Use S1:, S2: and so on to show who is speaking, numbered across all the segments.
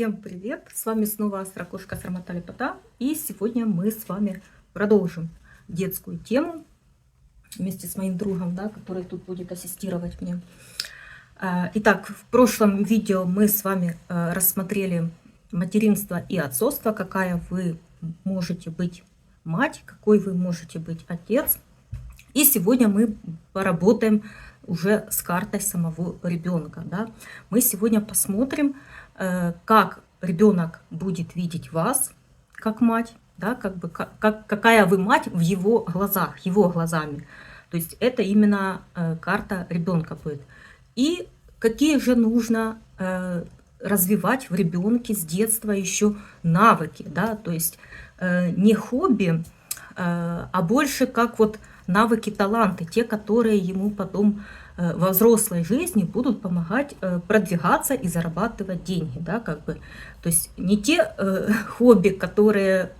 S1: Всем привет! С вами снова Астрокошка Сармата Лепота. И сегодня мы с вами продолжим детскую тему вместе с моим другом, да, который тут будет ассистировать мне. Итак, в прошлом видео мы с вами рассмотрели материнство и отцовство, какая вы можете быть мать, какой вы можете быть отец. И сегодня мы поработаем уже с картой самого ребенка. Да? Мы сегодня посмотрим, как ребенок будет видеть вас как мать, да, какая вы мать в его глазах, его глазами. То есть это именно карта ребенка будет. И какие же нужно развивать в ребенке с детства еще навыки, да, то есть не хобби, а больше как вот навыки, таланты, те, которые ему потом во взрослой жизни будут помогать продвигаться и зарабатывать деньги, да, как бы. То есть не те хобби, которые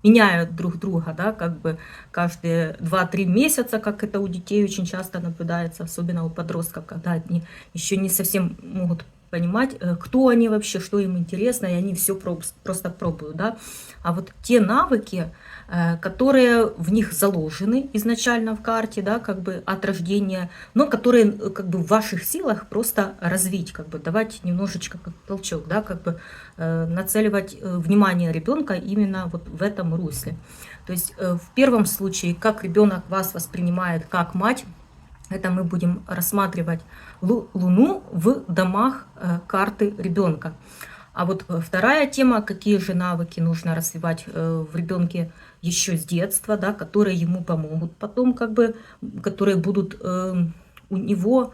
S1: меняют друг друга, да, как бы каждые 2-3 месяца, как это у детей очень часто наблюдается, особенно у подростков, когда они еще не совсем могут понимать, кто они вообще, что им интересно, и они все просто пробуют, да. А вот те навыки, которые в них заложены изначально в карте, да, как бы от рождения, но которые как бы в ваших силах просто развить, как бы давать немножечко как толчок, да, как бы нацеливать внимание ребенка именно вот в этом русле. То есть в первом случае, как ребенок вас воспринимает как мать, это мы будем рассматривать Луну в домах карты ребенка. А вот вторая тема, какие же навыки нужно развивать в ребенке еще с детства, да, которые ему помогут потом, как бы, которые будут у него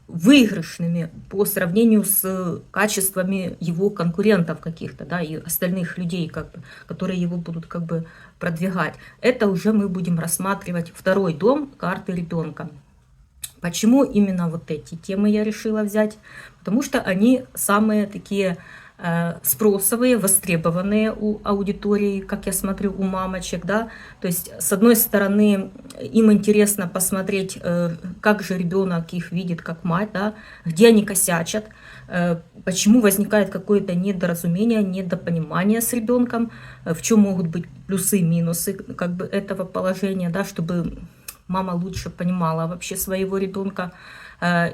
S1: выигрышными по сравнению с качествами его конкурентов каких-то, да, и остальных людей, как бы, которые его будут как бы продвигать. Это уже мы будем рассматривать второй дом карты ребенка. Почему именно вот эти темы я решила взять? Потому что они самые такие спросовые, востребованные у аудитории, как я смотрю, у мамочек, да. То есть, с одной стороны, им интересно посмотреть, как же ребенок их видит как мать, да, где они косячат, почему возникает какое-то недоразумение, недопонимание с ребенком, в чем могут быть плюсы и минусы как бы этого положения, да, чтобы мама лучше понимала вообще своего ребенка.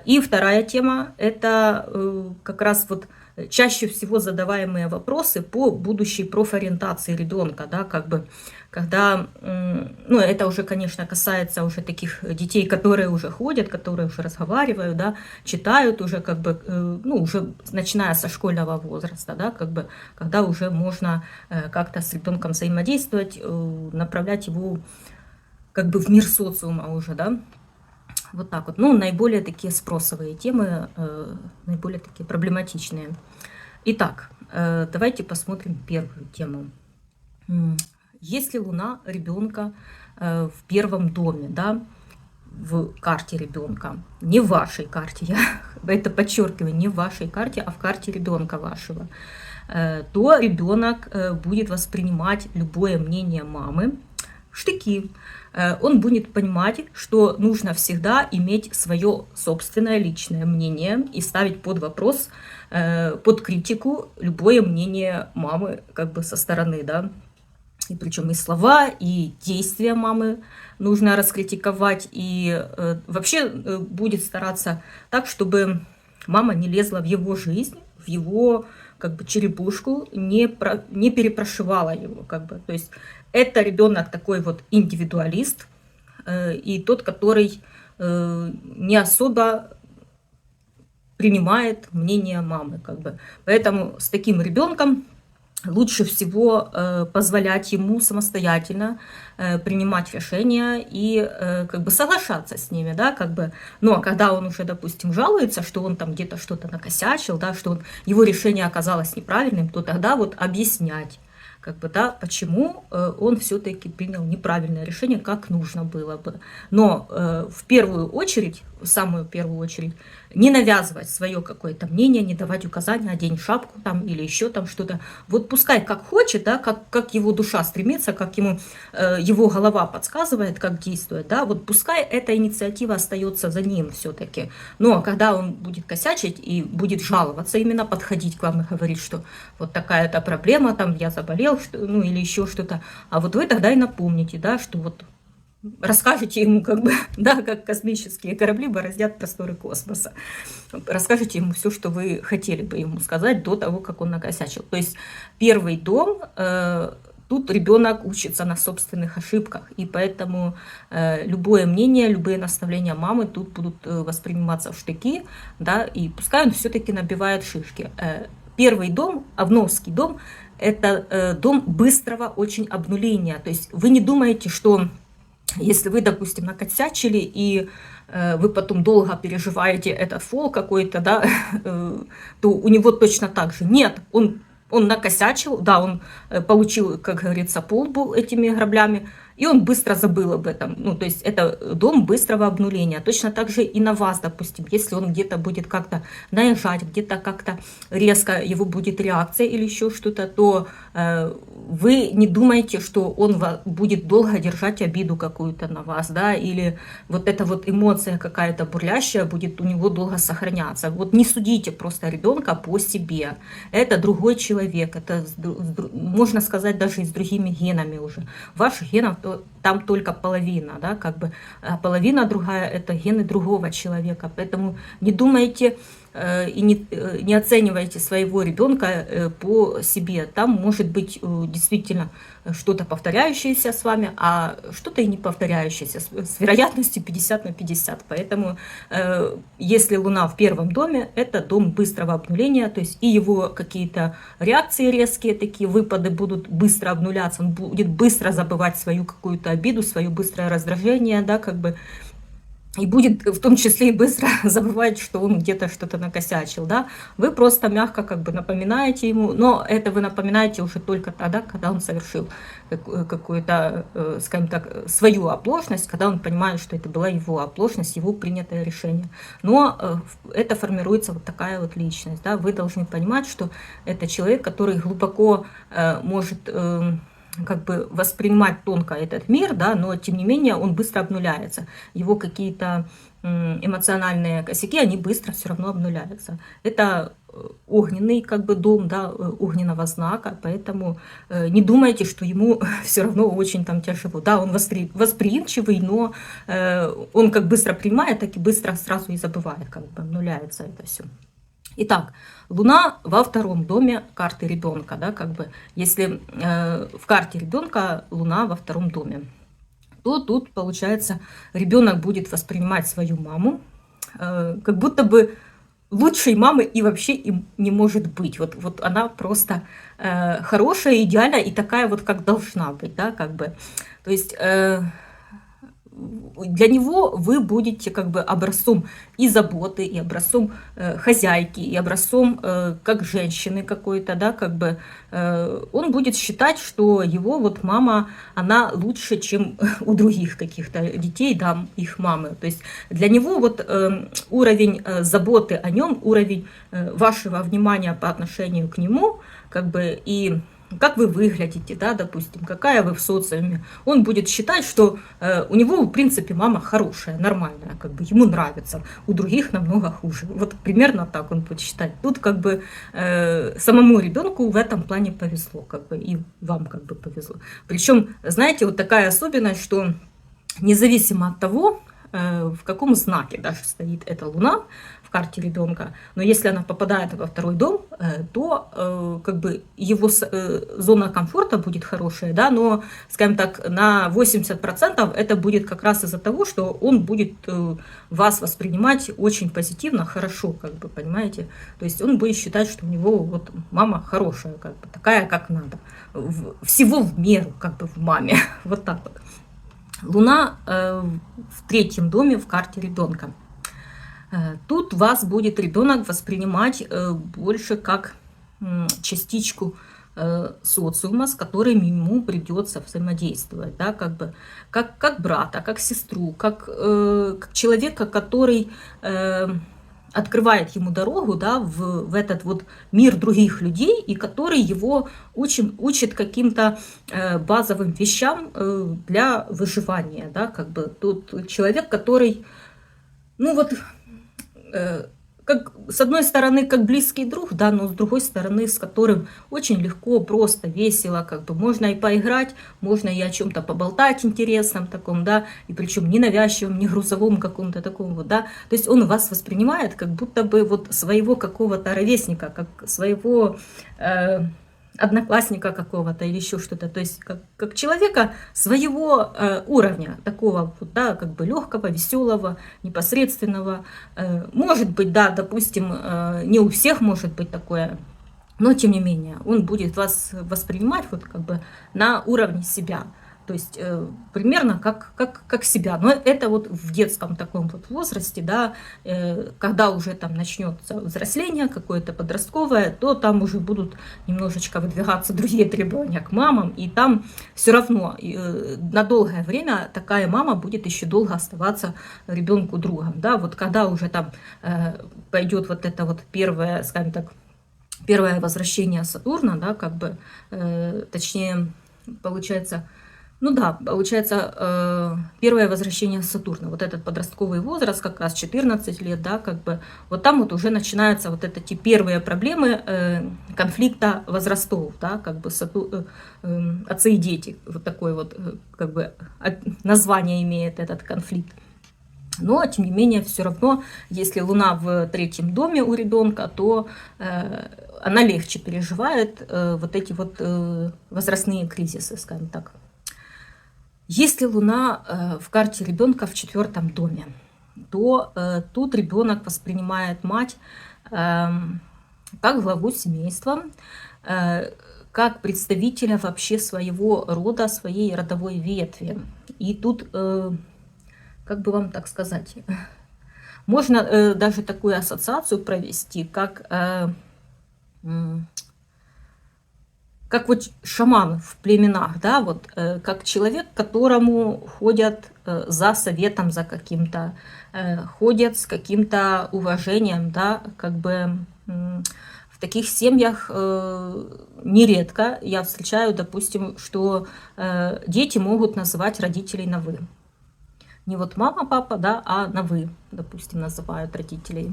S1: И вторая тема – это как раз вот чаще всего задаваемые вопросы по будущей профориентации ребенка, да, как бы, когда, ну, это уже, конечно, касается уже таких детей, которые уже ходят, которые уже разговаривают, да, читают уже, как бы, ну, уже начиная со школьного возраста, да, как бы, когда уже можно как-то с ребенком взаимодействовать, направлять его как бы в мир социума уже, да. Вот так вот. Ну, наиболее такие спросовые темы, наиболее такие проблематичные. Итак, давайте посмотрим первую тему. Если Луна ребенка в первом доме, да, в карте ребенка, не в вашей карте, я это подчеркиваю, не в вашей карте, а в карте ребенка вашего, то ребенок будет воспринимать любое мнение мамы в штыки. Он будет понимать, что нужно всегда иметь свое собственное личное мнение и ставить под вопрос, под критику любое мнение мамы как бы со стороны, да. И причем и слова, и действия мамы нужно раскритиковать. И вообще будет стараться так, чтобы мама не лезла в его жизнь, в его как бы черепушку, не перепрошивала его, как бы. То есть это ребенок такой вот индивидуалист и тот, который не особо принимает мнение мамы, как бы. Поэтому с таким ребенком лучше всего позволять ему самостоятельно принимать решения и как бы соглашаться с ними, да, как бы. Ну, а когда он уже, допустим, жалуется, что он там где-то что-то накосячил, да, что его решение оказалось неправильным, то тогда вот объяснять, как бы, да, почему он все-таки принял неправильное решение, как нужно было бы. Но в первую очередь, в самую первую очередь, не навязывать свое какое-то мнение, не давать указания, одень шапку там или еще там что-то. Вот пускай как хочет, да, как его душа стремится, как ему его голова подсказывает, как действовать, да, вот пускай эта инициатива остается за ним все-таки. Но когда он будет косячить и будет жаловаться, именно подходить к вам и говорить, что вот такая-то проблема, там я заболел, ну или еще что-то, а вот вы тогда и напомните, да, что вот расскажете ему, как бы, да, как космические корабли бороздят просторы космоса. Расскажите ему все, что вы хотели бы ему сказать до того, как он накосячил. То есть первый дом, тут ребенок учится на собственных ошибках, и поэтому любое мнение, любые наставления мамы тут будут восприниматься в штыки, да, и пускай он все-таки набивает шишки. Первый дом, Овновский дом, это дом быстрого очень обнуления. То есть вы не думаете, что если вы, допустим, накосячили, и вы потом долго переживаете этот фол какой-то, да, то у него точно так же. Нет, он накосячил, да, он получил, как говорится, по лбу этими граблями, и он быстро забыл об этом. Ну, то есть это дом быстрого обнуления. Точно так же и на вас, допустим, если он где-то будет как-то наезжать, где-то как-то резко его будет реакция или еще что-то, то вы не думаете, что он будет долго держать обиду какую-то на вас, да, или вот эта вот эмоция какая-то бурлящая будет у него долго сохраняться. Вот не судите просто ребенка по себе. Это другой человек, это, можно сказать, даже и с другими генами уже. Ваших генов там только половина, да, как бы, а половина другая — это гены другого человека. Поэтому не думайте и не оценивайте своего ребенка по себе. Там может быть действительно что-то повторяющееся с вами, а что-то и не повторяющееся, с вероятностью 50/50. Поэтому если Луна в первом доме, это дом быстрого обнуления, то есть и его какие-то реакции резкие, такие выпады будут быстро обнуляться, он будет быстро забывать свою какую-то обиду, свое быстрое раздражение, да, как бы, и будет в том числе и быстро забывать, что он где-то что-то накосячил, да. Вы просто мягко как бы напоминаете ему, но это вы напоминаете уже только тогда, когда он совершил какую-то, скажем так, свою оплошность, когда он понимает, что это была его оплошность, его принятое решение. Но это формируется вот такая вот личность, да. Вы должны понимать, что это человек, который глубоко может как бы воспринимать тонко этот мир, да, но тем не менее он быстро обнуляется. Его какие-то эмоциональные косяки, они быстро все равно обнуляются. Это огненный как бы дом, да, огненного знака, поэтому не думайте, что ему все равно очень там тяжело. Да, он восприимчивый, но он как быстро принимает, так и быстро сразу и забывает, как бы обнуляется это все. Итак, Луна во втором доме карты ребенка, да, как бы, если в карте ребенка Луна во втором доме, то тут, получается, ребенок будет воспринимать свою маму, как будто бы лучшей мамы и вообще им не может быть. Вот она просто хорошая, идеальная и такая вот, как должна быть, да, как бы. То есть для него вы будете как бы образцом и заботы, и образцом хозяйки, и образцом как женщины какой-то, да, как бы он будет считать, что его вот мама, она лучше, чем у других каких-то детей, да, их мамы. То есть для него вот уровень заботы о нем, уровень вашего внимания по отношению к нему, как бы, и как вы выглядите, да, допустим, какая вы в социуме, он будет считать, что у него, в принципе, мама хорошая, нормальная, как бы ему нравится, у других намного хуже. Вот примерно так он будет считать. Тут как бы самому ребенку в этом плане повезло, как бы, и вам как бы повезло. Причем, знаете, вот такая особенность, что независимо от того, в каком знаке даже стоит эта Луна в карте ребенка, но если она попадает во второй дом, то как бы его зона комфорта будет хорошая, да, но, скажем так, на 80% это будет как раз из-за того, что он будет вас воспринимать очень позитивно, хорошо, как бы, понимаете, то есть он будет считать, что у него вот мама хорошая, как бы, такая, как надо, всего в меру, как бы, в маме, вот так вот. Луна в третьем доме в карте ребенка. Тут вас будет ребенок воспринимать больше как частичку социума, с которым ему придется взаимодействовать, да, как бы как брата, как сестру, как человека, который открывает ему дорогу, да, в этот вот мир других людей, и который его учит каким-то базовым вещам для выживания, да, как бы тот человек, который, ну вот, как, с одной стороны, как близкий друг, да, но с другой стороны, с которым очень легко, просто, весело, как бы можно и поиграть, можно и о чем-то поболтать интересном таком, да, и причем не навязчивом, не грузовом каком-то таком вот, да, то есть он вас воспринимает как будто бы вот своего какого-то ровесника, как своего одноклассника какого-то или еще что-то, то есть как человека своего уровня, такого вот, да, как бы легкого, веселого, непосредственного. Может быть, да, допустим, не у всех может быть такое, но тем не менее он будет вас воспринимать вот как бы на уровне себя. То есть примерно как себя. Но это вот в детском таком вот возрасте, да, когда уже там начнется взросление какое-то подростковое, то там уже будут немножечко выдвигаться другие требования к мамам, и там все равно на долгое время такая мама будет еще долго оставаться ребенку другом. Да, вот когда уже там пойдет вот это вот первое, скажем так, первое возвращение Сатурна, да, как бы, точнее, получается, ну да, получается, первое возвращение Сатурна, вот этот подростковый возраст, как раз 14 лет, да, как бы, вот там вот уже начинаются вот эти первые проблемы конфликта возрастов, да, как бы отцы и дети, вот такое вот, как бы, название имеет этот конфликт. Но, тем не менее, все равно, если Луна в третьем доме у ребенка, то она легче переживает вот эти вот возрастные кризисы, скажем так. Если Луна в карте ребенка в четвертом доме, то тут ребенок воспринимает мать как главу семейства, как представителя вообще своего рода, своей родовой ветви. И тут, как бы вам так сказать, можно даже такую ассоциацию провести, как вот шаман в племенах, да, вот как человек, к которому ходят за советом, за каким-то, ходят с каким-то уважением, да, как бы в таких семьях нередко я встречаю, допустим, что дети могут называть родителей на «вы». Не вот мама, папа, да, а на «вы», допустим, называют родителей.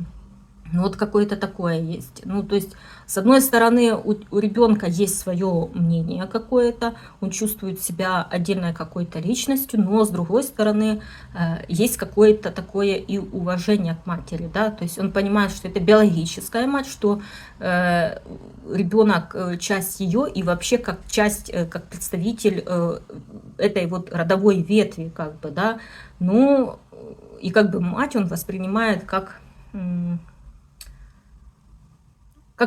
S1: Ну, вот какое-то такое есть. Ну, то есть, с одной стороны, у ребенка есть свое мнение какое-то, он чувствует себя отдельной какой-то личностью, но с другой стороны, есть какое-то такое и уважение к матери, да, то есть он понимает, что это биологическая мать, что ребенок часть ее и вообще как часть, как представитель этой вот родовой ветви, как бы, да, ну, и как бы мать он воспринимает как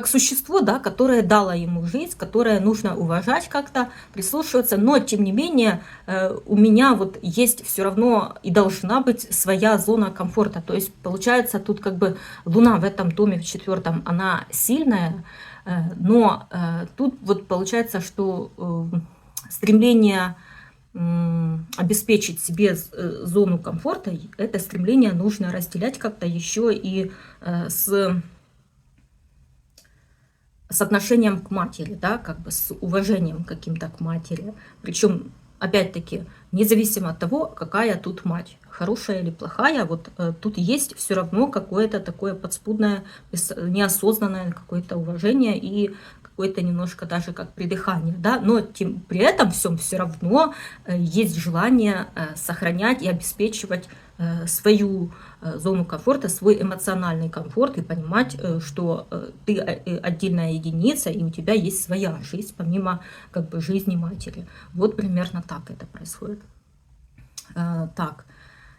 S1: существо, да, которое дало ему жизнь, которое нужно уважать как-то, прислушиваться, но тем не менее у меня вот есть все равно и должна быть своя зона комфорта. То есть получается тут как бы Луна в этом доме в четвертом, она сильная, но тут вот получается, что стремление обеспечить себе зону комфорта, это стремление нужно разделять как-то еще и с отношением к матери, да, как бы с уважением каким-то к матери. Причем, опять-таки, независимо от того, какая тут мать, хорошая или плохая, вот тут есть все равно какое-то такое подспудное, неосознанное какое-то уважение и какое-то немножко даже как придыхание, да, но при этом всем все равно есть желание сохранять и обеспечивать свою зону комфорта, свой эмоциональный комфорт и понимать, что ты отдельная единица и у тебя есть своя жизнь, помимо как бы жизни матери. Вот примерно так это происходит. Так.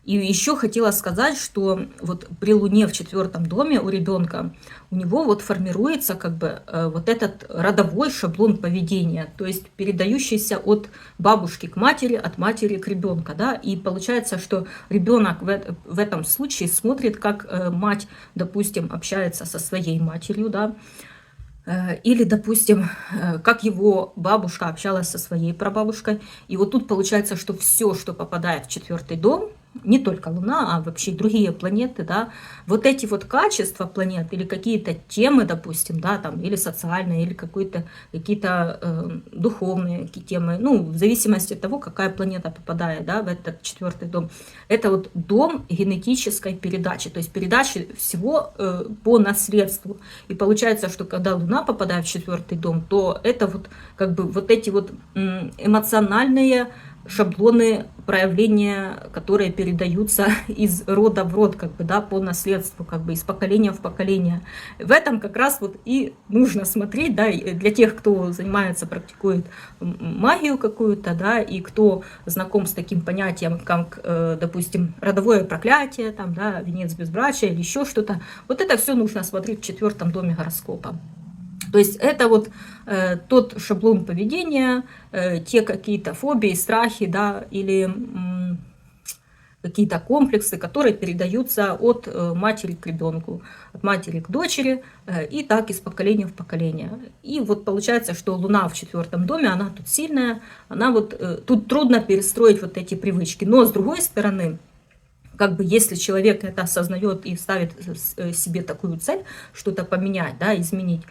S1: И еще хотела сказать, что вот при Луне в четвертом доме у ребенка у него вот формируется как бы вот этот родовой шаблон поведения, то есть передающийся от бабушки к матери, от матери к ребенку, да, и получается, что ребенок в этом случае смотрит, как мать, допустим, общается со своей матерью, да, Или, допустим, как его бабушка общалась со своей прабабушкой. И вот тут получается, что все, что попадает в 4-й дом, не только Луна, а вообще другие планеты, да, вот эти вот качества планет или какие-то темы, допустим, да, там, или социальные, или какие-то духовные темы, ну, в зависимости от того, какая планета попадает, да, в этот 4-й дом. Это вот дом генетической передачи, то есть передачи всего по наследству. И получается, что когда Луна попадает в 4-й дом, то это вот как бы вот эти вот эмоциональные шаблоны проявления, которые передаются из рода в род, как бы, да, по наследству, как бы из поколения в поколение. В этом как раз вот и нужно смотреть, да, для тех, кто занимается, практикует магию какую-то, да, и кто знаком с таким понятием, как, допустим, родовое проклятие, там, да, венец безбрачия или еще что-то. Вот это все нужно смотреть в 4-м доме гороскопа. То есть это вот тот шаблон поведения, те какие-то фобии, страхи, да, или какие-то комплексы, которые передаются от матери к ребенку, от матери к дочери, и так из поколения в поколение. И вот получается, что Луна в 4-м доме, она тут сильная, она вот, тут трудно перестроить вот эти привычки. Но с другой стороны, как бы если человек это осознает и ставит себе такую цель, что-то поменять, да, изменить,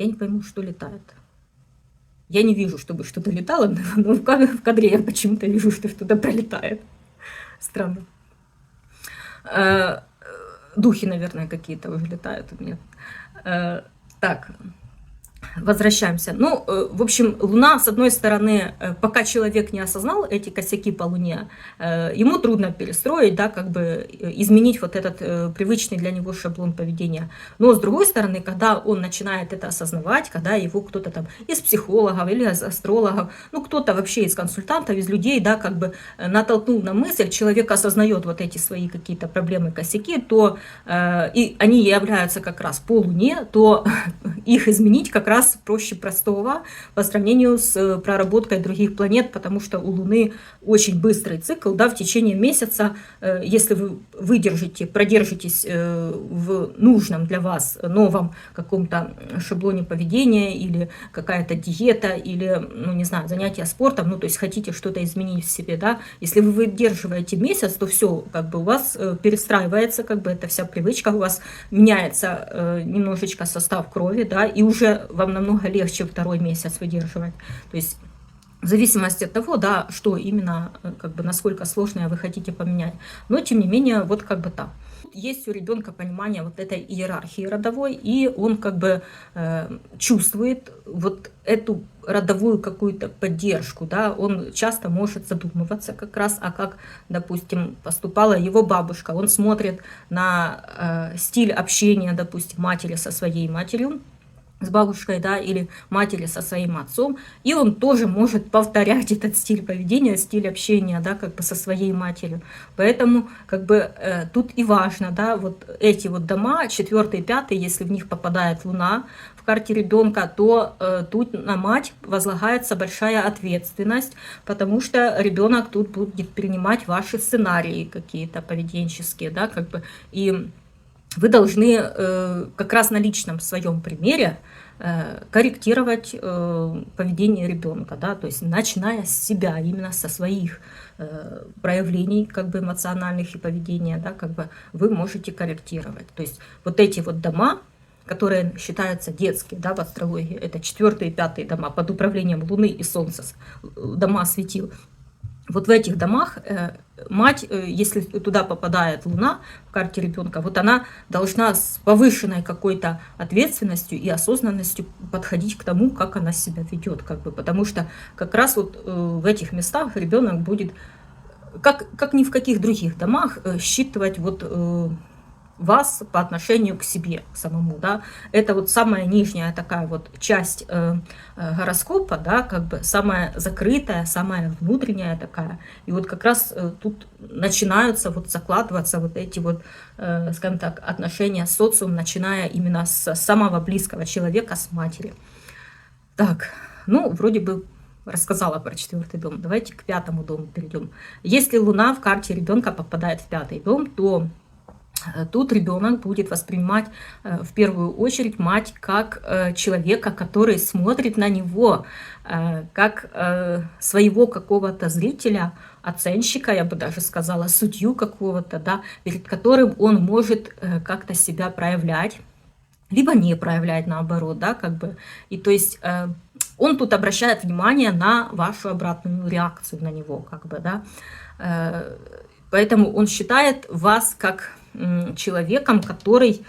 S1: я не пойму, что летает. Я не вижу, чтобы что-то летало, но в кадре я почему-то вижу, что что-то пролетает. Странно. Духи, наверное, какие-то уже летают у меня. Так, возвращаемся. Ну, в общем, Луна, с одной стороны, пока человек не осознал эти косяки по Луне, ему трудно перестроить, да, как бы изменить вот этот привычный для него шаблон поведения. Но, с другой стороны, когда он начинает это осознавать, когда его кто-то там из психологов или из астрологов, ну, кто-то вообще из консультантов, из людей, да, как бы натолкнул на мысль, человек осознает вот эти свои какие-то проблемы, косяки, то и они являются как раз по Луне, то их изменить как раз проще простого по сравнению с проработкой других планет, потому что у Луны очень быстрый цикл, да, в течение месяца, если вы выдержите, продержитесь в нужном для вас новом каком-то шаблоне поведения или какая-то диета или, ну, не знаю, занятие спортом, ну, то есть хотите что-то изменить в себе, да, если вы выдерживаете месяц, то все, как бы у вас перестраивается, как бы эта вся привычка, у вас меняется немножечко состав крови, да, и уже вам намного легче 2-й месяц выдерживать. То есть в зависимости от того, да, что именно, как бы, насколько сложное вы хотите поменять. Но, тем не менее, вот как бы так. Есть у ребенка понимание вот этой иерархии родовой, и он как бы чувствует вот эту родовую какую-то поддержку, да, он часто может задумываться как раз, а как, допустим, поступала его бабушка. Он смотрит на стиль общения, допустим, матери со своей матерью, с бабушкой, да, или матери со своим отцом, и он тоже может повторять этот стиль поведения, стиль общения, да, как бы со своей матерью. Поэтому, как бы, тут и важно, да, вот эти вот дома, 4-й, 5-й, если в них попадает Луна в карте ребенка, то тут на мать возлагается большая ответственность, потому что ребенок тут будет принимать ваши сценарии какие-то поведенческие, да, как бы, и вы должны как раз на личном своем примере корректировать поведение ребенка, да, то есть начиная с себя, именно со своих проявлений, как бы, эмоциональных и поведения, да, как бы вы можете корректировать. То есть вот эти вот дома, которые считаются детские, да, в астрологии, это 4-й и 5-й дома под управлением Луны и Солнца, дома светил. Вот в этих домах мать, если туда попадает Луна в карте ребенка, вот она должна с повышенной какой-то ответственностью и осознанностью подходить к тому, как она себя ведет, как бы, потому что как раз вот в этих местах ребенок будет, как ни в каких других домах, считывать вот вас по отношению к себе самому, да, это вот самая нижняя такая вот часть гороскопа, да, как бы самая закрытая, самая внутренняя такая, и вот как раз тут начинаются вот закладываться вот эти вот, скажем так, отношения с социумом, начиная именно с самого близкого человека, с матери. Так, ну, вроде бы рассказала про 4-й дом, давайте к 5-му дому перейдем. Если Луна в карте ребенка попадает в 5-й дом, то Тут ребенок будет воспринимать в первую очередь мать как человека, который смотрит на него, как своего какого-то зрителя, оценщика, я бы даже сказала, судью какого-то, да, перед которым он может как-то себя проявлять, либо не проявлять наоборот, да, как бы. И то есть он тут обращает внимание на вашу обратную реакцию на него, как бы, да. Поэтому он считает вас как человеком, который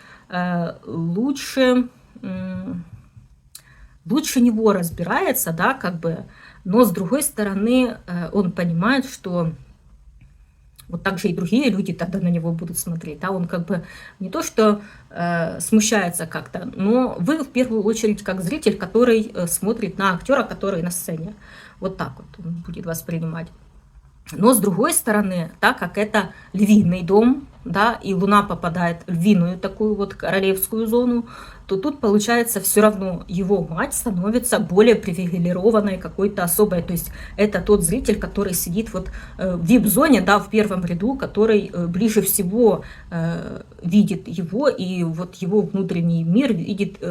S1: лучше него разбирается, да, как бы, но с другой стороны он понимает, что вот так же и другие люди тогда на него будут смотреть, да, он как бы не то что смущается как-то, но вы в первую очередь как зритель, который смотрит на актера, который на сцене, вот так вот он будет воспринимать. Но с другой стороны, так как это львиный дом, да, и Луна попадает в львиную такую вот королевскую зону, то тут получается все равно его мать становится более привилегированной, какой-то особой. То есть это тот зритель, который сидит вот в вип-зоне, да, в первом ряду, который ближе всего видит его, и вот его внутренний мир видит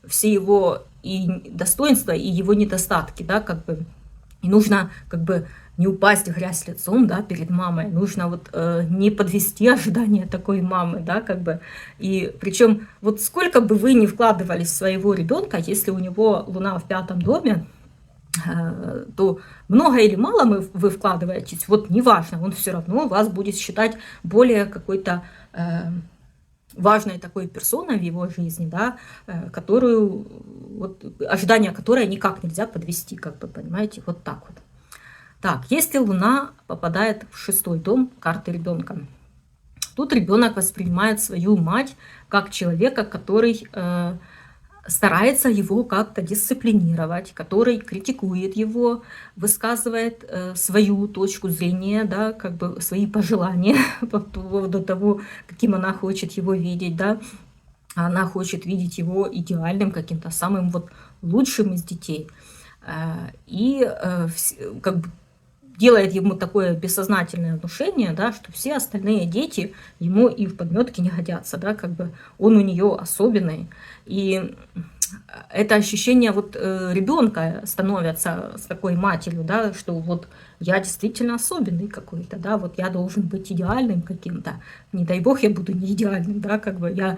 S1: все его и достоинства, и его недостатки, да, как бы. И нужно как бы не упасть в грязь лицом, да, перед мамой, нужно вот не подвести ожидания такой мамы, да, как бы. И причем вот сколько бы вы ни вкладывали в своего ребенка, если у него Луна в 5 доме, то много или мало вы вкладываетесь, вот неважно, он все равно вас будет считать более какой-то важной такой персоной в его жизни, да, которую, вот, ожидания которой никак нельзя подвести, как бы, понимаете, вот так вот. Так, если Луна попадает в 6 дом карты ребенка, тут ребенок воспринимает свою мать как человека, который старается его как-то дисциплинировать, который критикует его, высказывает свою точку зрения, да, как бы свои пожелания по поводу того, каким она хочет его видеть, да. Она хочет видеть его идеальным, каким-то самым вот лучшим из детей. И как бы делает ему такое бессознательное внушение, да, что все остальные дети ему и в подметке не годятся, да, как бы он у нее особенный. И это ощущение вот ребенка становится с такой матерью, да, что вот я действительно особенный какой-то, да, вот я должен быть идеальным каким-то. Не дай бог я буду не идеальным, да, как бы я,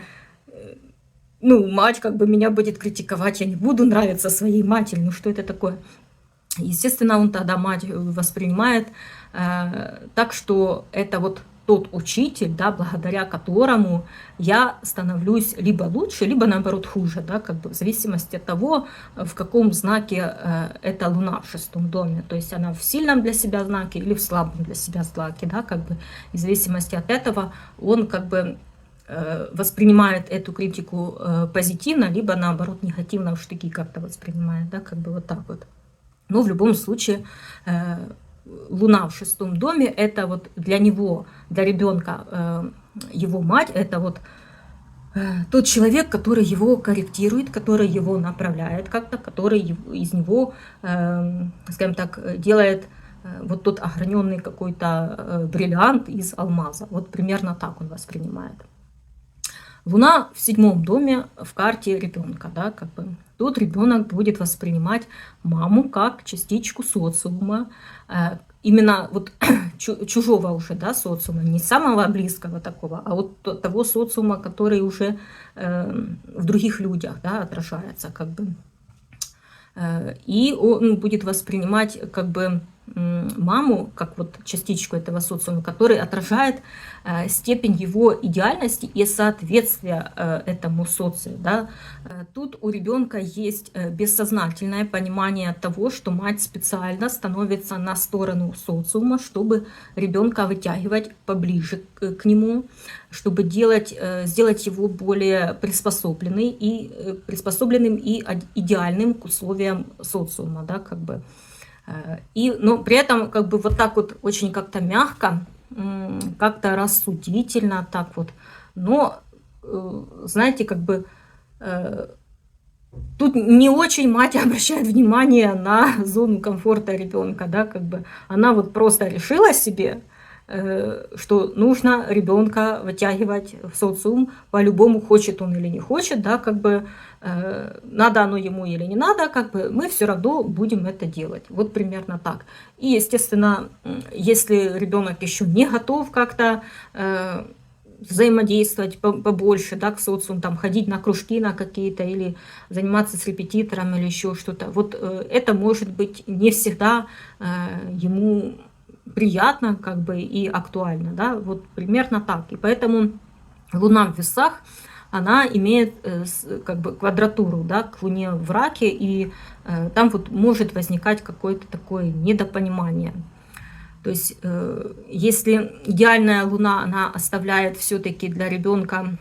S1: ну, мать как бы меня будет критиковать, я не буду нравиться своей матери, ну что это такое? Естественно, он тогда мать воспринимает так, что это вот тот учитель, да, благодаря которому я становлюсь либо лучше, либо наоборот хуже, да, как бы в зависимости от того, в каком знаке эта Луна в 6 доме. То есть она в сильном для себя знаке или в слабом для себя знаке, да, как бы в зависимости от этого он как бы воспринимает эту критику позитивно, либо наоборот негативно в штыки как-то воспринимает, да, как бы вот так вот. Но в любом случае Луна в 6 доме это вот для него, для ребенка, его мать, это вот тот человек, который его корректирует, который его направляет как-то, который из него, скажем так, делает вот тот ограненный какой-то бриллиант из алмаза. Вот примерно так он воспринимает. Луна в 7 доме в карте ребенка, да, как бы. Тут ребенок будет воспринимать маму как частичку социума, именно вот чужого уже, да, социума, не самого близкого такого, а вот того социума, который уже в других людях, да, отражается, как бы. И он будет воспринимать как бы маму, как вот частичку этого социума, который отражает степень его идеальности и соответствия этому социуму. Да. Тут у ребенка есть бессознательное понимание того, что мать специально становится на сторону социума, чтобы ребенка вытягивать поближе к нему, чтобы сделать его более приспособленным и идеальным к условиям социума, да, как бы. Но при этом как бы вот так вот очень как-то мягко, как-то рассудительно, так вот. Но, знаете, как бы тут не очень мать обращает внимание на зону комфорта ребенка, да, как бы она вот просто решила себе, что нужно ребенка вытягивать в социум по-любому, хочет он или не хочет, да, как бы надо оно ему или не надо, как бы мы все равно будем это делать. Вот примерно так. И, естественно, если ребенок еще не готов как-то взаимодействовать побольше, да, к социуму, там, ходить на кружки на какие-то или заниматься с репетитором или еще что-то. Вот это может быть не всегда ему приятно, как бы, и актуально, да, вот примерно так. И поэтому Луна в Весах, она имеет как бы квадратуру, да, к Луне в Раке, и там вот может возникать какое-то такое недопонимание. То есть, если идеальная Луна, она оставляет все-таки для ребенка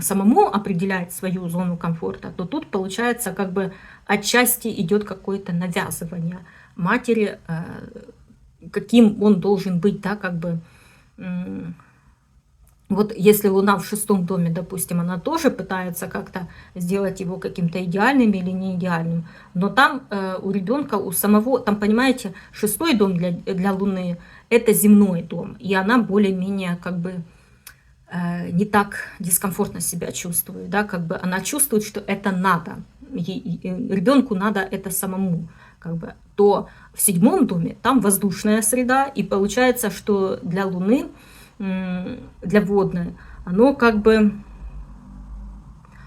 S1: самому определять свою зону комфорта, то тут получается как бы отчасти идет какое-то навязывание матери, каким он должен быть, да, как бы. Вот если Луна в 6-м доме, допустим, она тоже пытается как-то сделать его каким-то идеальным или не идеальным, но там у ребенка, у самого, там, понимаете, 6-й дом для Луны – это земной дом, и она более-менее как бы не так дискомфортно себя чувствует, да, как бы она чувствует, что это надо, ребенку надо это самому, как бы. То в 7-м доме там воздушная среда, и получается, что для Луны, для водной, оно как бы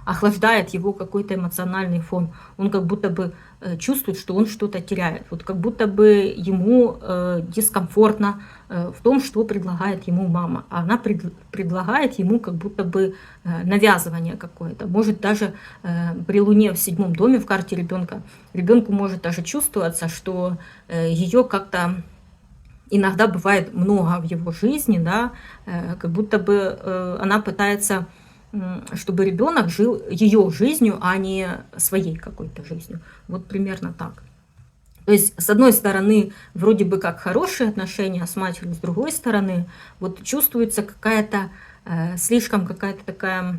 S1: охлаждает его какой-то эмоциональный фон. Он как будто бы чувствует, что он что-то теряет. Вот как будто бы ему дискомфортно в том, что предлагает ему мама. А она предлагает ему как будто бы навязывание какое-то. Может даже при Луне в 7-м доме в карте ребенка, ребенку может даже чувствоваться, что ее как-то иногда бывает много в его жизни, да, как будто бы она пытается, чтобы ребенок жил ее жизнью, а не своей какой-то жизнью. Вот примерно так. То есть, с одной стороны, вроде бы как хорошие отношения с матерью, с другой стороны, вот чувствуется какая-то слишком какая-то такая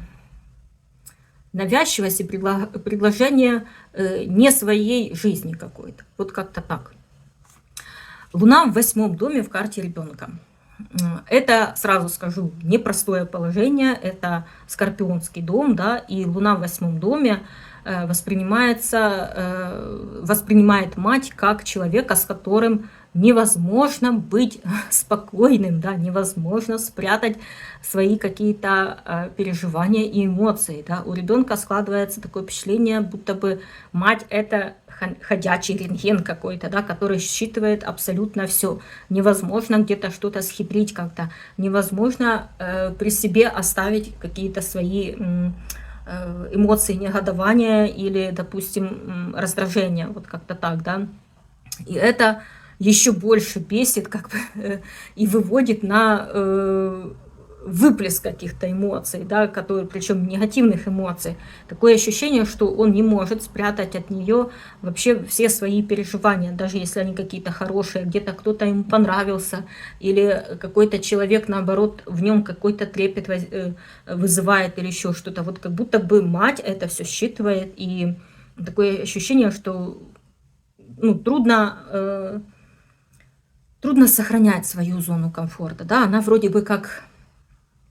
S1: навязчивость и предложение не своей жизни какой-то. Вот как-то так. Луна в 8-м доме в карте ребенка. Это, сразу скажу, непростое положение, это скорпионский дом, да, и Луна в 8-м доме воспринимает мать как человека, с которым невозможно быть спокойным, да, невозможно спрятать свои какие-то переживания и эмоции. Да. У ребенка складывается такое впечатление, будто бы мать это ходячий рентген какой-то, да, который считывает абсолютно все. Невозможно где-то что-то схитрить как-то, невозможно при себе оставить какие-то свои эмоции негодования или, допустим, раздражения, вот как-то так, да. И это еще больше бесит, как бы, и выводит на выплеск каких-то эмоций, да, которые, причем негативных эмоций. Такое ощущение, что он не может спрятать от нее вообще все свои переживания, даже если они какие-то хорошие, где-то кто-то ему понравился, или какой-то человек, наоборот, в нем какой-то трепет вызывает или еще что-то. Вот как будто бы мать это все считывает, и такое ощущение, что трудно сохранять свою зону комфорта. Да? Она вроде бы как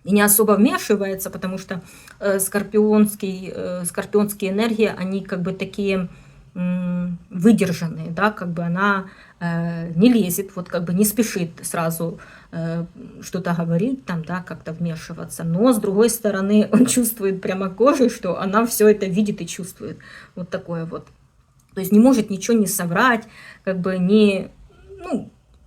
S1: и не особо вмешивается, потому что скорпионские энергии, они как бы такие выдержанные, да, как бы она не лезет, вот как бы не спешит сразу что-то говорить, там, да, как-то вмешиваться, но с другой стороны он чувствует прямо кожей, что она все это видит и чувствует, вот такое вот, то есть не может ничего не соврать, как бы не,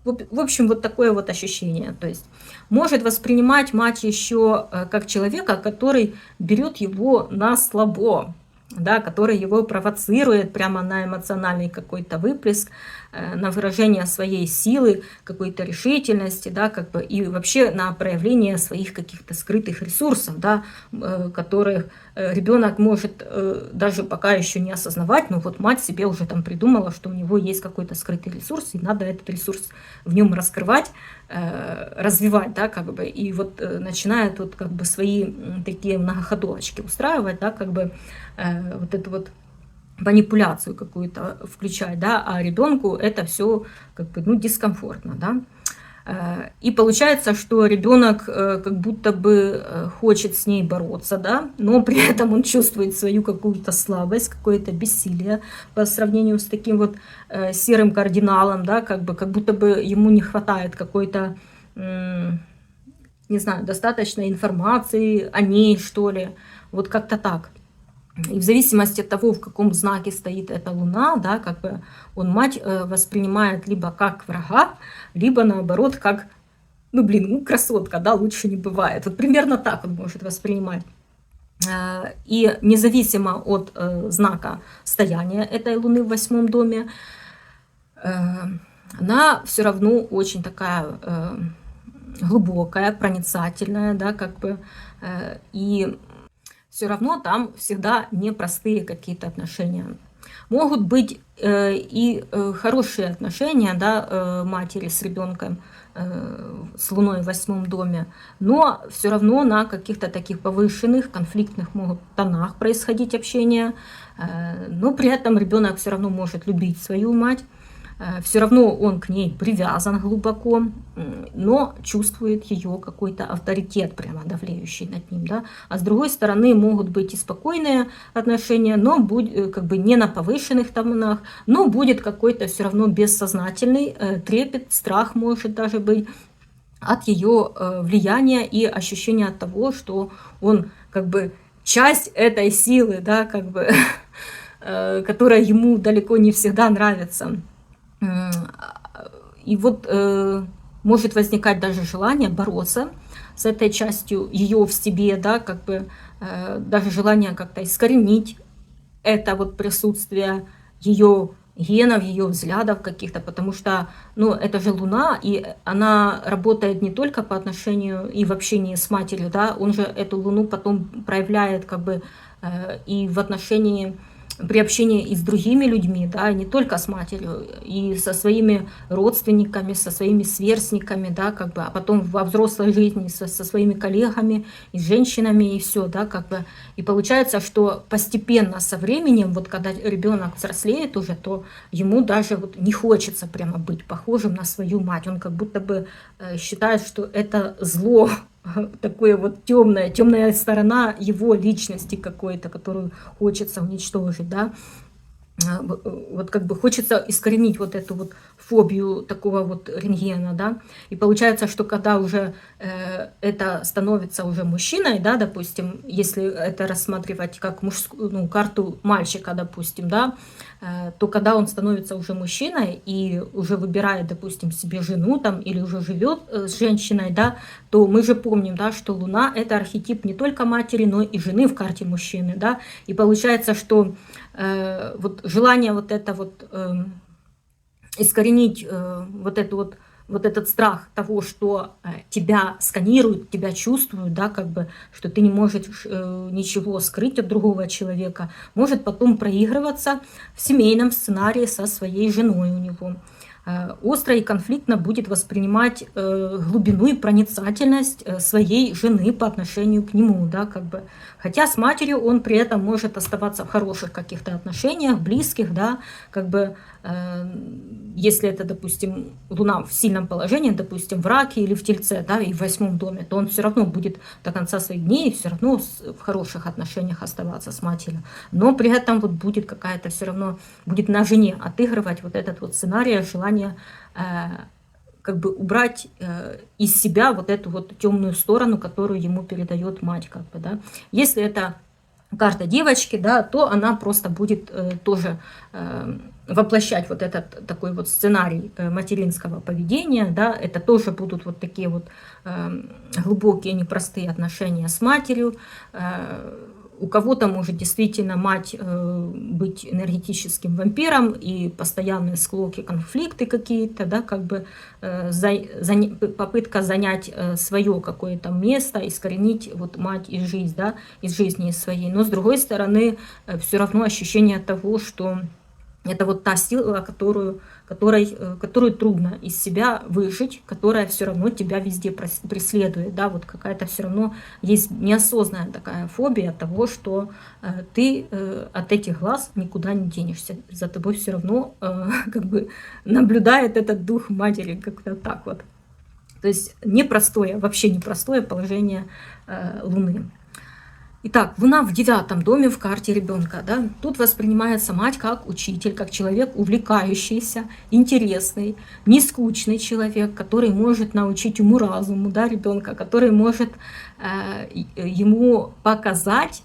S1: в общем, вот такое вот ощущение. То есть может воспринимать мать еще как человека, который берет его на слабо, да, который его провоцирует прямо на эмоциональный какой-то выплеск, на выражение своей силы, какой-то решительности, да, как бы, и вообще на проявление своих каких-то скрытых ресурсов, да, которых ребенок может даже пока еще не осознавать, но вот мать себе уже там придумала, что у него есть какой-то скрытый ресурс, и надо этот ресурс в нем раскрывать, развивать, да, как бы, и вот начинает вот как бы свои такие многоходовочки устраивать, да, как бы вот эту вот манипуляцию какую-то включать, да, а ребенку это все как бы, дискомфортно, да. И получается, что ребенок как будто бы хочет с ней бороться, да, но при этом он чувствует свою какую-то слабость, какое-то бессилие по сравнению с таким вот серым кардиналом, да, как будто бы ему не хватает какой-то, не знаю, достаточной информации о ней, что ли, вот как-то так. И в зависимости от того, в каком знаке стоит эта луна, да, как бы он мать воспринимает либо как врага, либо наоборот как, ну блин, ну красотка, да, лучше не бывает. Вот примерно так он может воспринимать. И независимо от знака стояния этой луны в 8 доме, она все равно очень такая глубокая, проницательная, да, как бы, и все равно там всегда непростые какие-то отношения. Могут быть и хорошие отношения, да, матери с ребенком, с луной в 8 доме, но все равно на каких-то таких повышенных конфликтных могут тонах происходить общение, но при этом ребенок все равно может любить свою мать. Все равно он к ней привязан глубоко, но чувствует ее какой-то авторитет, прямо давлеющий над ним. Да? А с другой стороны, могут быть и спокойные отношения, но как бы не на повышенных тонах, но будет какой-то все равно бессознательный трепет, страх может даже быть от ее влияния и ощущения от того, что он как бы часть этой силы, да, как бы, которая ему далеко не всегда нравится. И вот может возникать даже желание бороться с этой частью ее в себе, да, как бы даже желание как-то искоренить это вот присутствие ее генов, ее взглядов каких-то, потому что, ну, это же Луна, и она работает не только по отношению и в общении с матерью, да, он же эту Луну потом проявляет как бы и в отношении при общении и с другими людьми, да, не только с матерью, и со своими родственниками, со своими сверстниками, да, как бы, а потом во взрослой жизни со своими коллегами и с женщинами, и все, да, как бы. И получается, что постепенно со временем, вот когда ребенок взрослеет уже, то ему даже вот не хочется прямо быть похожим на свою мать. Он как будто бы считает, что это зло, такое вот темная сторона его личности какой-то, которую хочется уничтожить, да. Вот как бы хочется искоренить вот эту вот фобию такого вот рентгена, да, и получается, что когда уже это становится уже мужчиной, да, допустим, если это рассматривать как мужскую, ну, карту мальчика, допустим, да, то когда он становится уже мужчиной и уже выбирает, допустим, себе жену там или уже живет с женщиной, да, то мы же помним, да, что Луна — это архетип не только матери, но и жены в карте мужчины, да, и получается, что вот желание вот это вот искоренить вот этот страх того, что тебя сканируют, тебя чувствуют, да, как бы, что ты не можешь ничего скрыть от другого человека, может потом проигрываться в семейном сценарии со своей женой у него. Остро и конфликтно будет воспринимать глубину и проницательность своей жены по отношению к нему, да, как бы. Хотя с матерью он при этом может оставаться в хороших каких-то отношениях, близких, да, как бы, если это, допустим, Луна в сильном положении, допустим, в Раке или в Тельце, да, и в 8 доме, то он все равно будет до конца своих дней все равно в хороших отношениях оставаться с матерью. Но при этом вот будет какая-то все равно, будет на жене отыгрывать вот этот вот сценарий, желание как бы убрать из себя вот эту вот темную сторону, которую ему передает мать, как бы, да. Если это карта девочки, да, то она просто будет тоже воплощать вот этот такой вот сценарий материнского поведения, да, это тоже будут вот такие вот глубокие непростые отношения с матерью. У кого-то может действительно мать быть энергетическим вампиром и постоянные склоки, конфликты какие-то, да, как бы попытка занять свое какое-то место, искоренить вот мать из жизни, да, из жизни своей. Но с другой стороны, все равно ощущение того, что это вот та сила, которой трудно из себя выжить, которая все равно тебя везде преследует. Да? Вот какая-то все равно есть неосознанная такая фобия того, что ты от этих глаз никуда не денешься. За тобой все равно как бы наблюдает этот дух матери, как-то так вот. То есть непростое, вообще непростое положение Луны. Итак, Луна в 9 доме в карте ребенка. Да? Тут воспринимается мать как учитель, как человек увлекающийся, интересный, не скучный человек, который может научить уму-разуму, да, ребенка, который может ему показать,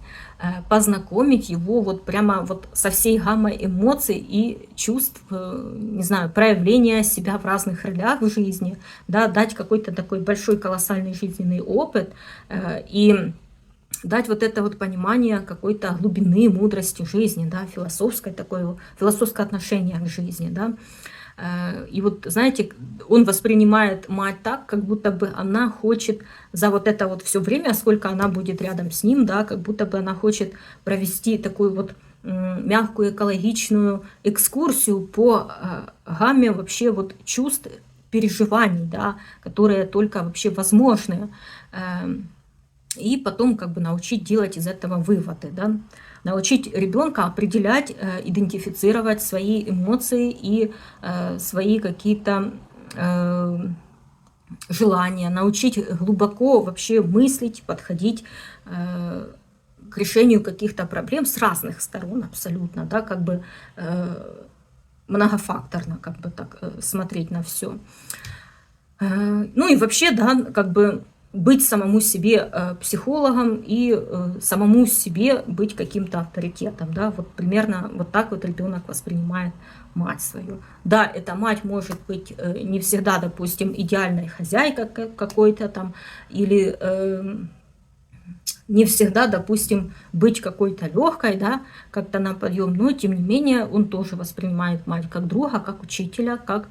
S1: познакомить его вот прямо вот со всей гаммой эмоций и чувств, не знаю, проявления себя в разных ролях в жизни, да, дать какой-то такой большой колоссальный жизненный опыт и дать вот это вот понимание какой-то глубины, мудрости жизни, да, философское такое, философское отношение к жизни, да. И вот, знаете, он воспринимает мать так, как будто бы она хочет за вот это вот все время, сколько она будет рядом с ним, да, как будто бы она хочет провести такую вот мягкую экологичную экскурсию по гамме вообще вот чувств, переживаний, да, которые только вообще возможны. И потом как бы научить делать из этого выводы, да? Научить ребенка определять, идентифицировать свои эмоции и свои какие-то желания, научить глубоко вообще мыслить, подходить к решению каких-то проблем с разных сторон абсолютно, да, как бы многофакторно, как бы так смотреть на все. Ну и вообще, да, как бы быть самому себе психологом и самому себе быть каким-то авторитетом, да, вот примерно вот так вот ребенок воспринимает мать свою. Да, эта мать может быть не всегда, допустим, идеальной хозяйкой какой-то там, или не всегда, допустим, быть какой-то легкой, да, как-то на подъем, но тем не менее он тоже воспринимает мать как друга, как учителя, как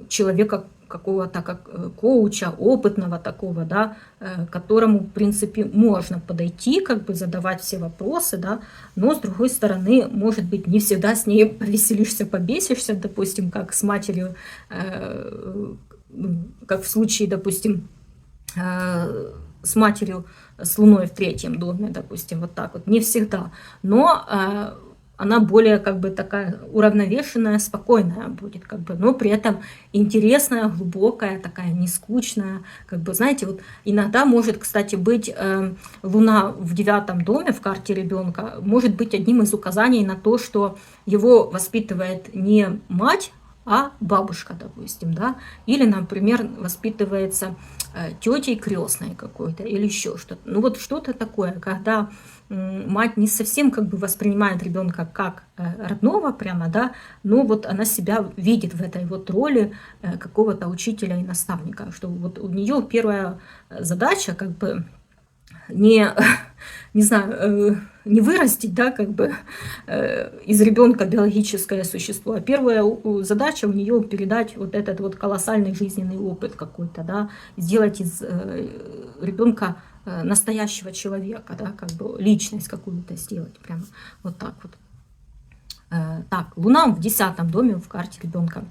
S1: человека какого-то, как коуча, опытного такого, да, к которому, в принципе, можно подойти, как бы задавать все вопросы, да, но, с другой стороны, может быть, не всегда с ней повеселишься, побесишься, допустим, как с матерью, как в случае, допустим, с матерью, с Луной в 3 доме, допустим, вот так вот, не всегда, но она более как бы такая уравновешенная, спокойная будет, как бы, но при этом интересная, глубокая, такая не скучная, как бы, знаете, вот иногда может, кстати, быть Луна в 9 доме в карте ребенка, может быть одним из указаний на то, что его воспитывает не мать, а бабушка, допустим, да, или, например, воспитывается тетей крестной какой-то или еще что-то. Ну вот что-то такое, когда мать не совсем как бы воспринимает ребенка как родного прямо, да, но вот она себя видит в этой вот роли какого-то учителя и наставника, что вот у нее первая задача как бы не знаю, не вырастить, да, как бы из ребенка биологическое существо. А первая задача у нее передать вот этот вот колоссальный жизненный опыт какой-то, да, сделать из ребенка настоящего человека, да, как бы личность какую-то сделать, прямо вот так вот. Так, Луна в 10 доме в карте ребенка.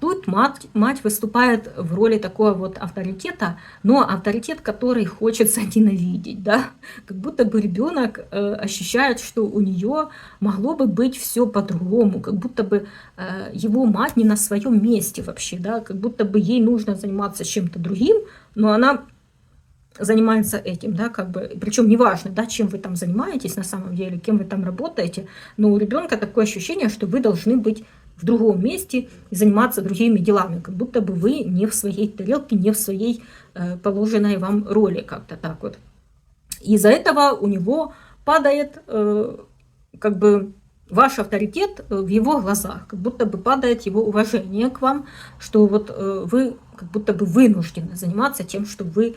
S1: Тут мать выступает в роли такого вот авторитета, но авторитет, который хочется ненавидеть, да, как будто бы ребенок ощущает, что у нее могло бы быть все по-другому, как будто бы его мать не на своем месте вообще, да, как будто бы ей нужно заниматься чем-то другим, но она занимается этим, да, как бы, причем неважно, да, чем вы там занимаетесь на самом деле, кем вы там работаете, но у ребенка такое ощущение, что вы должны быть в другом месте и заниматься другими делами, как будто бы вы не в своей тарелке, не в своей положенной вам роли, как-то так вот. Из-за этого у него падает как бы ваш авторитет в его глазах, как будто бы падает его уважение к вам, что вот вы как будто бы вынуждены заниматься тем, что вы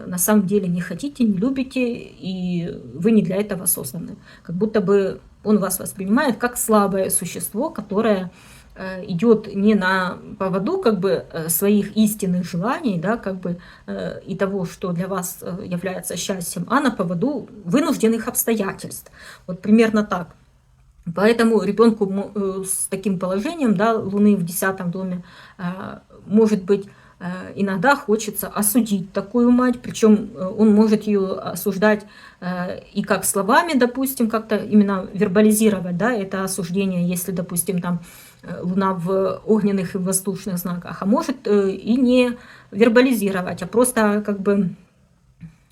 S1: на самом деле не хотите, не любите, и вы не для этого созданы. Как будто бы он вас воспринимает как слабое существо, которое идет не на поводу как бы своих истинных желаний, да, как бы и того, что для вас является счастьем, а на поводу вынужденных обстоятельств. Вот примерно так. Поэтому ребенку с таким положением, да, Луны в 10 доме, может быть, иногда хочется осудить такую мать, причем он может ее осуждать и как словами, допустим, как-то именно вербализировать, да, это осуждение, если, допустим, там Луна в огненных и воздушных знаках, а может и не вербализировать, а просто как бы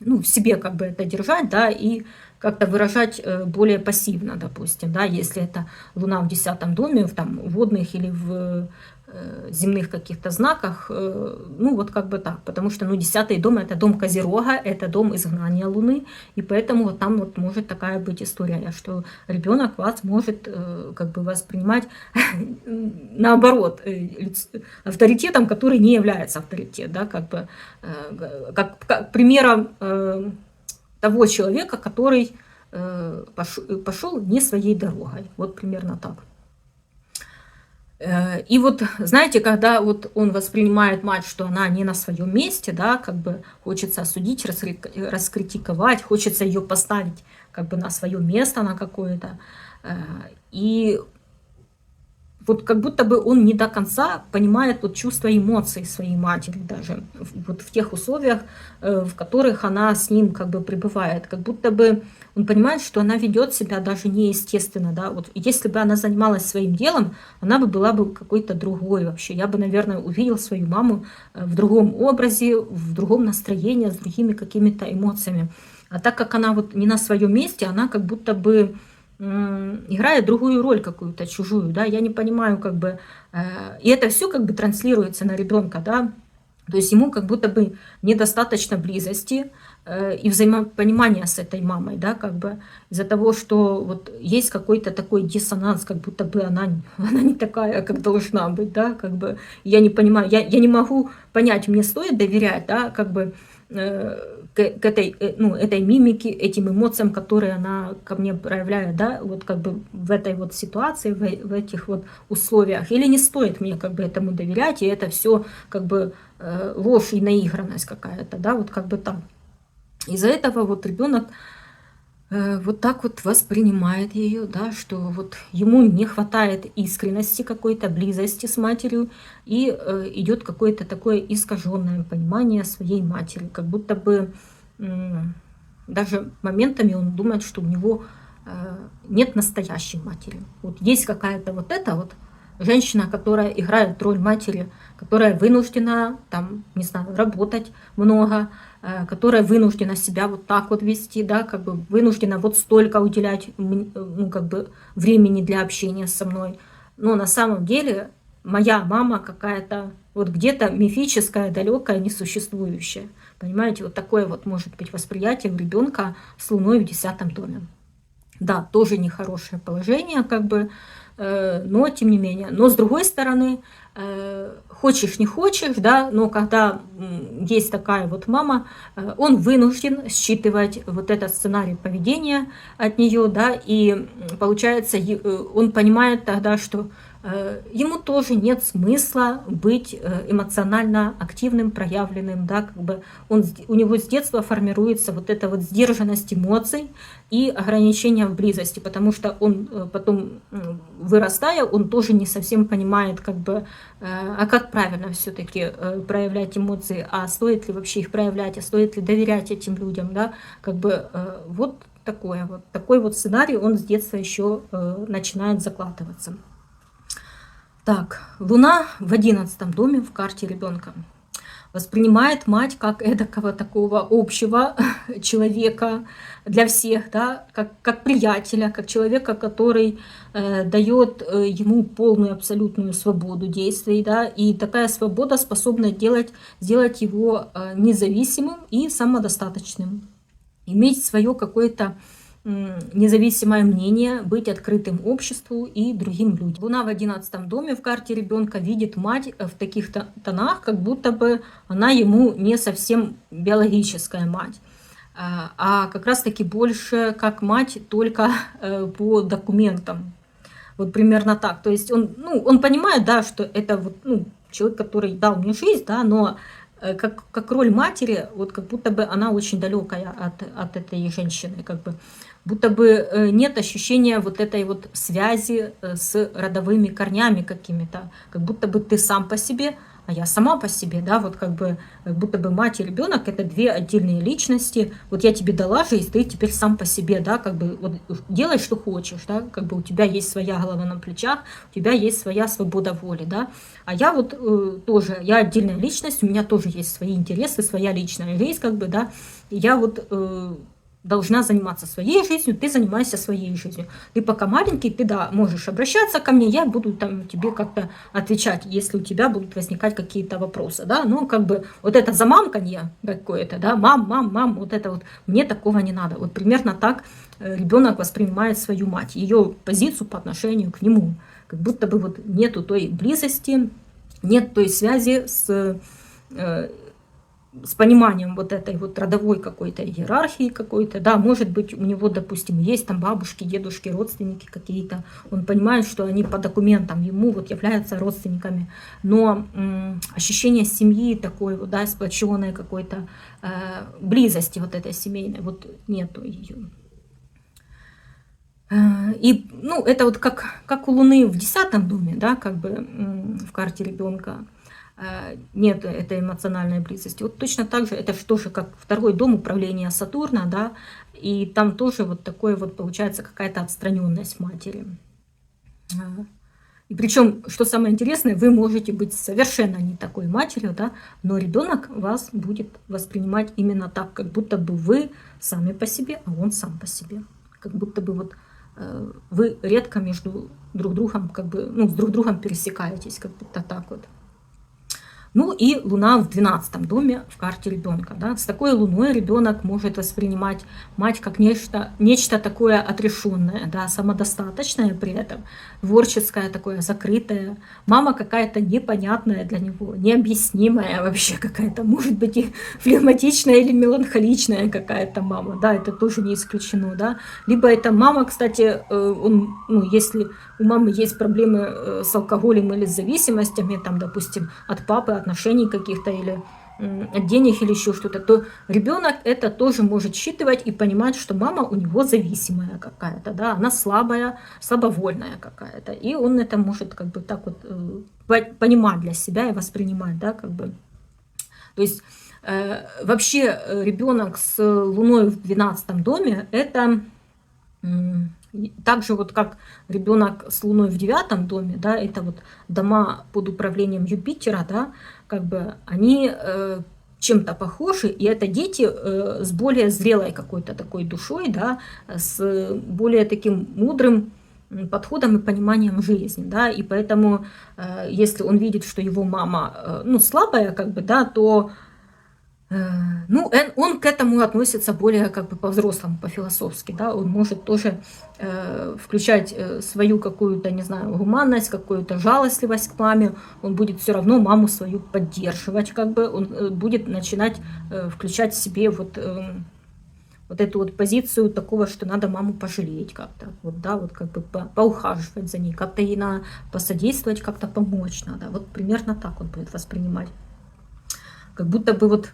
S1: ну, в себе как бы это держать, да, и как-то выражать более пассивно, допустим, да, если это Луна в 10-м доме, в там водных или в земных каких-то знаках, ну вот как бы так, потому что, ну, 10-й дом это дом Козерога, это дом изгнания Луны, и поэтому вот там вот может такая быть история, что ребенок вас может как бы воспринимать наоборот авторитетом, который не является авторитетом, да, как бы как примером того человека, который пошел не своей дорогой, вот примерно так. И вот, знаете, когда вот он воспринимает мать, что она не на своем месте, да, как бы хочется осудить, раскритиковать, хочется ее поставить как бы на свое место, на какое-то. И вот как будто бы он не до конца понимает вот чувства и эмоции своей матери даже, вот в тех условиях, в которых она с ним как бы пребывает. Как будто бы он понимает, что она ведет себя даже неестественно, да, вот если бы она занималась своим делом, она бы была бы какой-то другой вообще. Я бы, наверное, увидел свою маму в другом образе, в другом настроении, с другими какими-то эмоциями. А так как она вот не на своем месте, она как будто бы играет другую роль какую-то, чужую, да, я не понимаю, как бы, и это все как бы транслируется на ребенка, да, то есть ему как будто бы недостаточно близости и взаимопонимания с этой мамой, да, как бы из-за того, что вот есть какой-то такой диссонанс, как будто бы она не такая, как должна быть, да, как бы я не понимаю, я не могу понять, мне стоит доверять, да, как бы к этой, ну, этой мимике, этим эмоциям, которые она ко мне проявляет, да, вот как бы в этой вот ситуации, в этих вот условиях, или не стоит мне как бы этому доверять, и это все как бы ложь и наигранность какая-то, да, вот как бы так. Из-за этого вот ребенок вот так вот воспринимает ее, да, что вот ему не хватает искренности какой-то, близости с матерью, и идет какое-то такое искаженное понимание своей матери, как будто бы даже моментами он думает, что у него нет настоящей матери. Вот есть какая-то вот эта вот женщина, которая играет роль матери, которая вынуждена, там, не знаю, работать много, которая вынуждена себя вот так вот вести, да, как бы вынуждена вот столько уделять, ну, как бы времени для общения со мной. Но на самом деле моя мама какая-то вот где-то мифическая, далекая, несуществующая. Понимаете, вот такое вот может быть восприятие у ребенка с Луной в 10-м доме. Да, тоже нехорошее положение, как бы, но тем не менее. Но с другой стороны, хочешь не хочешь, да, но когда есть такая вот мама, он вынужден считывать вот этот сценарий поведения от нее, да, и получается, он понимает тогда, что ему тоже нет смысла быть эмоционально активным, проявленным, да, как бы у него с детства формируется вот эта вот сдержанность эмоций и ограничения в близости, потому что он потом, вырастая, он тоже не совсем понимает, как бы, а как правильно все-таки проявлять эмоции, а стоит ли вообще их проявлять, а стоит ли доверять этим людям, да, как бы вот такой вот сценарий, он с детства еще начинает закладываться. Так, Луна в 11-м доме в карте ребенка воспринимает мать как эдакого такого общего человека для всех, да, как приятеля, как человека, который дает ему полную абсолютную свободу действий, да, и такая свобода способна сделать его независимым и самодостаточным, иметь свое какое-то независимое мнение, быть открытым обществу и другим людям. Луна в 11-м доме в карте ребенка видит мать в таких тонах, как будто бы она ему не совсем биологическая мать, а как раз-таки больше как мать только по документам. Вот примерно так. То есть он понимает, да, что это вот, человек, который дал мне жизнь, да, но как роль матери, вот как будто бы она очень далекая от этой женщины, как бы. Будто бы нет ощущения вот этой вот связи с родовыми корнями какими-то. Как будто бы ты сам по себе, а я сама по себе, да, вот как будто бы мать и ребенок это две отдельные личности. Вот я тебе дала жизнь, ты теперь сам по себе, да, как бы вот делай, что хочешь, да, как бы у тебя есть своя голова на плечах, у тебя есть своя свобода воли, да. А я вот тоже, я отдельная личность, у меня тоже есть свои интересы, своя личная жизнь, как бы, да. И я вот должна заниматься своей жизнью, ты занимайся своей жизнью. Ты пока маленький, ты, да, можешь обращаться ко мне, я буду там тебе как-то отвечать, если у тебя будут возникать какие-то вопросы, да, ну, как бы, вот это замамканье какое-то, да, мам, вот это вот, мне такого не надо. Вот примерно так ребенок воспринимает свою мать, ее позицию по отношению к нему, как будто бы вот нету той близости, нет той связи с пониманием вот этой вот родовой какой-то иерархии какой-то, да, может быть, у него, допустим, есть там бабушки, дедушки, родственники какие-то, он понимает, что они по документам ему вот являются родственниками, но ощущение семьи такой вот, да, сплоченной какой-то близости вот этой семейной, вот нету ее. И, ну, это вот как у Луны в 10-м доме, да, как бы в карте ребенка, нет этой эмоциональной близости. Вот точно так же, это же тоже как второй дом управления Сатурна, да, и там тоже вот такое вот получается какая-то отстраненность матери. И причем, что самое интересное, вы можете быть совершенно не такой матерью, да, но ребенок вас будет воспринимать именно так, как будто бы вы сами по себе, а он сам по себе. Как будто бы вот вы редко между друг другом, как бы, ну, с друг другом пересекаетесь, как будто так вот. Ну и Луна в 12-м доме в карте ребенка. Да? С такой Луной ребенок может воспринимать мать как нечто такое отрешенное, да, самодостаточное при этом, творческое такое, закрытое. Мама какая-то непонятная для него, необъяснимая вообще какая-то, может быть и флегматичная или меланхоличная какая-то мама, да, это тоже не исключено, да. Либо эта мама, кстати, если у мамы есть проблемы с алкоголем или с зависимостями, там, допустим, от папы, отношений каких-то или от денег или еще что-то, то ребенок это тоже может считывать и понимать, что мама у него зависимая какая-то, да, она слабая, слабовольная какая-то, и он это может как бы так вот понимать для себя и воспринимать, да, как бы. То есть вообще ребенок с Луной в 12-м доме это так же вот как ребенок с Луной в 9-м доме, да, это вот дома под управлением Юпитера, да, как бы они чем-то похожи, и это дети с более зрелой какой-то такой душой, да, с более таким мудрым подходом и пониманием жизни, да, и поэтому если он видит, что его мама, слабая, как бы, да, то он к этому относится более как бы по-взрослому, по-философски, да, он может тоже включать свою какую-то, не знаю, гуманность, какую-то жалостливость к маме, он будет все равно маму свою поддерживать, как бы, он будет начинать включать в себе вот эту вот позицию такого, что надо маму пожалеть как-то, вот, да, вот как бы поухаживать за ней, как-то ей надо посодействовать, как-то помочь надо, вот примерно так он будет воспринимать. Как будто бы вот,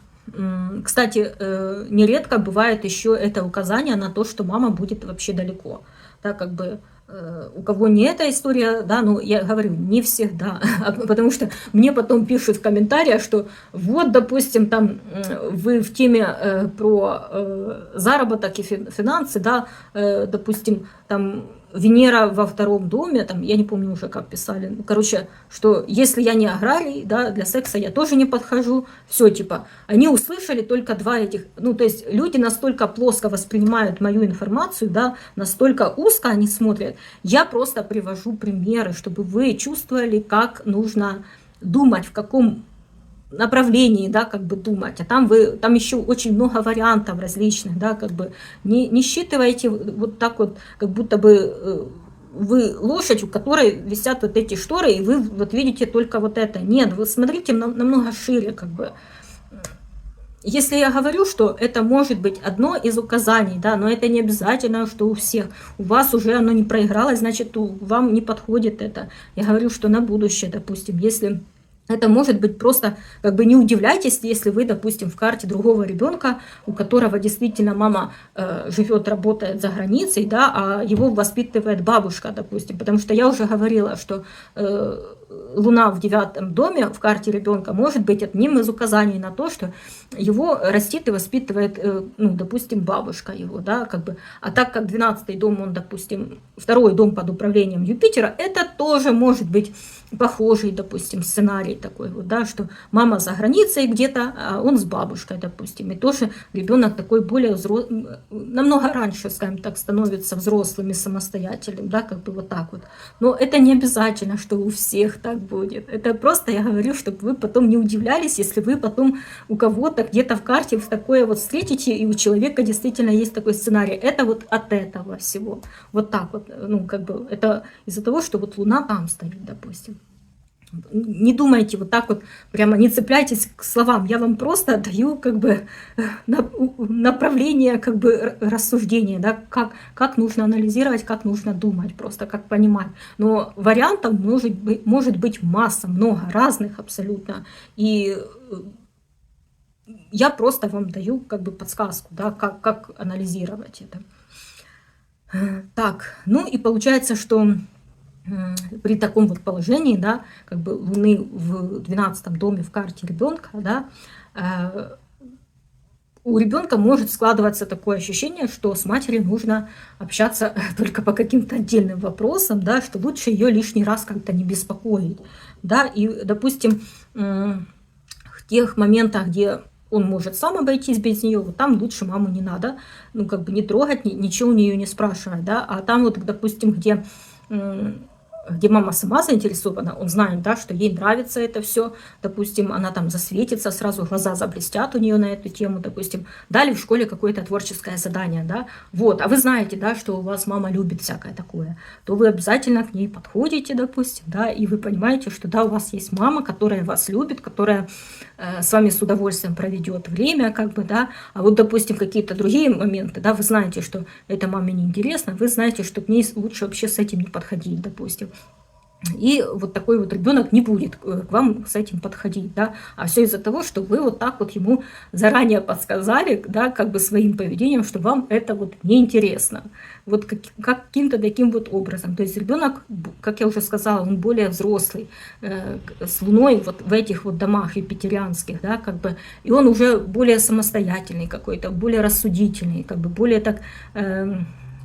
S1: кстати, нередко бывает еще это указание на то, что мама будет вообще далеко. Да, как бы у кого не эта история, да, я говорю, не всегда, потому что мне потом пишут в комментариях, что вот, допустим, там вы в теме про заработок и финансы, да, допустим, там Венера во 2-м доме, там, я не помню уже, как писали, короче, что если я не аграрий, да, для секса я тоже не подхожу, все, типа, они услышали только 2 этих, то есть люди настолько плоско воспринимают мою информацию, да, настолько узко они смотрят, я просто привожу примеры, чтобы вы чувствовали, как нужно думать, в каком направлении, да, как бы думать, а там еще очень много вариантов различных, да, как бы не считывайте вот так вот, как будто бы вы лошадь, у которой висят вот эти шторы, и вы вот видите только вот это. Нет, вы смотрите намного шире, как бы. Если я говорю, что это может быть одно из указаний, да, но это не обязательно, что у всех. У вас уже оно не проигралось, значит, вам не подходит это. Я говорю, что на будущее, допустим, если это может быть просто, как бы не удивляйтесь, если вы, допустим, в карте другого ребенка, у которого действительно мама живет, работает за границей, да, а его воспитывает бабушка, допустим. Потому что я уже говорила, что Луна в 9 доме в карте ребенка может быть одним из указаний на то, что его растит и воспитывает, ну, допустим, бабушка его, да, как бы. А так как 12-й дом, он, допустим, второй дом под управлением Юпитера, это тоже может быть похожий, допустим, сценарий такой вот, да, что мама за границей где-то, а он с бабушкой, допустим, и тоже ребенок такой более намного раньше, скажем так, становится взрослым и самостоятельным, да, как бы вот так вот. Но это не обязательно, что у всех так будет. Это просто я говорю, чтобы вы потом не удивлялись, если вы потом у кого-то где-то в карте такое вот встретите, и у человека действительно есть такой сценарий. Это вот от этого всего. Вот так вот, ну, как бы, это из-за того, что вот Луна там стоит, допустим. Не думайте вот так вот, прямо не цепляйтесь к словам. Я вам просто даю как бы направление как бы рассуждения, да, как нужно анализировать, как нужно думать, просто как понимать. Но вариантов может быть масса, много разных абсолютно. И я просто вам даю как бы подсказку, да, как анализировать это. Так, ну и получается, что при таком вот положении, да, как бы Луны в 12 доме в карте ребенка, да, у ребенка может складываться такое ощущение, что с матерью нужно общаться только по каким-то отдельным вопросам, да, что лучше ее лишний раз как-то не беспокоить, да, и, допустим, в тех моментах, где он может сам обойтись без нее, вот там лучше маму не надо, ну, как бы не трогать, ничего у нее не спрашивать, да, а там вот, допустим, где мама сама заинтересована, он знает, да, что ей нравится это все, допустим, она там засветится, сразу глаза заблестят у нее на эту тему, допустим, дали в школе какое-то творческое задание, да, вот, а вы знаете, да, что у вас мама любит всякое такое, то вы обязательно к ней подходите, допустим, да, и вы понимаете, что, да, у вас есть мама, которая вас любит, которая с вами с удовольствием проведет время, как бы, да, а вот, допустим, какие-то другие моменты, да, вы знаете, что это маме неинтересно, вы знаете, что к ней лучше вообще с этим не подходить, допустим. И вот такой вот ребенок не будет к вам с этим подходить, да, а все из-за того, что вы вот так вот ему заранее подсказали, да, как бы своим поведением, что вам это вот неинтересно, вот каким-то таким вот образом. То есть ребенок, как я уже сказала, он более взрослый, с Луной вот в этих вот домах юпитерианских, да, как бы, и он уже более самостоятельный какой-то, более рассудительный, как бы более так...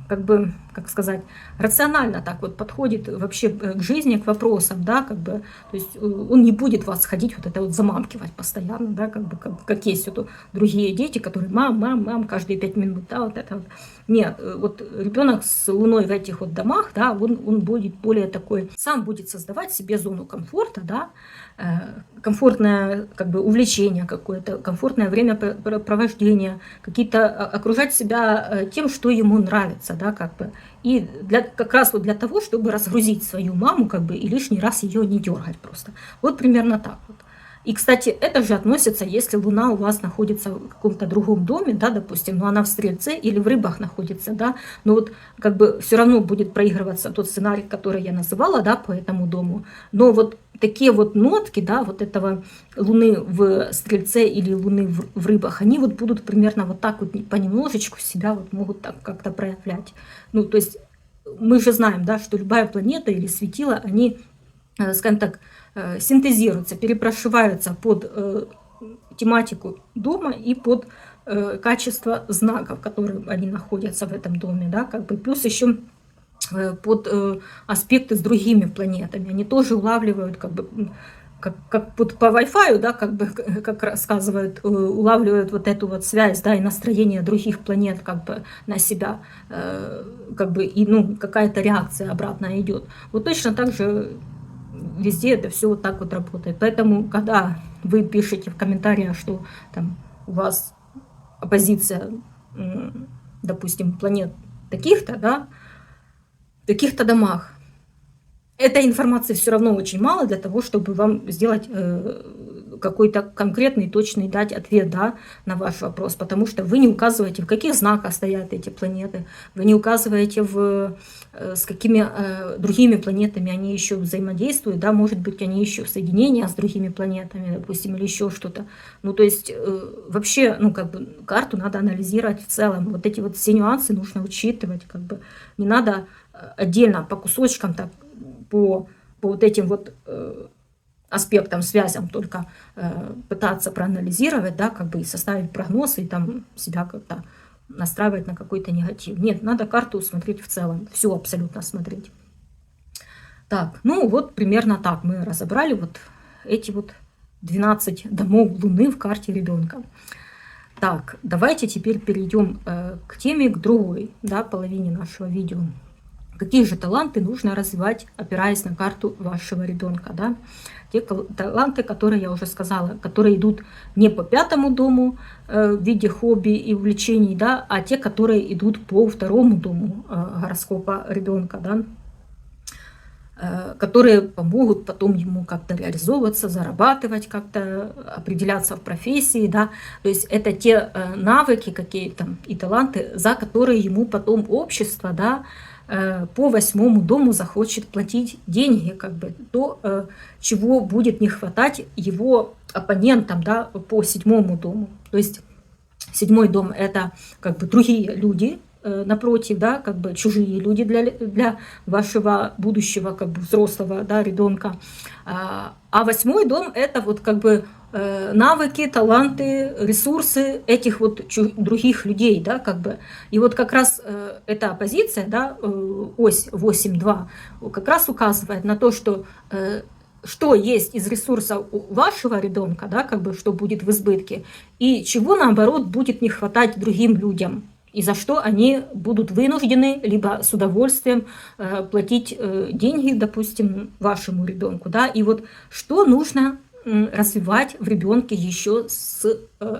S1: как бы, как сказать, рационально так вот подходит вообще к жизни, к вопросам, да, как бы, то есть он не будет вас ходить вот это вот замамкивать постоянно, да, как бы, как есть вот другие дети, которые мам, каждые 5 минут, да, вот это вот. Нет, вот ребенок с Луной в этих вот домах, да, он будет более такой, сам будет создавать себе зону комфорта, да, комфортное как бы увлечение какое-то, комфортное времяпровождение, какие-то окружать себя тем, что ему нравится, да, как бы. И как раз вот для того, чтобы разгрузить свою маму, как бы, и лишний раз ее не дергать просто. Вот примерно так вот. И, кстати, это же относится, если Луна у вас находится в каком-то другом доме, да, допустим, но она в Стрельце или в Рыбах находится, да, но вот как бы все равно будет проигрываться тот сценарий, который я называла, да, по этому дому. Но вот такие вот нотки, да, вот этого Луны в Стрельце или Луны в Рыбах, они вот будут примерно вот так вот понемножечку себя вот могут так как-то проявлять. Ну, то есть мы же знаем, да, что любая планета или светило, они, скажем так, синтезируются, перепрошиваются под тематику дома и под качество знаков, которые они находятся в этом доме, да, как бы плюс еще под аспекты с другими планетами. Они тоже улавливают как бы как вот по Wi-Fi, да, как бы, как рассказывают, улавливают вот эту вот связь, да, и настроение других планет как бы на себя, как бы, и, ну, какая-то реакция обратная идет. Вот точно так же везде это все вот так вот работает. Поэтому, когда вы пишете в комментариях, что там у вас оппозиция, допустим, планет таких-то, да, в таких-то домах, этой информации все равно очень мало для того, чтобы вам сделать какой-то конкретный, точный дать ответ, да, на ваш вопрос, потому что вы не указываете, в каких знаках стоят эти планеты, вы не указываете, с какими другими планетами они еще взаимодействуют, да, может быть, они еще соединения с другими планетами, допустим, или еще что-то. Ну, то есть вообще, ну, как бы карту надо анализировать в целом, вот эти вот все нюансы нужно учитывать, как бы не надо отдельно по кусочкам так по по вот этим вот аспектам, связям только пытаться проанализировать, да, как бы и составить прогноз, и там себя как-то настраивать на какой-то негатив. Нет, надо карту смотреть в целом, все абсолютно смотреть. Так, ну вот примерно так мы разобрали вот эти вот 12 домов Луны в карте ребенка. Так, давайте теперь перейдем к теме, к другой, да, половине нашего видео. Какие же таланты нужно развивать, опираясь на карту вашего ребенка, да? Те таланты, которые я уже сказала, которые идут не по 5-му дому в виде хобби и увлечений, да, а те, которые идут по 2-му дому гороскопа ребенка, да, которые помогут потом ему как-то реализовываться, зарабатывать, как-то определяться в профессии, да, то есть это те навыки какие-то и таланты, за которые ему потом общество, да, по 8-му дому захочет платить деньги, как бы то, чего будет не хватать его оппонентам, да, по 7-му дому. То есть 7-й дом – это как бы другие люди, напротив, да, как бы чужие люди для вашего будущего, как бы взрослого, да, ребенка. А 8-й дом – это вот как бы навыки, таланты, ресурсы этих вот других людей, да, как бы. И вот как раз эта оппозиция, да, ось 8-2, как раз указывает на то, что есть из ресурсов у вашего ребенка, да, как бы, что будет в избытке, и чего, наоборот, будет не хватать другим людям, и за что они будут вынуждены либо с удовольствием платить деньги, допустим, вашему ребенку, да, и вот что нужно развивать в ребенке еще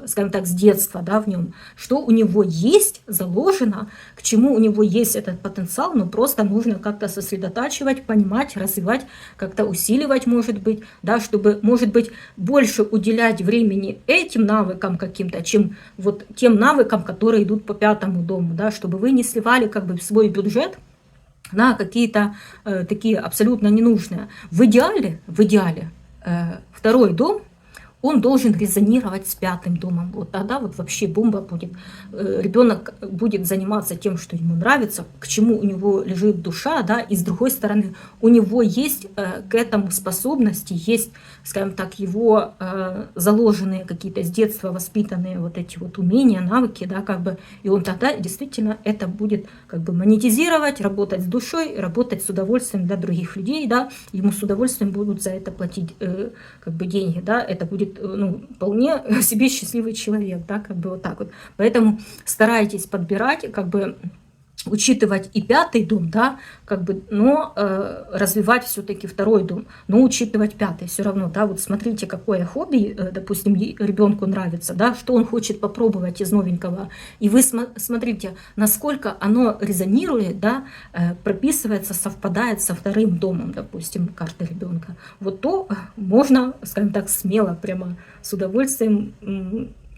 S1: скажем так, с детства, да, в нем, что у него есть заложено, к чему у него есть этот потенциал, но просто нужно как-то сосредотачивать, понимать, развивать, как-то усиливать, может быть, да, чтобы, может быть, больше уделять времени этим навыкам каким-то, чем вот тем навыкам, которые идут по 5-му дому, да, чтобы вы не сливали как бы свой бюджет на какие-то такие абсолютно ненужные. В идеале 2-й дом, он должен резонировать с 5-м домом. Вот тогда вот вообще бомба будет. Ребенок будет заниматься тем, что ему нравится, к чему у него лежит душа, да, и с другой стороны, у него есть к этому способности, есть, скажем так, его заложенные какие-то с детства воспитанные вот эти вот умения, навыки, да, как бы, и он тогда действительно это будет как бы монетизировать, работать с душой, работать с удовольствием для других людей, да, ему с удовольствием будут за это платить как бы деньги, да, это будет, ну, вполне себе счастливый человек, да, как бы вот так вот. Поэтому старайтесь подбирать, как бы учитывать и 5-й дом, да, как бы, но развивать все-таки 2-й дом, но учитывать 5-й все равно, да, вот смотрите, какое хобби, допустим, ребенку нравится, да, что он хочет попробовать из новенького, и вы смотрите, насколько оно резонирует, да, прописывается, совпадает со 2-м домом, допустим, карты ребенка. Вот то можно, скажем так, смело, прямо с удовольствием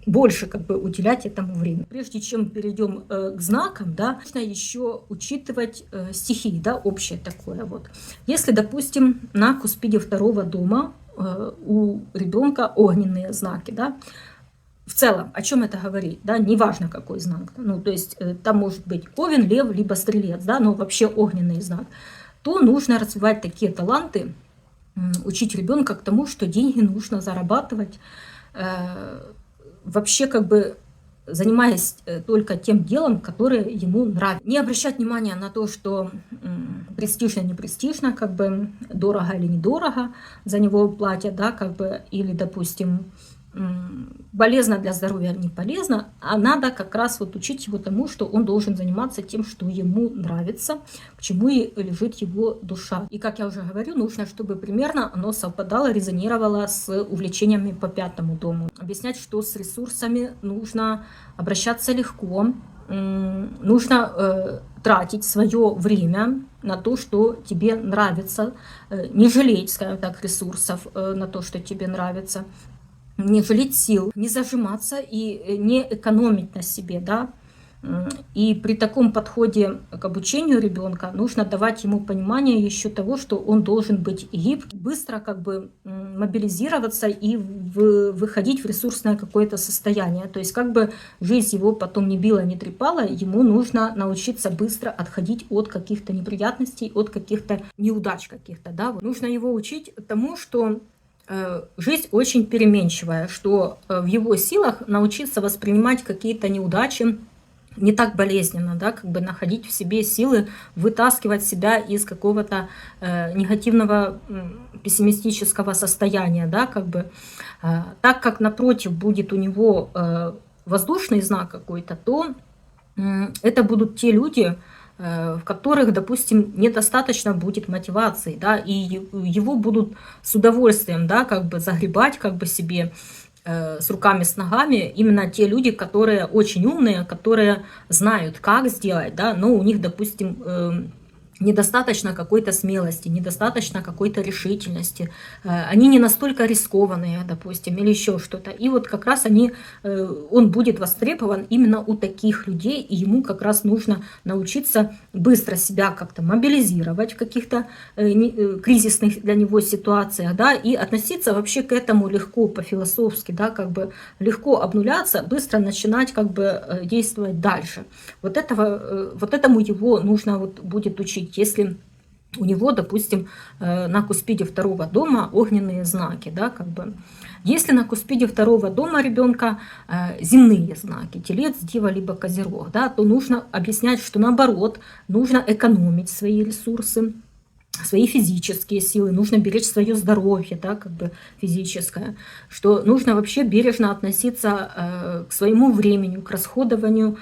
S1: больше как бы уделять этому время. Прежде чем перейдем к знакам, да, нужно еще учитывать стихии, да, общее такое вот. Если, допустим, на куспиде 2-го дома у ребенка огненные знаки, да, в целом, о чем это говорит, да, неважно какой знак, ну, то есть там может быть Овен, Лев, либо Стрелец, да, но вообще огненный знак, то нужно развивать такие таланты, учить ребенка к тому, что деньги нужно зарабатывать, вообще как бы занимаясь только тем делом, которое ему нравится. Не обращать внимания на то, что престижно, не престижно, как бы дорого или недорого за него платят, да, как бы, или, допустим, полезно для здоровья или не полезно, а надо как раз вот учить его тому, что он должен заниматься тем, что ему нравится, к чему и лежит его душа. И, как я уже говорю, нужно, чтобы примерно оно совпадало, резонировало с увлечениями по 5-му дому. Объяснять, что с ресурсами нужно обращаться легко, нужно тратить свое время на то, что тебе нравится, не жалеть, скажем так, ресурсов на то, что тебе нравится, не жалеть сил, не зажиматься и не экономить на себе, да, И при таком подходе к обучению ребенка нужно давать ему понимание еще того, что он должен быть гиб, быстро как бы мобилизироваться и выходить в ресурсное какое-то состояние. То есть как бы жизнь его потом не била, не трепала, ему нужно научиться быстро отходить от каких-то неприятностей, от каких-то неудач каких-то. Да? Нужно его учить тому, что жизнь очень переменчивая, что в его силах научиться воспринимать какие-то неудачи не так болезненно, да, как бы находить в себе силы, вытаскивать себя из какого-то негативного, пессимистического состояния, да, как бы, так как напротив будет у него воздушный знак какой-то, то это будут те люди, в которых, допустим, недостаточно будет мотивации, да, и его будут с удовольствием, да, как бы загребать, как бы себе с руками, с ногами, именно те люди, которые очень умные, которые знают, как сделать, да, но у них, допустим, недостаточно какой-то смелости, недостаточно какой-то решительности, они не настолько рискованные, допустим, или еще что-то. И вот как раз он будет востребован именно у таких людей, и ему как раз нужно научиться быстро себя как-то мобилизировать в каких-то кризисных для него ситуациях, да, и относиться вообще к этому легко, по-философски, да, как бы легко обнуляться, быстро начинать как бы действовать дальше. Вот этому его нужно вот будет учить. Если у него, допустим, на куспиде второго дома огненные знаки, да, как бы. Если на куспиде второго дома ребенка земные знаки, телец, дева, либо козерог, да, то нужно объяснять, что наоборот, нужно экономить свои ресурсы, свои физические силы, нужно беречь свое здоровье, да, как бы физическое, что нужно вообще бережно относиться к своему времени, к расходованию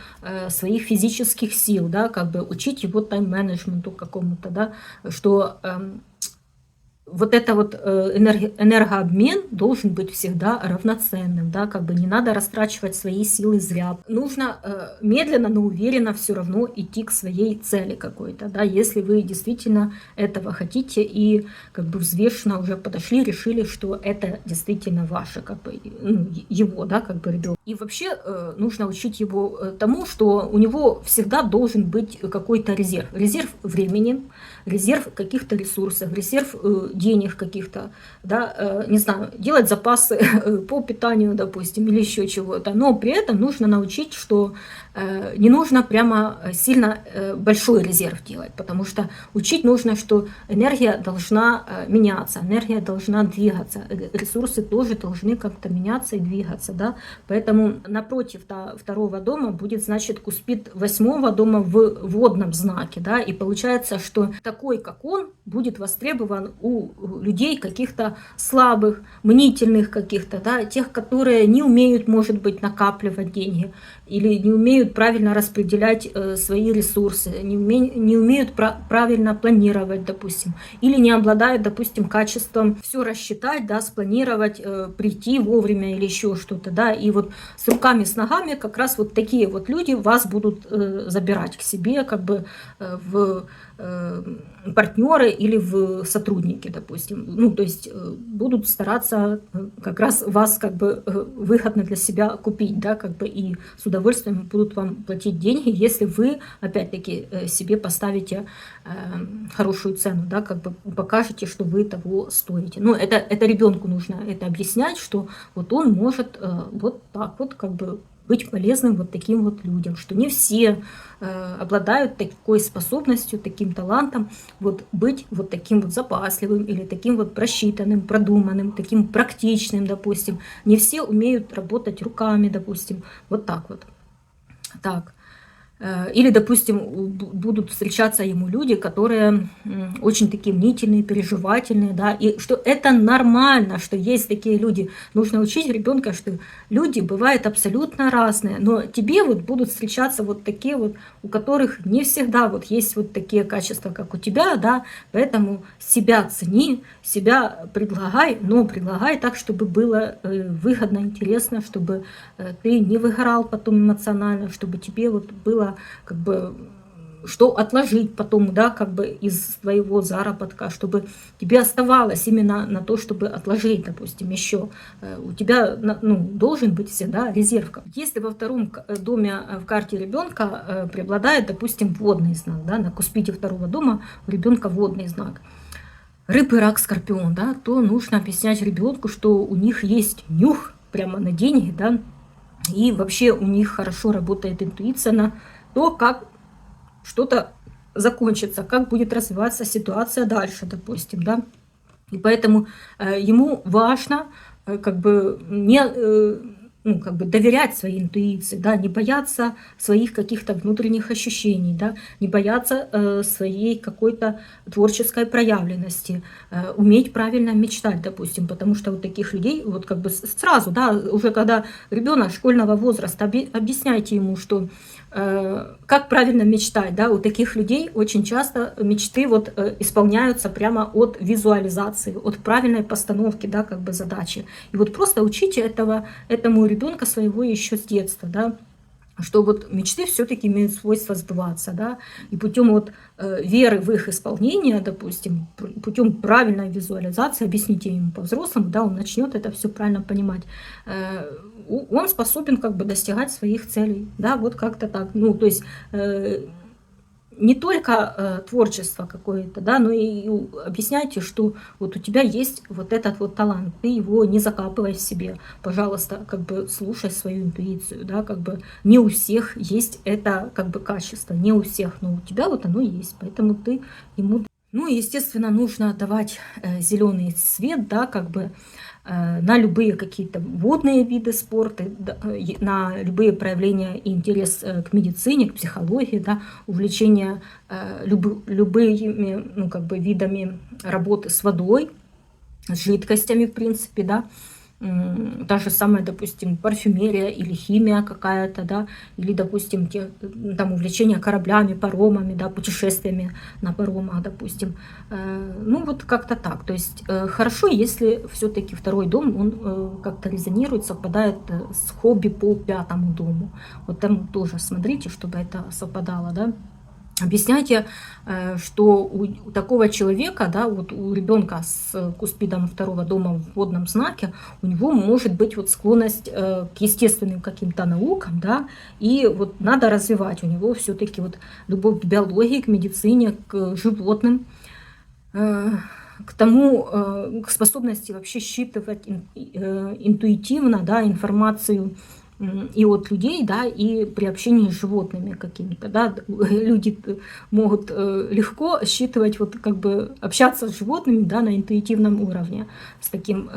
S1: своих физических сил, да, как бы учить его тайм-менеджменту какому-то, да, что вот это вот энергообмен должен быть всегда равноценным, да, как бы не надо растрачивать свои силы зря. Нужно медленно, но уверенно все равно идти к своей цели какой-то, да, если вы действительно этого хотите и как бы взвешенно уже подошли, решили, что это действительно ваше, как бы, ну, его, да, как бы ребенок. И вообще нужно учить его тому, что у него всегда должен быть какой-то резерв. Резерв времени, резерв каких-то ресурсов, резерв денег каких-то, да, не знаю, делать запасы по питанию, допустим, или еще чего-то. Но при этом нужно научить, что не нужно прямо сильно большой резерв делать, потому что учить нужно, что энергия должна меняться, энергия должна двигаться, ресурсы тоже должны как-то меняться и двигаться, да. Поэтому напротив второго дома будет, значит, куспид восьмого дома в водном знаке, да, и получается, что такой, как он, будет востребован у людей каких-то слабых, мнительных каких-то, да, тех, которые не умеют, может быть, накапливать деньги или не умеют правильно распределять свои ресурсы, не умеют правильно планировать, допустим, или не обладают, допустим, качеством все рассчитать, да, спланировать, прийти вовремя или еще что-то, да, и вот с руками, с ногами как раз вот такие вот люди вас будут забирать к себе, как бы в партнеры или в сотрудники, допустим. Ну, то есть будут стараться как раз вас как бы выгодно для себя купить, да, как бы, и с удовольствием будут вам платить деньги, если вы, опять-таки, себе поставите хорошую цену, да, как бы покажете, что вы того стоите. Ну, это ребенку нужно это объяснять, что вот он может вот так вот как бы быть полезным вот таким вот людям, что не все обладают такой способностью, таким талантом, вот быть вот таким вот запасливым или таким вот просчитанным, продуманным, таким практичным, допустим. Не все умеют работать руками, допустим, вот так вот. Так. Или, допустим, будут встречаться ему люди, которые очень такие мнительные, переживательные, да, и что это нормально, что есть такие люди. Нужно учить ребенка, что люди бывают абсолютно разные, но тебе вот будут встречаться вот такие вот, у которых не всегда вот есть вот такие качества, как у тебя, да, поэтому себя цени, себя предлагай, но предлагай так, чтобы было выгодно, интересно, чтобы ты не выгорал потом эмоционально, чтобы тебе вот было как бы что отложить потом, да, как бы из твоего заработка, чтобы тебе оставалось именно на то, чтобы отложить, допустим, еще. У тебя, ну, должен быть всегда резерв. Если во втором доме в карте ребенка преобладает, допустим, водный знак, да, на куспиде второго дома у ребенка водный знак, рыбы, рак, скорпион, да, то нужно объяснять ребенку, что у них есть нюх прямо на деньги, да, и вообще у них хорошо работает интуиция на то, как что-то закончится, как будет развиваться ситуация дальше, допустим, да. И поэтому ему важно как бы не ну, как бы доверять своей интуиции, да, не бояться своих каких-то внутренних ощущений, да, не бояться своей какой-то творческой проявленности, уметь правильно мечтать, допустим, потому что у таких людей вот как бы сразу, да, уже когда ребенок школьного возраста, объясняйте ему, что как правильно мечтать, да, у таких людей очень часто мечты вот исполняются прямо от визуализации, от правильной постановки, да, как бы задачи. И вот просто учите этому ребенка своего еще с детства, да, что вот мечты все-таки имеют свойство сбываться, да, и путем вот веры в их исполнение, допустим, путем правильной визуализации, объясните ему по-взрослому, да, он начнет это все правильно понимать, он способен как бы достигать своих целей, да, вот как-то так, ну, то есть не только творчество какое-то, да, но и объясняйте, что вот у тебя есть вот этот вот талант, ты его не закапывай в себе, пожалуйста, как бы слушай свою интуицию, да, как бы не у всех есть это как бы качество, не у всех, но у тебя вот оно есть, поэтому ты ему... Ну, естественно, нужно давать зеленый свет, да, как бы на любые какие-то водные виды спорта, на любые проявления и интерес к медицине, к психологии, да, увлечение любыми, ну, как бы видами работы с водой, с жидкостями, в принципе, да. Та же самая, допустим, парфюмерия или химия какая-то, да, или, допустим, там увлечение кораблями, паромами, да, путешествиями на паромах, допустим. Ну, вот как-то так. То есть хорошо, если все-таки второй дом, он как-то резонирует, совпадает с хобби по пятому дому. Вот там тоже смотрите, чтобы это совпадало, да. Объясняйте, что у такого человека, да, вот у ребенка с куспидом второго дома в водном знаке, у него может быть вот склонность к естественным каким-то наукам, да, и вот надо развивать у него все-таки вот любовь к биологии, к медицине, к животным, к тому, к способности вообще считывать интуитивно, да, информацию и от людей, да, и при общении с животными какими-то, да, люди могут легко считывать, вот как бы общаться с животными, да, на интуитивном уровне, с таким,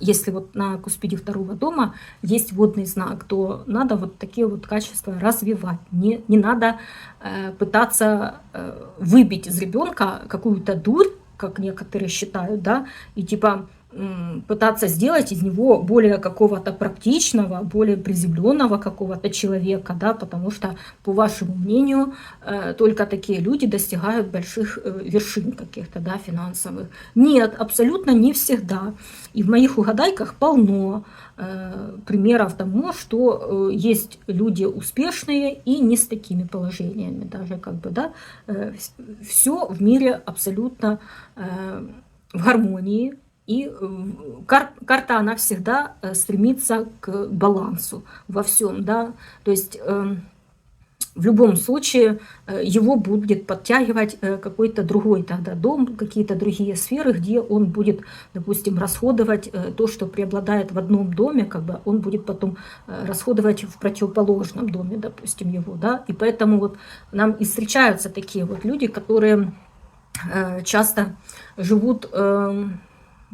S1: если вот на куспиде второго дома есть водный знак, то надо вот такие вот качества развивать, не надо пытаться выбить из ребенка какую-то дурь, как некоторые считают, да, и типа пытаться сделать из него более какого-то практичного, более приземленного какого-то человека, да, потому что, по вашему мнению, только такие люди достигают больших вершин каких-то, да, финансовых. Нет, абсолютно не всегда. И в моих угадайках полно примеров тому, что есть люди успешные и не с такими положениями даже, как бы, да. Все в мире абсолютно в гармонии. И карта, она всегда стремится к балансу во всем, да, то есть в любом случае его будет подтягивать какой-то другой тогда дом, какие-то другие сферы, где он будет, допустим, расходовать то, что преобладает в одном доме, как бы он будет потом расходовать в противоположном доме, допустим, его, да, и поэтому вот нам и встречаются такие вот люди, которые часто живут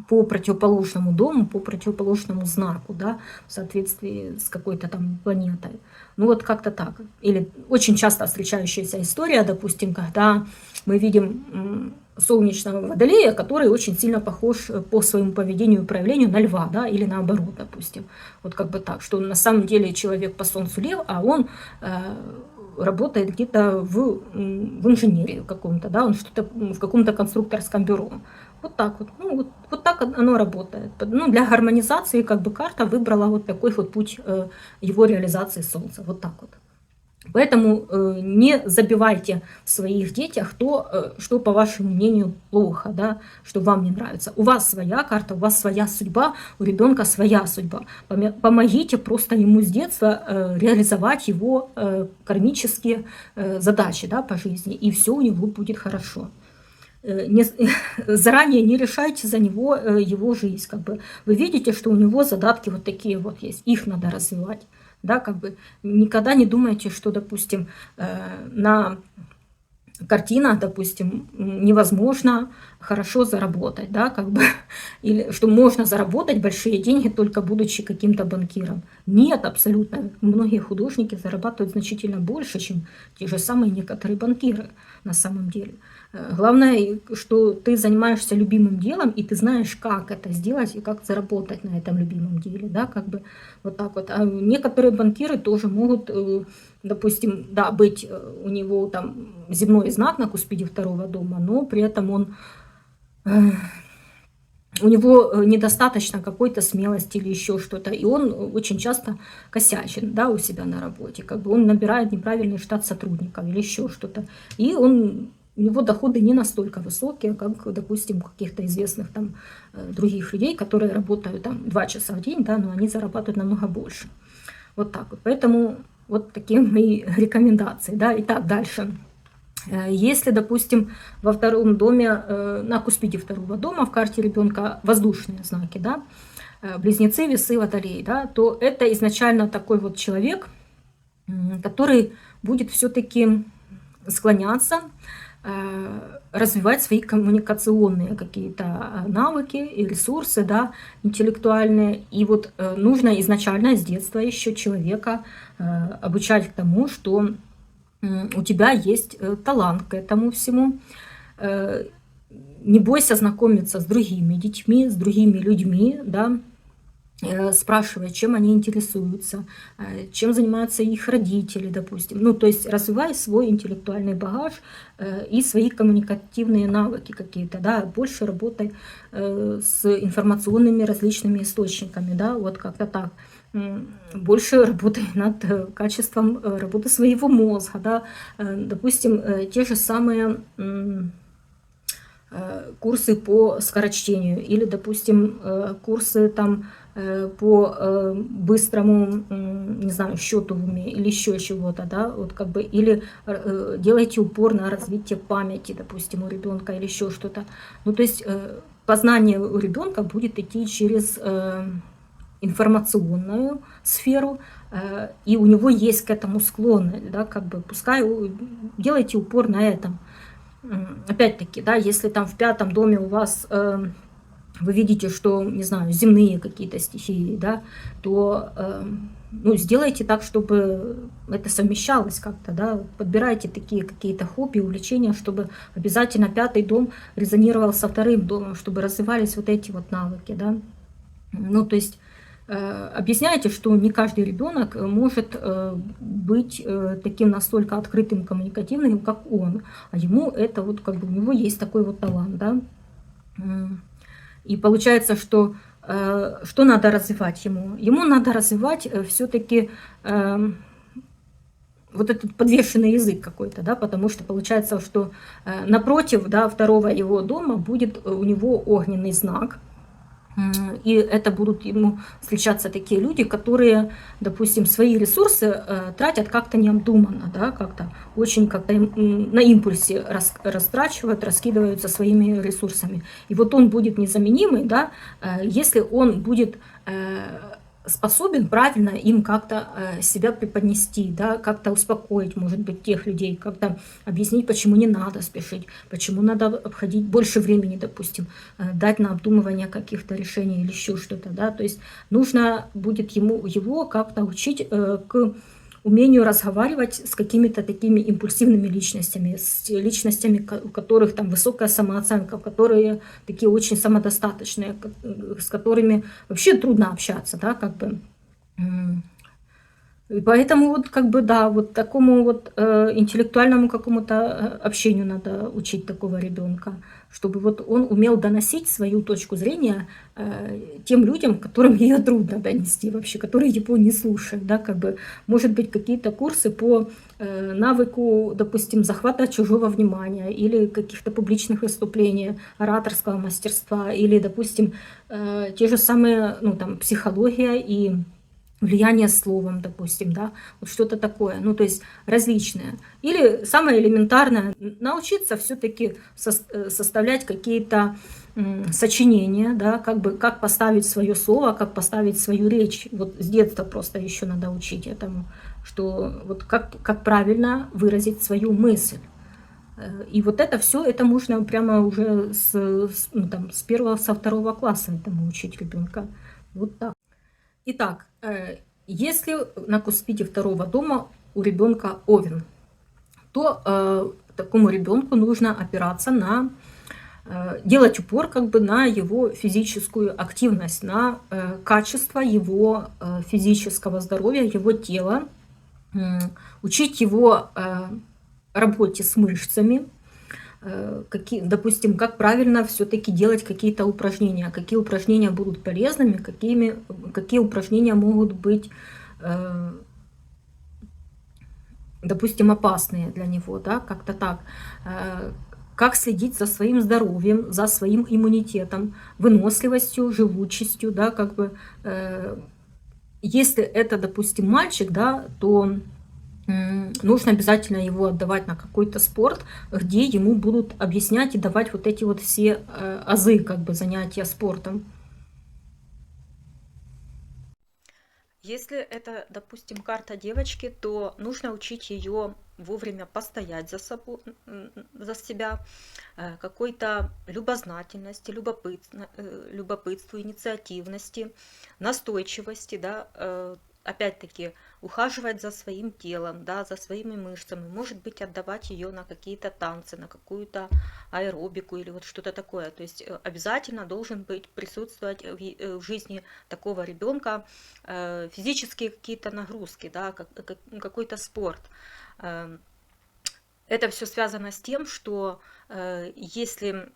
S1: по противоположному дому, по противоположному знаку, да, в соответствии с какой-то там планетой. Ну вот как-то так. Или очень часто встречающаяся история, допустим, когда мы видим солнечного водолея, который очень сильно похож по своему поведению и проявлению на льва, да, или наоборот, допустим. Вот как бы так, что на самом деле человек по солнцу лев, а он работает где-то в инженерии каком-то, да, он что-то в каком-то конструкторском бюро. Вот так вот, ну, вот так оно работает. Ну, для гармонизации как бы карта выбрала вот такой вот путь его реализации Солнца. Вот так вот. Поэтому не забивайте в своих детях то, что, по вашему мнению, плохо, да, что вам не нравится. У вас своя карта, у вас своя судьба, у ребенка своя судьба. Помогите просто ему с детства реализовать его кармические задачи, да, по жизни, и все у него будет хорошо. Заранее не решайте за него его жизнь. Как бы. Вы видите, что у него задатки вот такие вот есть, их надо развивать. Да, как бы никогда не думайте, что, допустим, на картинах, допустим, невозможно хорошо заработать, да, как бы, или что можно заработать большие деньги, только будучи каким-то банкиром. Нет, абсолютно. Многие художники зарабатывают значительно больше, чем те же самые некоторые банкиры на самом деле. Главное, что ты занимаешься любимым делом, и ты знаешь, как это сделать и как заработать на этом любимом деле, да, как бы вот так вот. А некоторые банкиры тоже могут, допустим, да, быть у него там земной знак на куспиде второго дома, но при этом он, у него недостаточно какой-то смелости или еще что-то, и он очень часто косячен, да, у себя на работе, как бы он набирает неправильный штат сотрудников или еще что-то, и у него доходы не настолько высокие, как, допустим, у каких-то известных там других людей, которые работают там 2 часа в день, да, но они зарабатывают намного больше. Вот так вот. Поэтому вот такие мои рекомендации, да. Итак, дальше. Если, допустим, во втором доме, на куспиде второго дома в карте ребенка воздушные знаки, да, близнецы, весы, водолей, да, то это изначально такой вот человек, который будет все-таки склоняться развивать свои коммуникационные какие-то навыки и ресурсы, да, интеллектуальные. И вот нужно изначально с детства еще человека обучать к тому, что у тебя есть талант к этому всему. Не бойся знакомиться с другими детьми, с другими людьми, да, спрашивая, чем они интересуются, чем занимаются их родители, допустим. Ну, то есть развивай свой интеллектуальный багаж и свои коммуникативные навыки какие-то, да, больше работай с информационными различными источниками, да, вот как-то так. Больше работай над качеством работы своего мозга, да, допустим, те же самые курсы по скорочтению или, допустим, курсы там по быстрому, не знаю, счету в уме или еще чего-то, да, вот как бы, или делайте упор на развитие памяти, допустим, у ребенка или еще что-то. Ну, то есть познание у ребенка будет идти через информационную сферу, и у него есть к этому склонность, да, как бы, пускай делайте упор на этом. Опять-таки, да, если там в 5-м доме у вас вы видите, что, не знаю, земные какие-то стихии, да, то ну, сделайте так, чтобы это совмещалось как-то, да, подбирайте такие какие-то хобби, увлечения, чтобы обязательно 5-й дом резонировал со 2-м домом, чтобы развивались вот эти вот навыки, да. Ну, то есть объясняйте, что не каждый ребенок может быть таким настолько открытым, коммуникативным, как он, а ему это вот как бы у него есть такой вот талант, да. И получается, что надо развивать ему? Ему надо развивать все-таки вот этот подвешенный язык какой-то, да, потому что получается, что напротив, да, 2-го его дома будет у него огненный знак. И это будут ему встречаться такие люди, которые, допустим, свои ресурсы тратят как-то необдуманно, да, как-то очень как-то на импульсе растрачивают, раскидываются своими ресурсами. И вот он будет незаменимый, да, если он будет способен правильно им как-то себя преподнести, да, как-то успокоить, может быть, тех людей, как-то объяснить, почему не надо спешить, почему надо обходить больше времени, допустим, дать на обдумывание каких-то решений или еще что-то, да, то есть нужно будет его как-то учить к умению разговаривать с какими-то такими импульсивными личностями, с личностями, у которых там высокая самооценка, которые такие очень И поэтому вот как бы да, вот такому вот интеллектуальному какому-то общению надо учить такого ребенка, чтобы вот он умел доносить свою точку зрения тем людям, которым ее трудно донести вообще, которые его не слушают, да, как бы, может быть, какие-то курсы по навыку, допустим, захвата чужого внимания или каких-то публичных выступлений, ораторского мастерства, или, допустим, те же самые, ну, там, психология и влияние словом, допустим, да, вот что-то такое, ну, то есть различное. Или самое элементарное, научиться все-таки составлять какие-то сочинения, да, как бы, как поставить свое слово, как поставить свою речь. Вот с детства просто еще надо учить этому, что вот как правильно выразить свою мысль. И вот это все, это можно прямо уже ну, там, с первого, со второго класса этому учить ребенка. Вот так. Итак, если на куспите второго дома у ребенка Овен, то такому ребенку нужно опираться на, делать упор как бы на его физическую активность, на качество его физического здоровья, его тела, учить его работе с мышцами, допустим, как правильно все-таки делать какие-то упражнения, какие упражнения будут полезными, какие упражнения могут быть, допустим, опасные для него, да, как-то так. Как следить за своим здоровьем, за своим иммунитетом, выносливостью, живучестью, да, как бы, если это, допустим, мальчик, да, то нужно обязательно его отдавать на какой-то спорт, где ему будут объяснять и давать вот эти вот все азы, как бы, занятия спортом. Если это, допустим, карта девочки, то нужно учить ее вовремя постоять за себя, какой-то любознательности, любопытству, инициативности, настойчивости, да, опять-таки ухаживать за своим телом, да, за своими мышцами, может быть, отдавать ее на какие-то танцы, на какую-то аэробику или вот что-то такое. То есть обязательно должен быть присутствовать в жизни такого ребенка физические какие-то нагрузки, да, какой-то спорт. Это все связано с тем, что если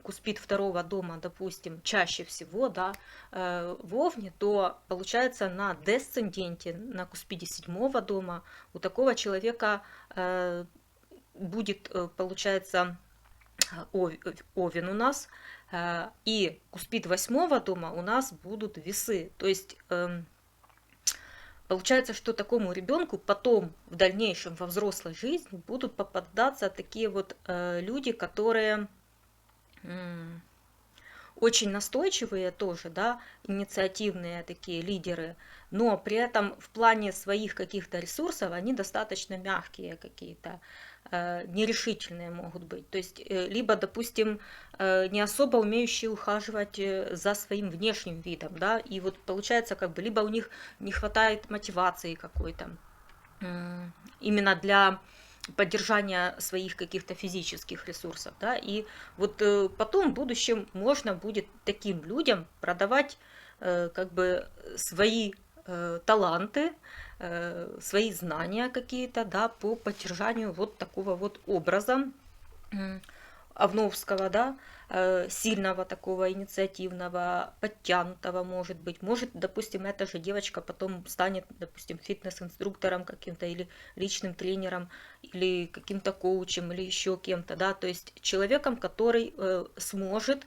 S1: куспит второго дома, допустим, чаще всего, да, в Овне, то получается на десценденте, на куспиде седьмого дома у такого человека будет, получается, Овен у нас, и куспид восьмого дома у нас будут весы. То есть получается, что такому ребенку потом в дальнейшем во взрослой жизни будут попадаться такие вот люди, которые очень настойчивые тоже, да, инициативные такие лидеры, но при этом в плане своих каких-то ресурсов они достаточно мягкие какие-то, нерешительные могут быть. То есть, либо, допустим, не особо умеющие ухаживать за своим внешним видом, да, и вот получается, как бы, либо у них не хватает мотивации какой-то именно для поддержания своих каких-то физических ресурсов, да, и вот потом в будущем можно будет таким людям продавать как бы свои таланты, свои знания какие-то, да, по поддержанию вот такого вот образа Овновского, да, сильного такого, инициативного, подтянутого, может быть. Может, допустим, эта же девочка потом станет, допустим, фитнес-инструктором каким-то, или личным тренером, или каким-то коучем, или еще кем-то, да, то есть человеком, который сможет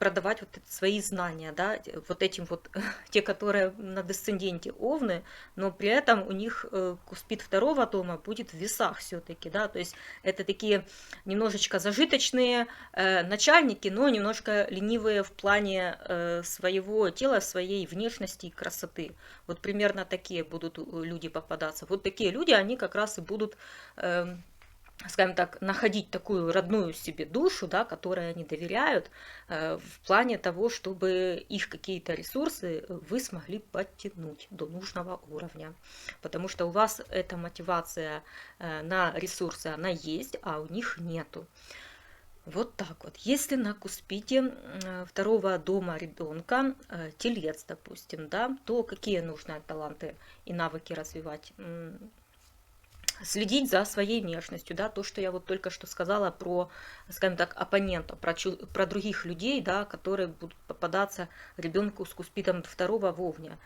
S1: продавать вот свои знания, да, вот этим вот, те, которые на десценденте Овны, но при этом у них куспид второго дома будет в весах все-таки, да, то есть это такие немножечко зажиточные начальники, но немножко ленивые в плане своего тела, своей внешности и красоты. Вот примерно такие будут люди попадаться. Вот такие люди, они как раз и будут скажем так, находить такую родную себе душу, да, которой они доверяют, в плане того, чтобы их какие-то ресурсы вы смогли подтянуть до нужного уровня. Потому что у вас эта мотивация на ресурсы, она есть, а у них нету. Вот так вот. Если на куспите второго дома ребенка телец, допустим, да, то какие нужно таланты и навыки развивать? Следить за своей внешностью, да, то, что я вот только что сказала про, скажем так, оппонентов, про других людей, да, которые будут попадаться ребенку с куспидом второго в Овне.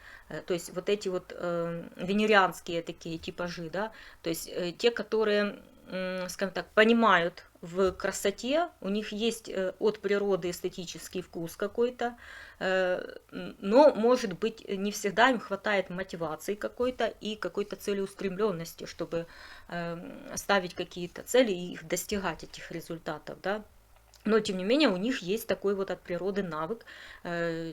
S1: То есть вот эти вот венерианские такие типажи, да, то есть те, которые, скажем так, понимают в красоте, у них есть от природы эстетический вкус какой-то, но, может быть, не всегда им хватает мотивации какой-то и какой-то целеустремленности, чтобы ставить какие-то цели и их достигать, этих результатов, да. Но, тем не менее, у них есть такой вот от природы навык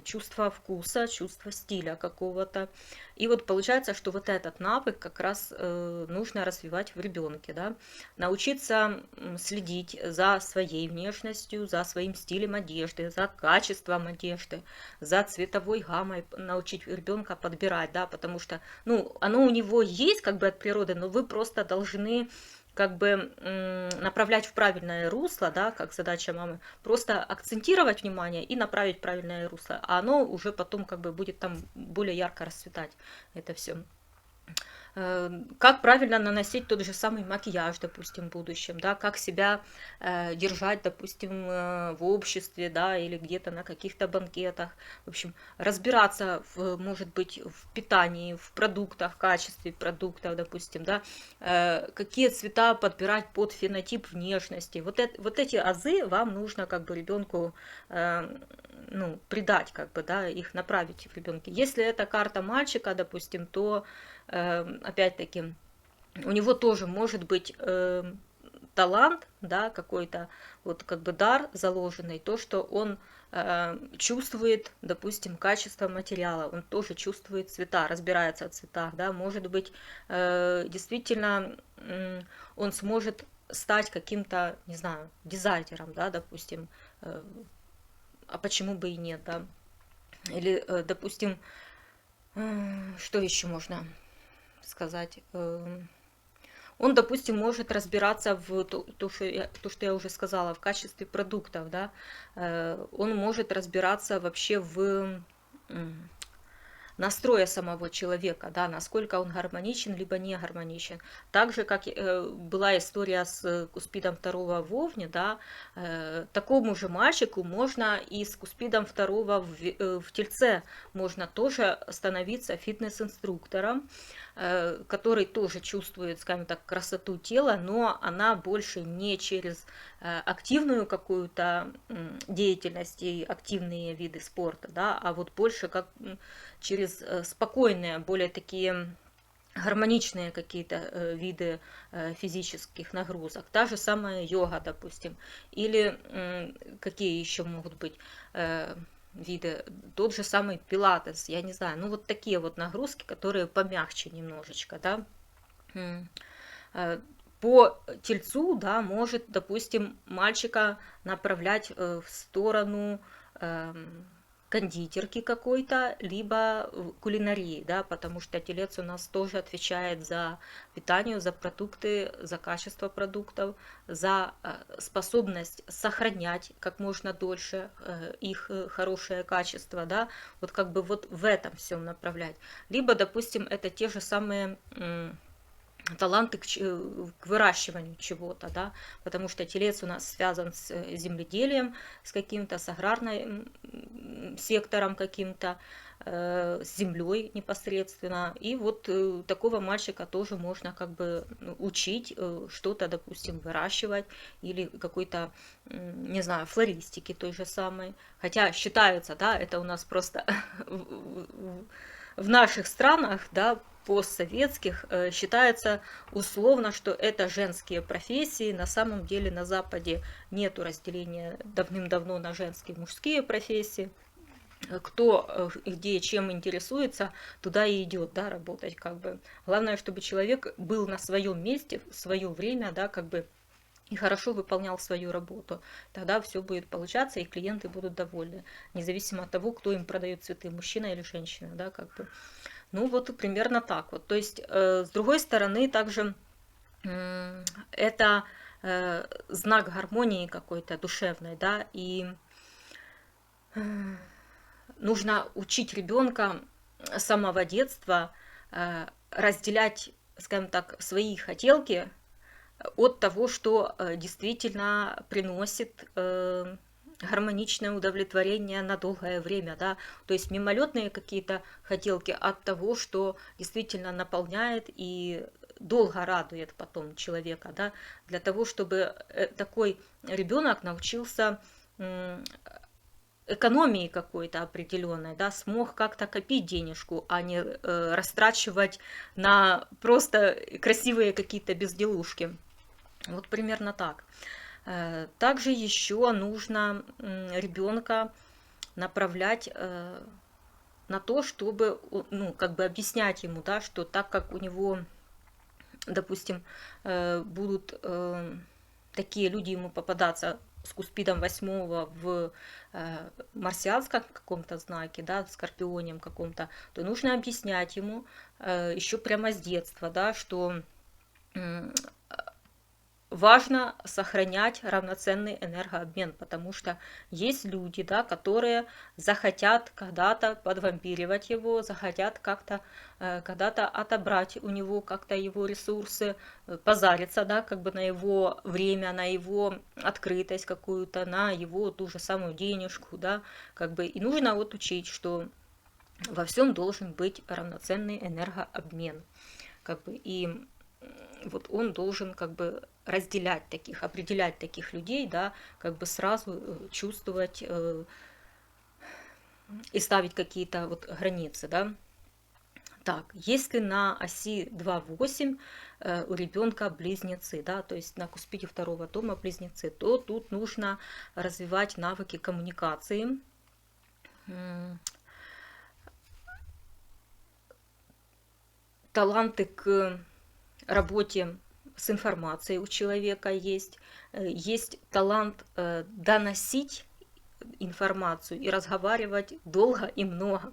S1: чувства вкуса, чувства стиля какого-то. И вот получается, что вот этот навык как раз нужно развивать в ребенке, да. Научиться следить за своей внешностью, за своим стилем одежды, за качеством одежды, за цветовой гаммой, научить ребенка подбирать, да, потому что, ну, оно у него есть как бы от природы, но вы просто должны как бы направлять в правильное русло, да, как задача мамы, просто акцентировать внимание и направить в правильное русло, а оно уже потом как бы будет там более ярко расцветать, это все. Как правильно наносить тот же самый макияж, допустим, в будущем, да, как себя держать, допустим, в обществе, да, или где-то на каких-то банкетах. В общем, разбираться, может быть, в питании, в продуктах, в качестве продуктов, допустим, да, какие цвета подбирать под фенотип внешности. Вот эти азы вам нужно как бы ребенку ну, придать, как бы, да, их направить в ребенке. Если это карта мальчика, допустим, то опять-таки у него тоже может быть талант, да, какой-то вот как бы дар заложенный, то, что он чувствует, допустим, качество материала, он тоже чувствует цвета, разбирается в цветах, да, может быть, действительно он сможет стать каким-то, не знаю, дизайнером, да, допустим, а почему бы и нет, да, или, допустим, что еще можно сказать? Он, допустим, может разбираться в то, что я уже сказала, в качестве продуктов, да, он может разбираться вообще в настроя самого человека, да, насколько он гармоничен, либо не гармоничен. Так же, как была история с куспидом второго в Овне, да, такому же мальчику можно и с куспидом второго в Тельце можно тоже становиться фитнес-инструктором, который тоже чувствует, скажем так, красоту тела, но она больше не через активную какую-то деятельность и активные виды спорта, да, а вот больше как через спокойные, более такие гармоничные какие-то виды физических нагрузок. Та же самая йога, допустим, или какие еще могут быть виды, тот же самый пилатес, я не знаю, ну вот такие вот нагрузки, которые помягче немножечко, да. По тельцу, да, может, допустим, мальчика направлять в сторону кондитерки какой-то, либо кулинарии, да, потому что телец у нас тоже отвечает за питание, за продукты, за качество продуктов, за способность сохранять как можно дольше их хорошее качество, да, вот как бы вот в этом всем направлять. Либо, допустим, это те же самые таланты к выращиванию чего-то, да, потому что телец у нас связан с земледелием, с каким-то, с аграрным сектором каким-то, с землей непосредственно. И вот такого мальчика тоже можно как бы учить что-то, допустим, выращивать или какой-то, не знаю, флористики той же самой. Хотя считается, да, это у нас просто в наших странах, да, постсоветских, считается условно, что это женские профессии. На самом деле на Западе нету разделения давным-давно на женские и мужские профессии. Кто где чем интересуется, туда и идет, да, работать, как бы. Главное, чтобы человек был на своем месте в свое время, да, как бы, и хорошо выполнял свою работу. Тогда все будет получаться, и клиенты будут довольны, независимо от того, кто им продает цветы, мужчина или женщина, да, как бы. Ну вот примерно так вот. То есть, с другой стороны, также это знак гармонии какой-то душевной, да, и нужно учить ребенка с самого детства разделять, скажем так, свои хотелки от того, что действительно приносит гармоничное удовлетворение на долгое время, да, то есть мимолетные какие-то хотелки от того, что действительно наполняет и долго радует потом человека, да, для того, чтобы такой ребенок научился экономии какой-то определенной, да, смог как-то копить денежку, а не растрачивать на просто красивые какие-то безделушки. Вот примерно так. Также еще нужно ребенка направлять на то, чтобы, ну, как бы объяснять ему, да, что так как у него, допустим, будут такие люди ему попадаться с куспидом 8 в марсианском каком-то знаке, да, в скорпионем каком-то, то нужно объяснять ему еще прямо с детства, да, что важно сохранять равноценный энергообмен, потому что есть люди, да, которые захотят когда-то подвампиривать его, захотят как-то когда-то отобрать у него как-то его ресурсы, позариться, да, как бы на его время, на его открытость какую-то, на его ту же самую денежку, да, как бы, и нужно вот учить, что во всем должен быть равноценный энергообмен, как бы, и вот он должен как бы разделять таких, определять таких людей, да, как бы сразу чувствовать и ставить какие-то вот границы, да. Так, если на оси 2-8 у ребенка близнецы, да, то есть на куспиде 2-го дома близнецы, то тут нужно развивать навыки коммуникации, таланты к работе с информацией у человека есть, есть талант доносить информацию и разговаривать долго и много.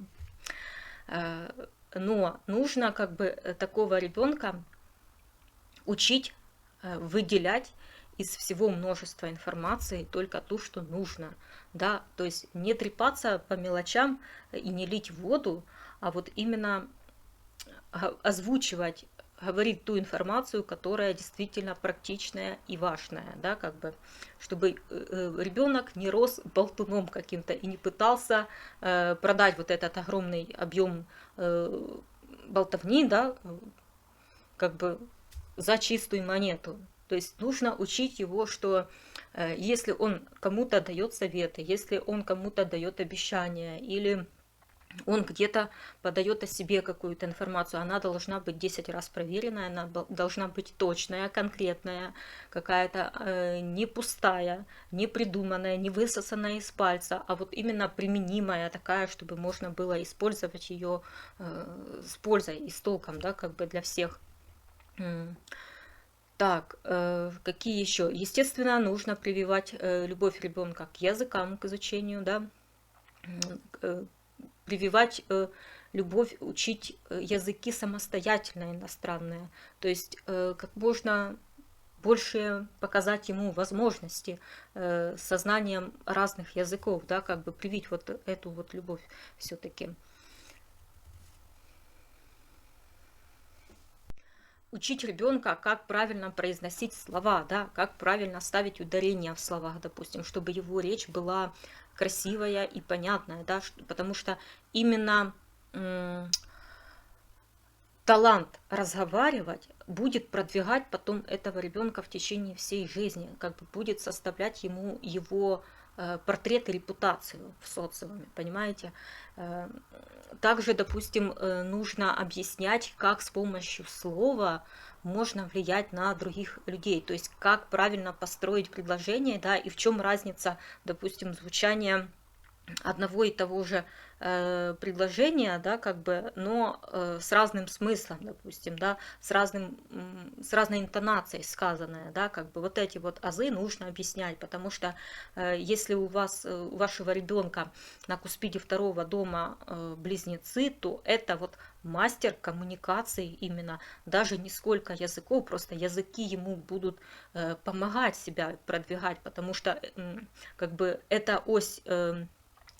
S1: Но нужно как бы такого ребенка учить выделять из всего множества информации только то, что нужно, да, то есть не трепаться по мелочам и не лить воду, а вот именно озвучивать, говорить ту информацию, которая действительно практичная и важная, да, как бы, чтобы ребенок не рос болтуном каким-то и не пытался продать вот этот огромный объем болтовни, да, как бы за чистую монету. То есть нужно учить его, что если он кому-то дает советы, если он кому-то дает обещания или он где-то подает о себе какую-то информацию, она должна быть 10 раз проверенная, она должна быть точная, конкретная, какая-то не пустая, не придуманная, не высосанная из пальца, а вот именно применимая такая, чтобы можно было использовать ее с пользой и с толком, да, как бы для всех. Так, какие еще? Естественно, нужно прививать любовь ребенка к языкам, к изучению, да, прививать любовь, учить языки самостоятельно иностранные, то есть как можно больше показать ему возможности со знанием разных языков, да, как бы привить вот эту вот любовь все-таки. Учить ребенка, как правильно произносить слова, да, как правильно ставить ударения в словах, допустим, чтобы его речь была красивая и понятная, да, потому что именно талант разговаривать будет продвигать потом этого ребенка в течение всей жизни, как бы будет составлять ему его портрет и репутацию в социуме, понимаете? Также, допустим, нужно объяснять, как с помощью слова можно влиять на других людей, то есть как правильно построить предложение, да, и в чем разница, допустим, звучания одного и того же предложения, да, как бы, но с разным смыслом, допустим, да, с разной интонацией сказанное, да, как бы вот эти вот азы нужно объяснять, потому что если у вас, у вашего ребенка на куспиде второго дома близнецы, то это вот мастер коммуникации именно, даже не сколько языков, просто языки ему будут помогать себя продвигать, потому что как бы эта ось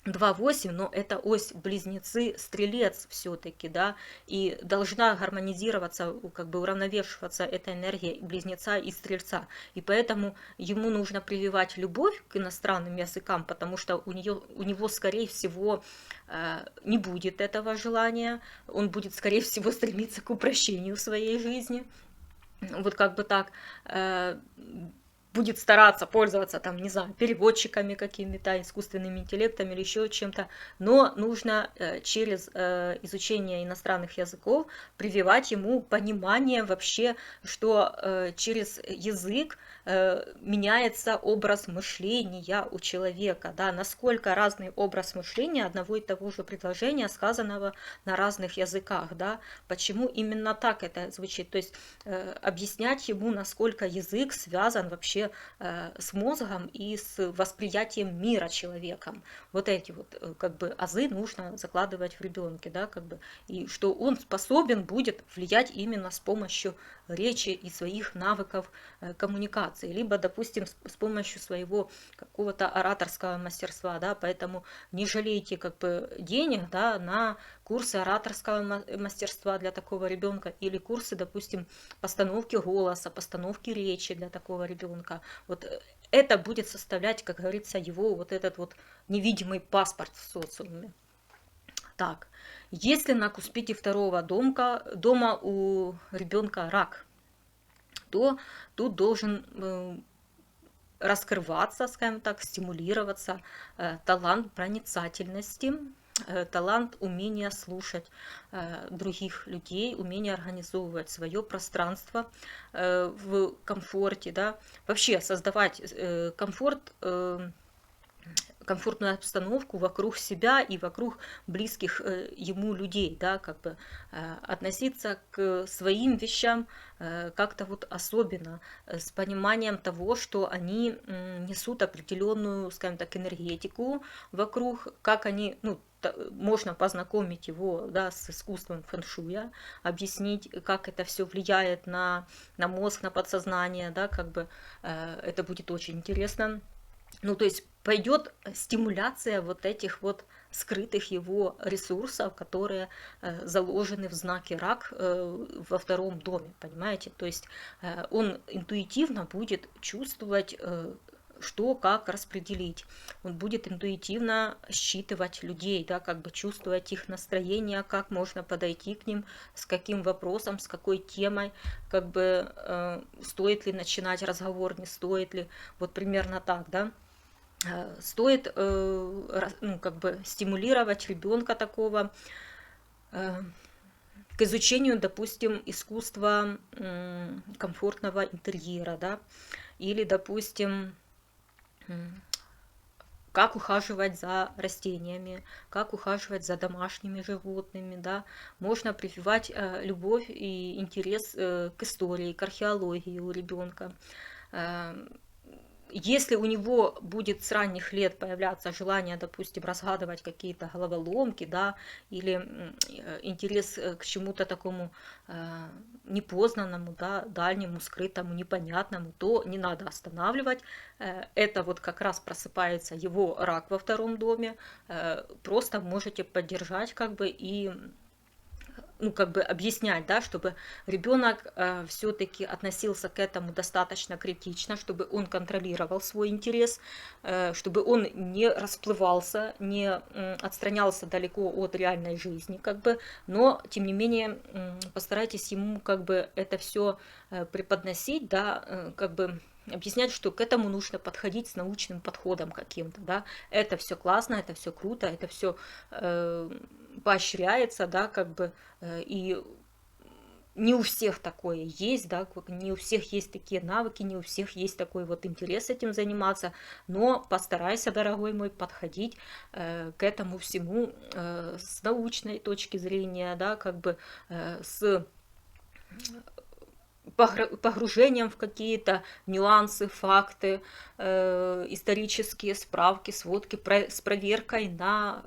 S1: 2,8, но это ось близнецы-стрелец все-таки, да, и должна гармонизироваться, как бы уравновешиваться эта энергия близнеца и стрельца. И поэтому ему нужно прививать любовь к иностранным языкам, потому что у него, скорее всего, не будет этого желания, он будет, скорее всего, стремиться к упрощению своей жизни. Вот как бы так, будет стараться пользоваться, там, не знаю, переводчиками какими-то, искусственными интеллектами или еще чем-то, но нужно через изучение иностранных языков прививать ему понимание вообще, что через язык меняется образ мышления у человека, да, насколько разный образ мышления одного и того же предложения, сказанного на разных языках, да, почему именно так это звучит, то есть объяснять ему, насколько язык связан вообще с мозгом и с восприятием мира человеком. Вот эти вот как бы азы нужно закладывать в ребенке, да, как бы, и что он способен будет влиять именно с помощью речи и своих навыков коммуникации, либо, допустим, с помощью своего какого-то ораторского мастерства, да, поэтому не жалейте как бы денег, да, на курсы ораторского мастерства для такого ребенка или курсы, допустим, постановки голоса, постановки речи для такого ребенка. Вот это будет составлять, как говорится, его вот этот вот невидимый паспорт в социуме. Так, если на куспиде второго дома у ребенка рак, то тут должен раскрываться, скажем так, стимулироваться талант проницательности, талант умения слушать других людей, умение организовывать свое пространство в комфорте, да, вообще создавать комфортную обстановку вокруг себя и вокруг близких ему людей, да, как бы относиться к своим вещам как-то вот особенно, с пониманием того, что они несут определенную, скажем так, энергетику вокруг, как они, ну, можно познакомить его, да, с искусством фэншуя, объяснить, как это все влияет на мозг, на подсознание, да, как бы это будет очень интересно. Ну, то есть пойдет стимуляция вот этих вот скрытых его ресурсов, которые заложены в знаке рак во втором доме, понимаете? То есть он интуитивно будет чувствовать, что, как распределить. Он будет интуитивно считывать людей, да, как бы чувствовать их настроение, как можно подойти к ним, с каким вопросом, с какой темой, как бы стоит ли начинать разговор, не стоит ли, вот примерно так, да. Стоит ну, как бы стимулировать ребенка такого к изучению, допустим, искусства комфортного интерьера, да, или, допустим, как ухаживать за растениями, как ухаживать за домашними животными, да, можно прививать любовь и интерес к истории, к археологии у ребенка. Если у него будет с ранних лет появляться желание, допустим, разгадывать какие-то головоломки, да, или интерес к чему-то такому непознанному, да, дальнему, скрытому, непонятному, то не надо останавливать. Это вот как раз просыпается его рак во втором доме. Просто можете поддержать как бы и ну, как бы объяснять, да, чтобы ребенок все-таки относился к этому достаточно критично, чтобы он контролировал свой интерес, чтобы он не расплывался, не отстранялся далеко от реальной жизни, как бы, но, тем не менее, постарайтесь ему как бы это все преподносить, да, как бы объяснять, что к этому нужно подходить с научным подходом каким-то, да, это все классно, это все круто, это все поощряется, да, как бы, и не у всех такое есть, да, не у всех есть такие навыки, не у всех есть такой вот интерес этим заниматься, но постарайся, дорогой мой, подходить к этому всему с научной точки зрения, да, как бы с погружением в какие-то нюансы, факты, исторические справки, сводки, с проверкой на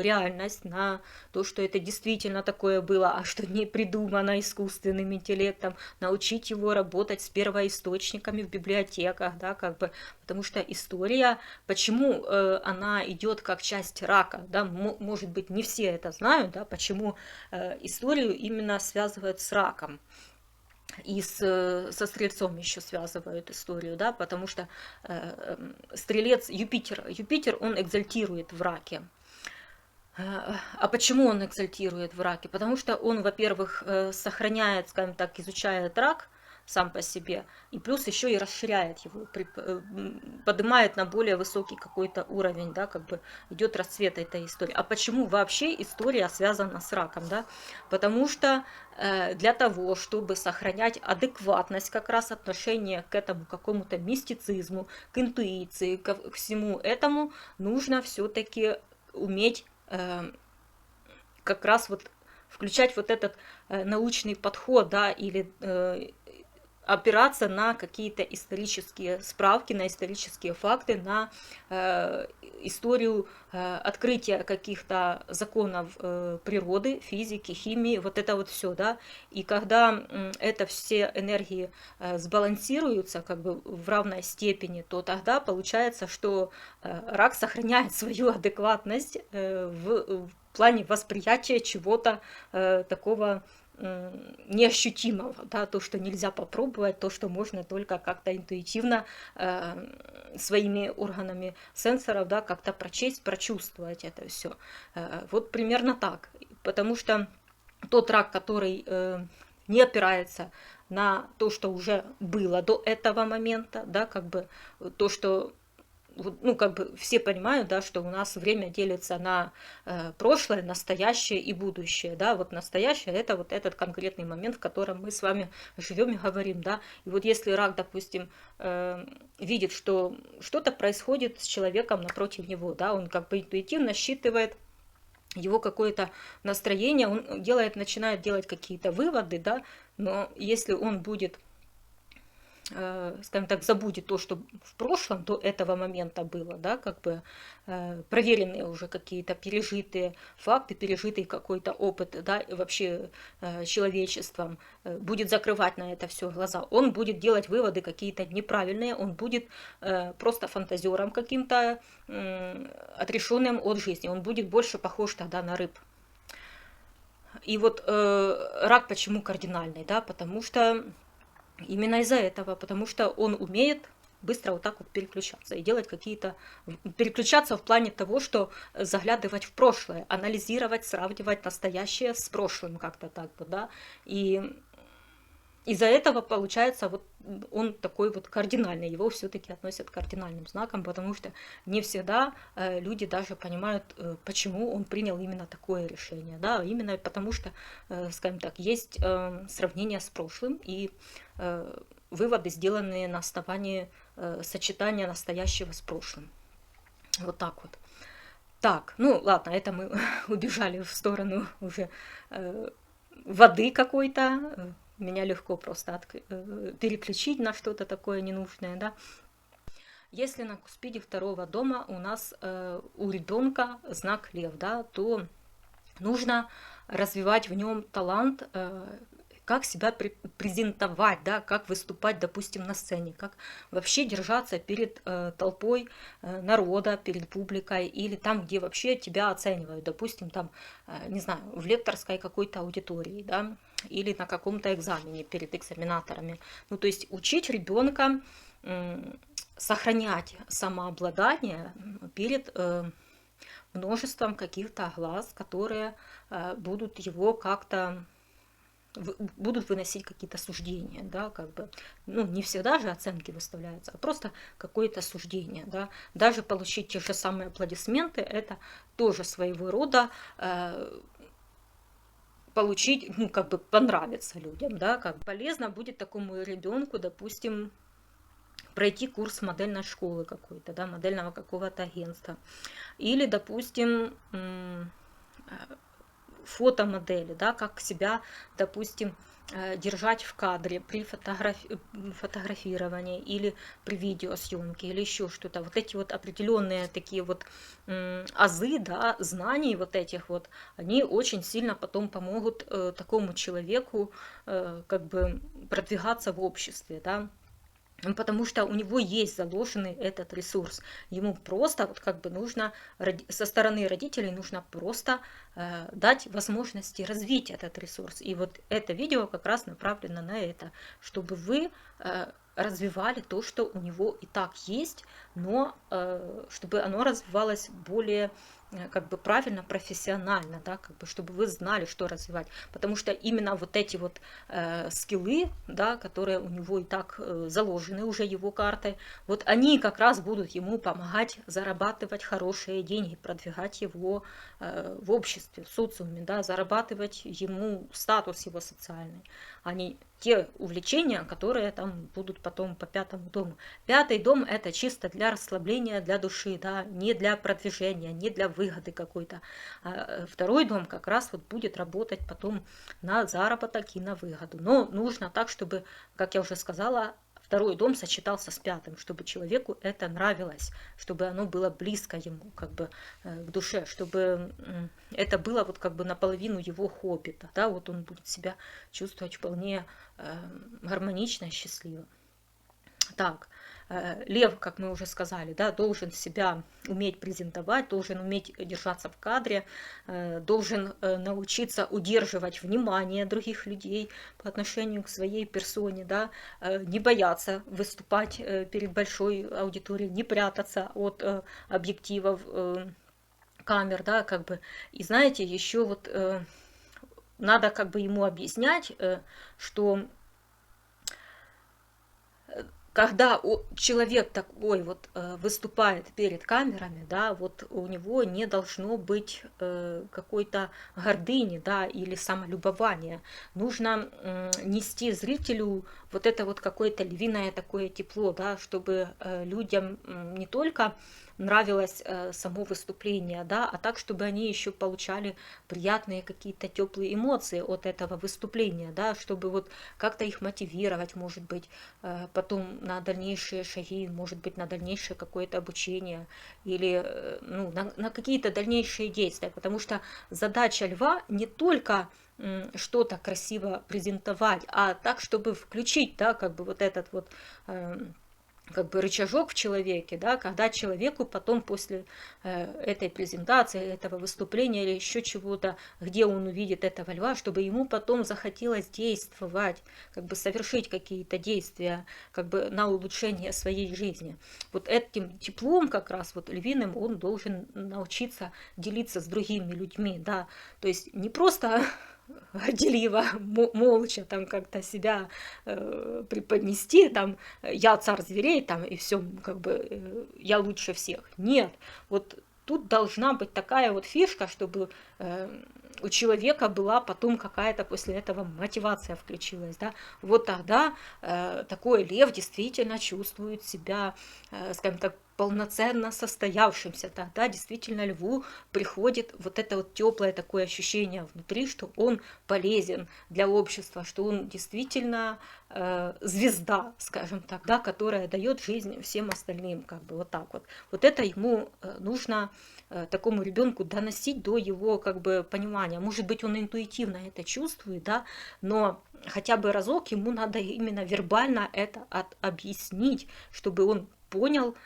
S1: реальность, на то, что это действительно такое было, а что не придумано искусственным интеллектом, научить его работать с первоисточниками в библиотеках, да, как бы, потому что история, почему она идет как часть рака, да, может быть, не все это знают, да, почему историю именно связывают с раком. И со Стрельцом еще связывают историю, да, потому что Стрелец Юпитер, он экзальтирует в раке. А почему он экзальтирует в раке? Потому что он, во-первых, сохраняет, скажем так, изучает рак сам по себе, и плюс еще и расширяет его, поднимает на более высокий какой-то уровень, да, как бы идет расцвет этой истории. А почему вообще история связана с раком, да? Потому что для того, чтобы сохранять адекватность как раз отношения к этому какому-то мистицизму, к интуиции, ко всему этому, нужно все-таки уметь как раз вот включать вот этот научный подход, да, или опираться на какие-то исторические справки, на исторические факты, на историю открытия каких-то законов природы, физики, химии, вот это вот все, да. И когда это все энергии сбалансируются как бы в равной степени, то тогда получается, что рак сохраняет свою адекватность в плане восприятия чего-то такого неощутимого, да, то, что нельзя попробовать, то, что можно только как-то интуитивно своими органами сенсоров, да, как-то прочесть, прочувствовать это все. Вот примерно так. Потому что тот рак, который не опирается на то, что уже было до этого момента, да, как бы то, что ну, как бы все понимают, да, что у нас время делится на прошлое, настоящее и будущее, да, вот настоящее это вот этот конкретный момент, в котором мы с вами живем и говорим, да, и вот если рак, допустим, видит, что что-то происходит с человеком напротив него, да, он как бы интуитивно считывает его какое-то настроение, он начинает делать какие-то выводы, да, но если он будет, скажем так, забудет то, что в прошлом до этого момента было, да, как бы проверенные уже какие-то пережитые факты, пережитый какой-то опыт, да, вообще человечеством, будет закрывать на это все глаза, он будет делать выводы какие-то неправильные, он будет просто фантазером каким-то отрешенным от жизни, он будет больше похож тогда на рыб. И вот рак почему кардинальный, да, потому что именно из-за этого, потому что он умеет быстро вот так вот переключаться и делать какие-то... Переключаться в плане того, что заглядывать в прошлое, анализировать, сравнивать настоящее с прошлым как-то так вот, да. И из-за этого получается вот он такой вот кардинальный, его все-таки относят к кардинальным знакам, потому что не всегда люди даже понимают, почему он принял именно такое решение, да, именно потому что, скажем так, есть сравнение с прошлым и выводы, сделанные на основании сочетания настоящего с прошлым. Вот так вот. Так, ну ладно, это мы убежали в сторону уже воды какой-то. Меня легко просто переключить на что-то такое ненужное, да. Если на куспиде второго дома у нас у ребенка знак лев, да, то нужно развивать в нем талант, как себя презентовать, да, как выступать, допустим, на сцене, как вообще держаться перед толпой народа, перед публикой или там, где вообще тебя оценивают, допустим, там, не знаю, в лекторской какой-то аудитории, да, или на каком-то экзамене перед экзаменаторами. Ну, то есть учить ребенка сохранять самообладание перед множеством каких-то глаз, которые будут его как-то будут выносить какие-то суждения, да, как бы, ну, не всегда же оценки выставляются, а просто какое-то суждение, да, даже получить те же самые аплодисменты, это тоже своего рода получить, ну, как бы понравиться людям, да, как полезно будет такому ребенку, допустим, пройти курс модельной школы какой-то, да, модельного какого-то агентства. Или, допустим, фотомодели, да, как себя, допустим, держать в кадре при фотографировании или при видеосъемке или еще что-то. Вот эти вот определенные такие вот азы, да, знаний вот этих вот, они очень сильно потом помогут такому человеку как бы продвигаться в обществе, да. Потому что у него есть заложенный этот ресурс. Ему просто вот как бы нужно, со стороны родителей нужно просто дать возможности развить этот ресурс. И вот это видео как раз направлено на это, чтобы вы развивали то, что у него и так есть, но чтобы оно развивалось более как бы правильно, профессионально, да, как бы, чтобы вы знали, что развивать. Потому что именно вот эти вот скиллы, да, которые у него и так заложены уже его картой, вот они как раз будут ему помогать зарабатывать хорошие деньги, продвигать его в обществе, в социуме, да, зарабатывать ему статус его социальный, а не те увлечения, которые там будут потом по пятому дому. Пятый дом это чисто для расслабления, для души, да, не для продвижения, не для выгоды какой-то. А второй дом как раз вот будет работать потом на заработок и на выгоду. Но нужно так, чтобы, как я уже сказала, второй дом сочетался с пятым, чтобы человеку это нравилось, чтобы оно было близко ему, как бы к душе, чтобы это было вот как бы наполовину его хобби, да, вот он будет себя чувствовать вполне гармонично и счастливо. Так, лев, как мы уже сказали, да, должен себя уметь презентовать, должен уметь держаться в кадре, должен научиться удерживать внимание других людей по отношению к своей персоне, да, не бояться выступать перед большой аудиторией, не прятаться от объективов камер, да, как бы. И знаете, еще вот надо как бы ему объяснять, что когда человек такой вот выступает перед камерами, да, вот у него не должно быть какой-то гордыни, да, или самолюбования. Нужно нести зрителю вот это вот какое-то львиное такое тепло, да, чтобы людям не только нравилось само выступление, да, а так, чтобы они еще получали приятные какие-то теплые эмоции от этого выступления, да, чтобы вот как-то их мотивировать, может быть, потом на дальнейшие шаги, может быть, на дальнейшее какое-то обучение или ну, на какие-то дальнейшие действия, потому что задача льва не только что-то красиво презентовать, а так, чтобы включить, да, как бы вот этот вот как бы рычажок в человеке, да, когда человеку потом после этой презентации, этого выступления или еще чего-то, где он увидит этого льва, чтобы ему потом захотелось действовать, как бы совершить какие-то действия как бы на улучшение своей жизни. Вот этим теплом как раз вот львиным он должен научиться делиться с другими людьми, да, то есть не просто горделиво, молча там как-то себя преподнести, там я царь зверей, там и все, как бы я лучше всех. Нет, вот тут должна быть такая вот фишка, чтобы у человека была потом какая-то после этого мотивация включилась, да, вот тогда такой лев действительно чувствует себя, скажем так, полноценно состоявшимся, тогда действительно льву приходит вот это вот теплое такое ощущение внутри, что он полезен для общества, что он действительно звезда, скажем так, да, которая дает жизнь всем остальным, как бы вот так вот. Вот это ему нужно такому ребенку доносить до его как бы понимания. Может быть, он интуитивно это чувствует, да, но хотя бы разок ему надо именно вербально это объяснить, чтобы он понял,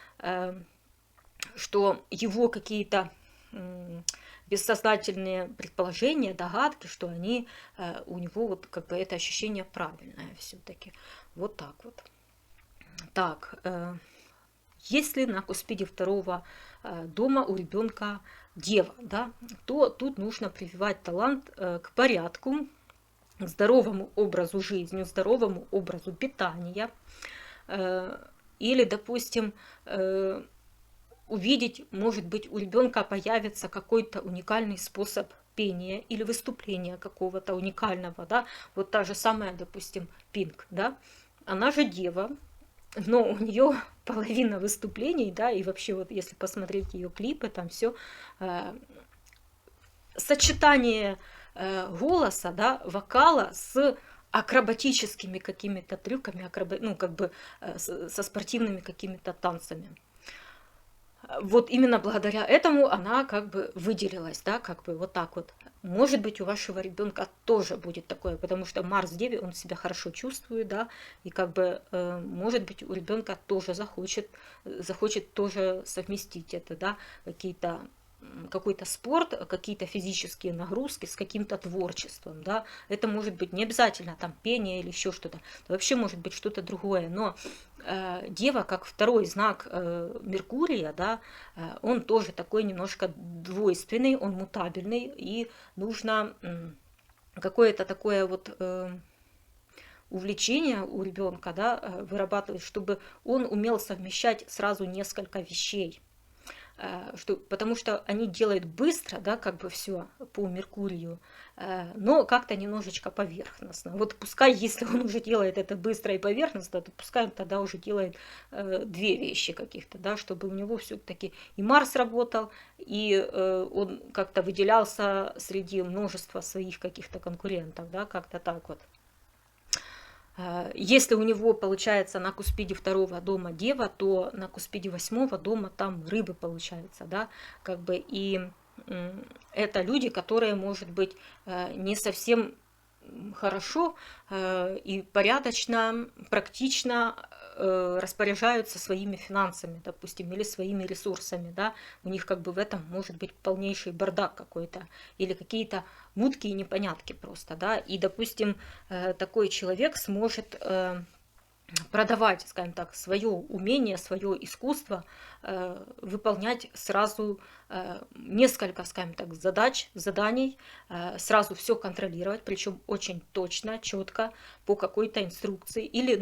S1: что его какие-то бессознательные предположения, догадки, что они у него вот как бы это ощущение правильное все-таки. Вот так вот. Так, если на куспиде второго дома у ребенка дева, да, то тут нужно прививать талант к порядку, к здоровому образу жизни, здоровому образу питания. Или, допустим, увидеть, может быть, у ребенка появится какой-то уникальный способ пения или выступления какого-то уникального, да, вот та же самая, допустим, Пинк, да, она же дева, но у нее половина выступлений, да, и вообще вот если посмотреть ее клипы, там все сочетание голоса, да, вокала с акробатическими какими-то трюками, ну, как бы со спортивными какими-то танцами. Вот именно благодаря этому она как бы выделилась, да, как бы вот так вот. Может быть, у вашего ребенка тоже будет такое, потому что Марс в Деве, он себя хорошо чувствует, да, и как бы, может быть, у ребенка тоже захочет тоже совместить это, да, какой-то спорт, какие-то физические нагрузки с каким-то творчеством, да, это может быть не обязательно там пение или еще что-то, это вообще может быть что-то другое, но Дева, как второй знак Меркурия, да, он тоже такой немножко двойственный, он мутабельный, и нужно какое-то такое вот увлечение у ребенка, да, вырабатывать, чтобы он умел совмещать сразу несколько вещей. Потому что они делают быстро, да, как бы все по Меркурию, но как-то немножечко поверхностно. Вот пускай, если он уже делает это быстро и поверхностно, то пускай он тогда уже делает две вещи каких-то, да, чтобы у него все-таки и Марс работал, и он как-то выделялся среди множества своих каких-то конкурентов, да, как-то так вот. Если у него получается на куспиде 2-го дома Дева, то на куспиде 8-го дома там рыбы получается, да, как бы, и это люди, которые, может быть, не совсем хорошо и порядочно, практично распоряжаются своими финансами, допустим, или своими ресурсами, да, у них как бы в этом может быть полнейший бардак какой-то, или какие-то мутки и непонятки просто, да, и, допустим, такой человек сможет продавать, скажем так, свое умение, свое искусство, выполнять сразу несколько, скажем так, заданий, сразу все контролировать, причем очень точно, четко, по какой-то инструкции, или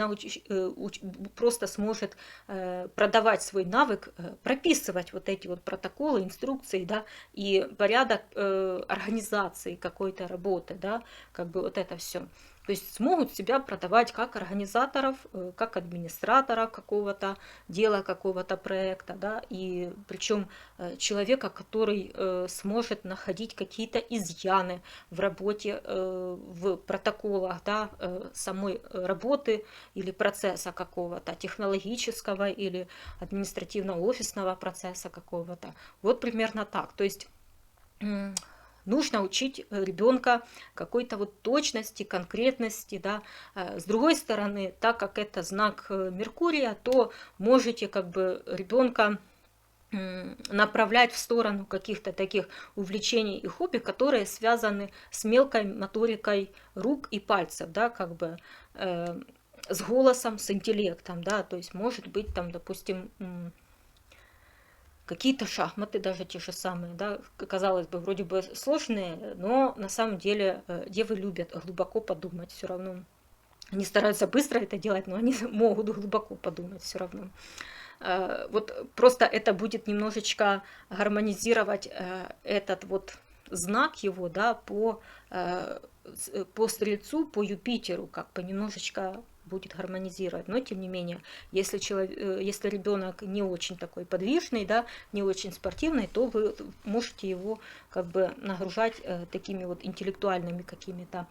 S1: просто сможет продавать свой навык, прописывать вот эти вот протоколы, инструкции, да, и порядок организации какой-то работы, да, как бы вот это все. То есть смогут себя продавать как организаторов, как администраторов какого-то дела, какого-то проекта, да, и причем человека, который сможет находить какие-то изъяны в работе, в протоколах, да, самой работы или процесса какого-то, технологического или административно-офисного процесса какого-то. Вот примерно так. То есть нужно учить ребенка какой-то вот точности, конкретности, да. С другой стороны, так как это знак Меркурия, то можете как бы ребенка направлять в сторону каких-то таких увлечений и хобби, которые связаны с мелкой моторикой рук и пальцев, да, как бы с голосом, с интеллектом, да, то есть может быть там, допустим, какие-то шахматы, даже те же самые, да, казалось бы, вроде бы сложные, но на самом деле девы любят глубоко подумать все равно. Они стараются быстро это делать, но они могут глубоко подумать все равно. Вот просто это будет немножечко гармонизировать этот вот знак его, да, по Стрельцу, по Юпитеру, как бы немножечко будет гармонизировать. Но тем не менее, если ребенок не очень такой подвижный, да, не очень спортивный, то вы можете его как бы нагружать такими вот интеллектуальными какими-то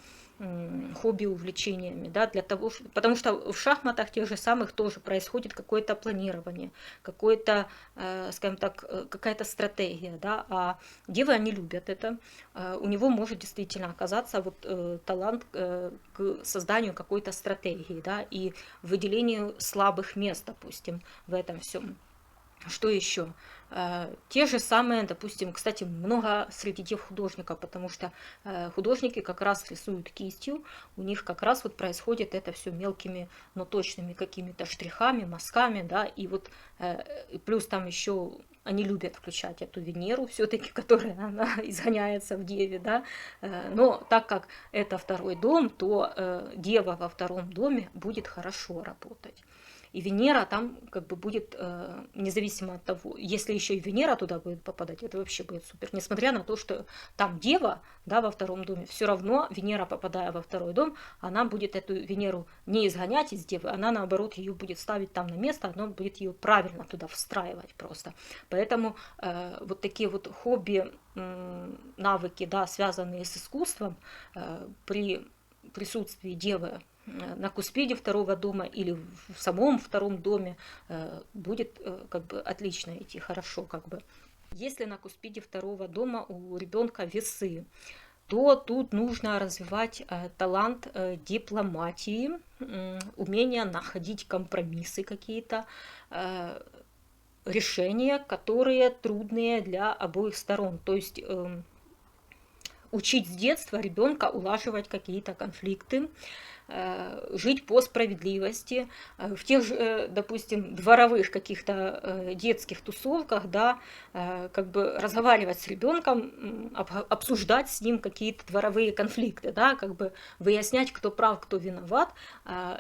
S1: хобби, увлечениями, да, потому что в шахматах тех же самых тоже происходит какое-то планирование, скажем так, какая-то стратегия, да, а девы, они любят это, у него может действительно оказаться вот талант к созданию какой-то стратегии, да, и выделению слабых мест, допустим, в этом всем. Что еще? Те же самые, допустим, кстати, много среди дев художников, потому что художники как раз рисуют кистью, у них как раз вот происходит это все мелкими, но точными какими-то штрихами, мазками, да, и вот плюс там еще они любят включать эту Венеру все-таки, которая она изгоняется в Деве, да, но так как это 2-й дом, то Дева во 2-м доме будет хорошо работать. и Венера там как бы будет, независимо от того, если еще и Венера туда будет попадать, это вообще будет супер. Несмотря на то, что там Дева, да, во втором доме, все равно Венера, попадая во второй дом, она будет эту Венеру не изгонять из Девы, она наоборот ее будет ставить там на место, она будет ее правильно туда встраивать просто. Поэтому вот такие вот хобби, навыки, да, связанные с искусством, при присутствии Девы на Куспиде второго дома или в самом втором доме будет как бы отлично идти, хорошо как бы. Если на Куспиде второго дома у ребенка весы, то тут нужно развивать талант дипломатии, умение находить компромиссы какие-то, решения, которые трудные для обоих сторон. То есть учить с детства ребенка улаживать какие-то конфликты, жить по справедливости. В тех же, допустим, дворовых каких-то детских тусовках, да, как бы разговаривать с ребенком, обсуждать с ним какие-то дворовые конфликты, да, как бы выяснять, кто прав, кто виноват,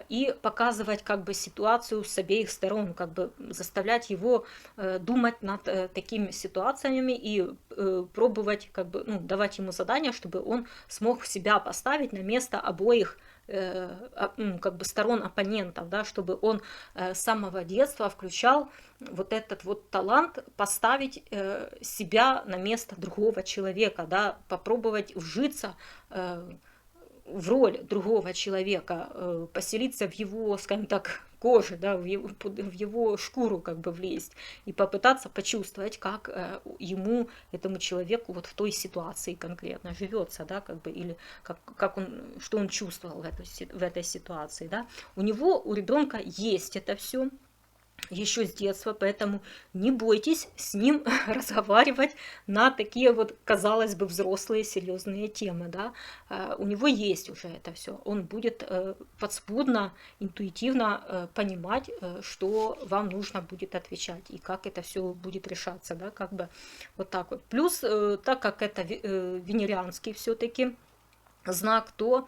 S1: и показывать как бы ситуацию с обеих сторон, как бы заставлять его думать над такими ситуациями и пробовать, как бы, ну, давать ему задания, чтобы он смог себя поставить на место обоих как бы сторон оппонентов, да, чтобы он с самого детства включал вот этот вот талант поставить себя на место другого человека, да, попробовать вжиться в роль другого человека, поселиться в его, скажем так, коже, да, в его шкуру как бы влезть и попытаться почувствовать, как ему, этому человеку вот в той ситуации конкретно живется, да, как бы, или как он, что он чувствовал в этой ситуации, да. У ребенка есть это все еще с детства, поэтому не бойтесь с ним разговаривать на такие вот, казалось бы, взрослые серьезные темы, да. У него есть уже это все, он будет подспудно, интуитивно понимать, что вам нужно будет отвечать и как это все будет решаться, да, как бы вот так вот. Плюс, так как это венерианский все-таки знак, то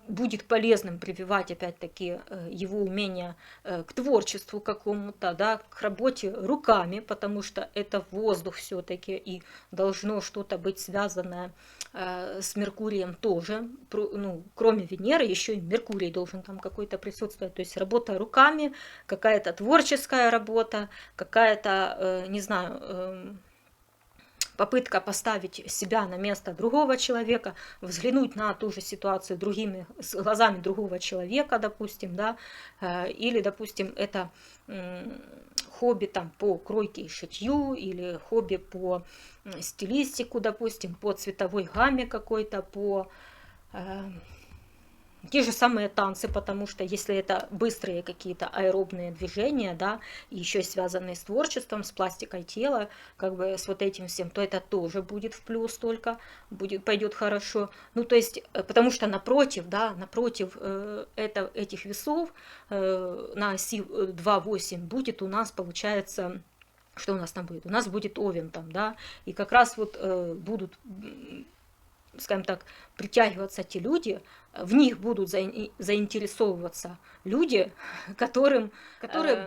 S1: будет полезным прививать, опять-таки, его умение к творчеству какому-то, да, к работе руками, потому что это воздух все-таки, и должно что-то быть связанное с Меркурием тоже, ну, кроме Венеры, еще и Меркурий должен там какой-то присутствовать, то есть работа руками, какая-то творческая работа, какая-то, не знаю, попытка поставить себя на место другого человека, взглянуть на ту же ситуацию с глазами другого человека, допустим, да, или, допустим, это хобби там по кройке и шитью, или хобби по стилистику, допустим, по цветовой гамме какой-то, по те же самые танцы, потому что если это быстрые какие-то аэробные движения, да, и еще связанные с творчеством, с пластикой тела, как бы с вот этим всем, то это тоже будет в плюс только, пойдет хорошо. Ну, то есть, потому что напротив, да, напротив этих весов на оси 2-8 будет у нас, получается, что у нас там будет? У нас будет Овен там, да, и как раз вот будут, скажем так, притягиваться те люди, в них будут заинтересовываться люди, которые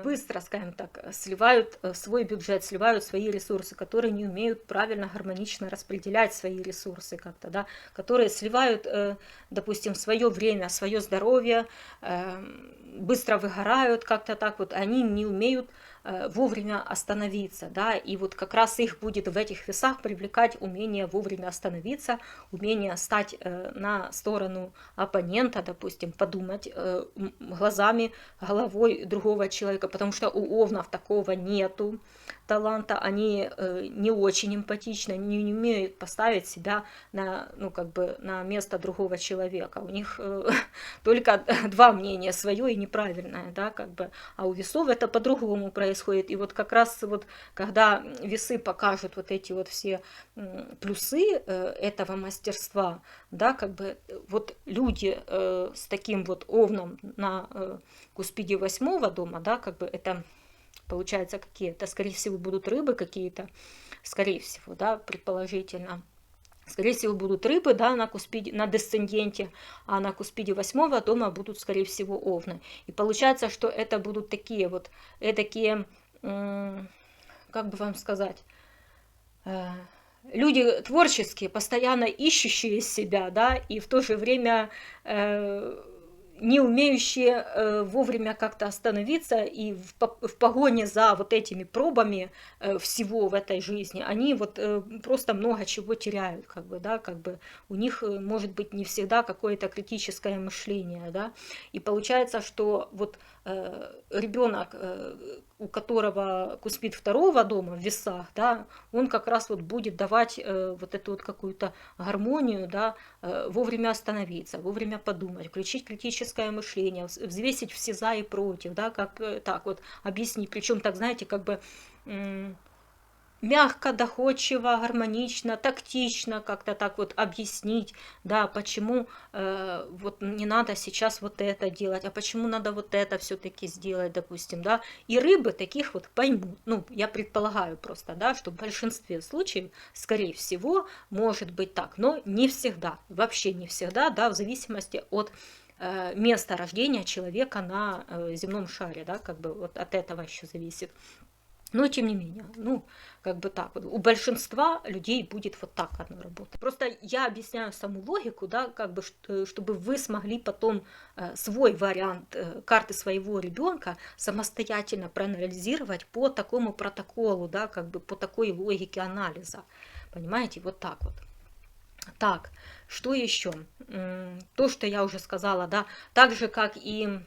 S1: быстро, скажем так, сливают свой бюджет, сливают свои ресурсы, которые не умеют правильно, гармонично распределять свои ресурсы как-то, да, которые сливают, допустим, свое время, свое здоровье, быстро выгорают как-то так вот, они не умеют вовремя остановиться, да, и вот как раз их будет в этих весах привлекать умение вовремя остановиться, умение стать на сторону оппонента, допустим, подумать глазами, головой другого человека, потому что у овнов такого нету таланта, они не очень эмпатичны, они не умеют поставить себя на, ну, как бы на место другого человека, у них только два мнения, свое и неправильное, да, как бы, а у весов это по-другому происходит, и вот как раз вот, когда весы покажут вот эти вот все плюсы этого мастерства, да, как бы, вот люди с таким вот овном на Куспиде 8-го дома, да, как бы это получается какие-то, скорее всего, будут рыбы какие-то, скорее всего, да, предположительно. Скорее всего, будут рыбы, да, на Куспиде, на десценденте, а на Куспиде 8-го дома будут, скорее всего, овны. И получается, что это будут такие вот, такие, как бы вам сказать, люди творческие, постоянно ищущие себя, да, и в то же время не умеющие вовремя как-то остановиться, и в погоне за вот этими пробами всего в этой жизни, они вот просто много чего теряют, как бы, да, как бы у них может быть не всегда какое-то критическое мышление, да, и получается, что вот ребенок, у которого Куспид 2-го дома в весах, да, он как раз вот будет давать вот эту вот какую-то гармонию, да, вовремя остановиться, вовремя подумать, включить критическое мышление, взвесить все за и против, да, как так вот объяснить, причем так, знаете, как бы мягко, доходчиво, гармонично, тактично как-то так вот объяснить, да, почему вот не надо сейчас вот это делать, а почему надо вот это все-таки сделать, допустим, да, и рыбы таких вот поймут, ну, я предполагаю просто, да, что в большинстве случаев, скорее всего, может быть так, но не всегда, вообще не всегда, да, в зависимости от места рождения человека на земном шаре, да, как бы вот от этого еще зависит. Но тем не менее, ну, как бы так вот. У большинства людей будет вот так оно работать. Просто я объясняю саму логику, да, как бы, чтобы вы смогли потом свой вариант карты своего ребенка самостоятельно проанализировать по такому протоколу, да, как бы по такой логике анализа. Понимаете, вот так вот. Так, что еще? То, что я уже сказала, да, так же, как и,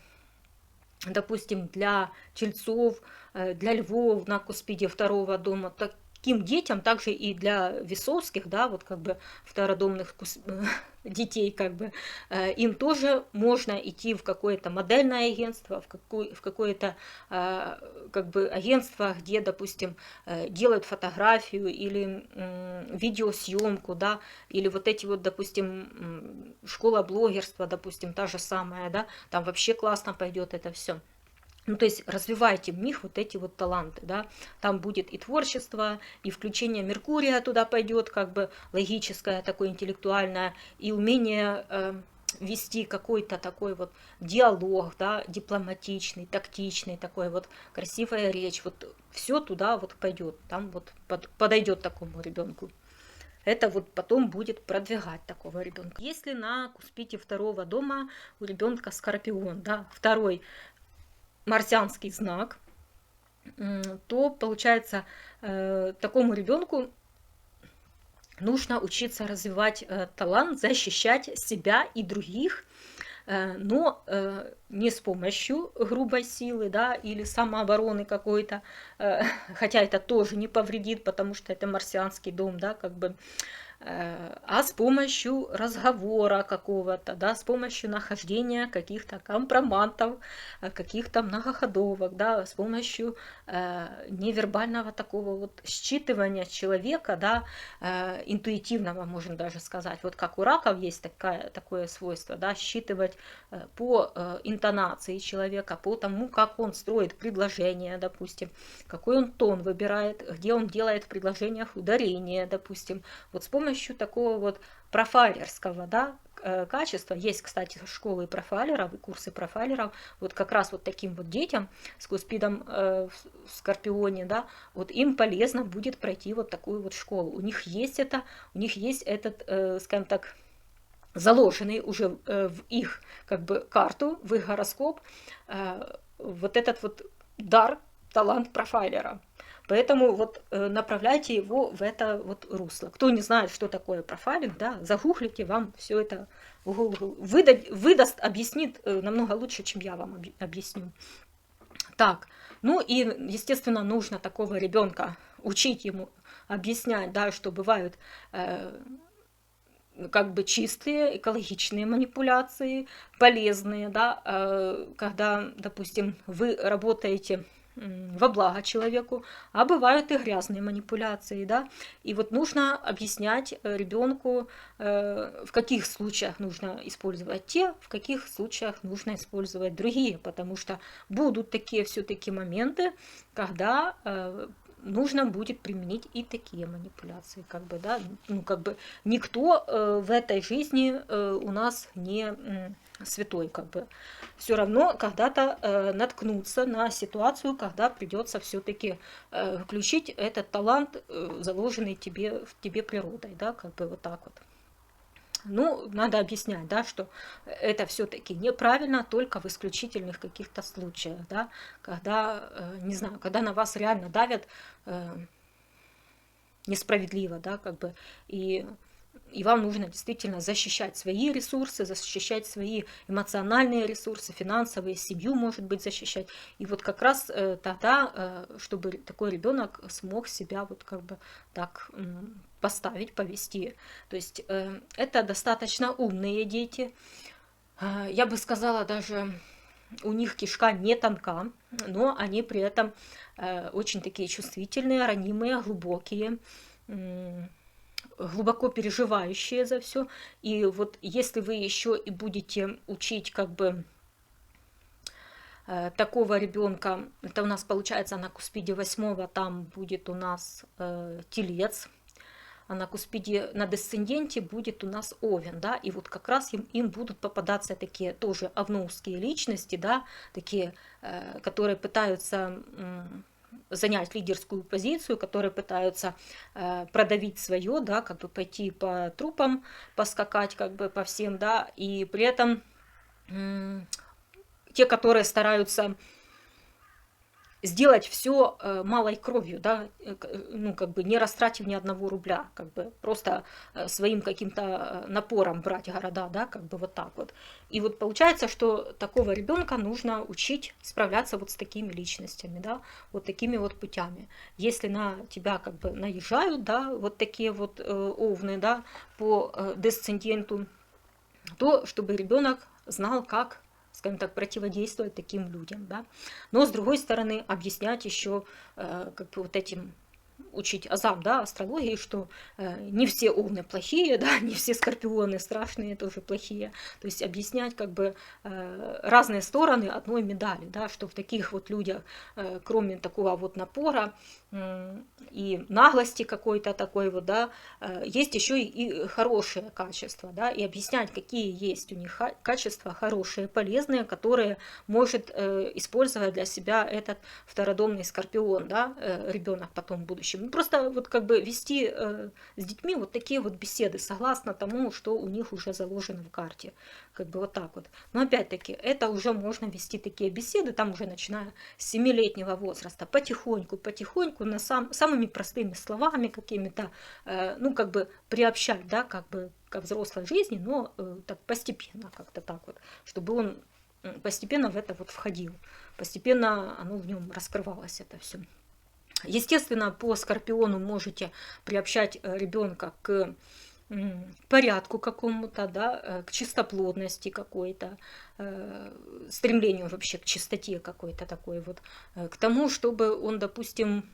S1: допустим, для тельцов, для львов на Куспиде 2-го дома, таким детям, также и для весовских, да, вот как бы втородомных детей, как бы, им тоже можно идти в какое-то модельное агентство, в какое-то как бы агентство, где, допустим, делают фотографию или видеосъемку, да, или вот эти вот, допустим, школа блогерства, допустим, та же самая, да, там вообще классно пойдет это все. Ну, то есть развивайте в них вот эти вот таланты, да, там будет и творчество, и включение Меркурия туда пойдет, как бы логическое, такое интеллектуальное, и умение вести какой-то такой вот диалог, да, дипломатичный, тактичный, такой вот красивая речь, вот все туда вот пойдет, там вот подойдет такому ребенку. Это вот потом будет продвигать такого ребенка. Если на Куспиде 2-го дома у ребенка Скорпион, да, второй марсианский знак, то получается такому ребенку нужно учиться развивать талант, защищать себя и других, но не с помощью грубой силы, да, или самообороны какой-то, хотя это тоже не повредит, потому что это марсианский дом, да, как бы, а с помощью разговора какого-то, да, с помощью нахождения каких-то компроматов, каких-то многоходовок, да, с помощью невербального такого вот считывания человека, да, интуитивного, можно даже сказать. Вот как у раков есть такое свойство, да, считывать по интонации человека, по тому, как он строит предложение, допустим, какой он тон выбирает, где он делает в предложениях ударение, допустим. Вот с помощью такого вот профайлерского, да, качества, есть, кстати, школы профайлеров и курсы профайлеров, вот как раз вот таким вот детям с Куспидом в Скорпионе, да, вот им полезно будет пройти вот такую вот школу. У них есть это, у них есть этот, скажем так, заложенный уже в их как бы карту, в их гороскоп, вот этот вот дар, талант профайлера. Поэтому вот направляйте его в это вот русло. Кто не знает, что такое профайлинг, да, загуглите, вам все это выдаст, объяснит намного лучше, чем я вам объясню. Так, ну и, естественно, нужно такого ребенка учить ему, объяснять, да, что бывают как бы чистые, экологичные манипуляции, полезные, да, когда, допустим, вы работаете во благо человеку, а бывают и грязные манипуляции, да, и вот нужно объяснять ребенку, в каких случаях нужно использовать те, в каких случаях нужно использовать другие, потому что будут такие все-таки моменты, когда нужно будет применить и такие манипуляции, как бы, да, ну, как бы никто в этой жизни у нас не святой, как бы. Все равно когда-то наткнуться на ситуацию, когда придется все-таки включить этот талант, заложенный в тебе природой, да, как бы вот так вот. Ну, надо объяснять, да, что это все-таки неправильно только в исключительных каких-то случаях, да, когда, не знаю, когда на вас реально давят несправедливо, да, как бы, и вам нужно действительно защищать свои ресурсы, защищать свои эмоциональные ресурсы, финансовые, семью, может быть, защищать. И вот как раз тогда, чтобы такой ребенок смог себя вот как бы так поставить, повести. То есть это достаточно умные дети. Я бы сказала, даже у них кишка не тонка, но они при этом очень такие чувствительные, ранимые, глубокие, глубоко переживающие за все. И вот если вы еще и будете учить как бы такого ребенка, это у нас получается на Куспиде 8, там будет у нас Телец, а на Куспиде, на Десценденте будет у нас Овен, да, и вот как раз им будут попадаться такие тоже овновские личности, да, такие, которые пытаются занять лидерскую позицию, которые пытаются продавить свое, да, как бы пойти по трупам, поскакать как бы по всем, да, и при этом те, которые стараются сделать все малой кровью, да, ну, как бы не растратив ни одного рубля, как бы просто своим каким-то напором брать города, да, как бы вот так вот. И вот получается, что такого ребенка нужно учить справляться вот с такими личностями, да, вот такими вот путями. Если на тебя как бы наезжают, да, вот такие вот овны, да, по десценденту, то чтобы ребенок знал, как, скажем так, противодействовать таким людям, да. Но с другой стороны объяснять еще как бы вот этим, учить азам, да, астрологии, что не все овны плохие, да, не все скорпионы страшные тоже плохие. То есть объяснять как бы разные стороны одной медали, да, что в таких вот людях, кроме такого вот напора и наглости какой-то такой вот, да, есть еще и хорошие качества, да, и объяснять, какие есть у них качества хорошие, полезные, которые может использовать для себя этот втородомный скорпион, да, ребенок потом в будущем. Ну, просто вот как бы вести с детьми вот такие вот беседы, согласно тому, что у них уже заложено в карте, как бы вот так вот. Но опять-таки, это уже можно вести такие беседы, там уже начиная с 7-летнего возраста, потихоньку, на самыми простыми словами какими-то, ну, как бы приобщать, да, как бы ко взрослой жизни, но так постепенно, как-то так вот, чтобы он постепенно в это вот входил, постепенно оно в нем раскрывалось, это все. Естественно, по Скорпиону можете приобщать ребенка к порядку какому-то, да, к чистоплотности какой-то, стремлению вообще к чистоте какой-то такой вот, к тому, чтобы он, допустим,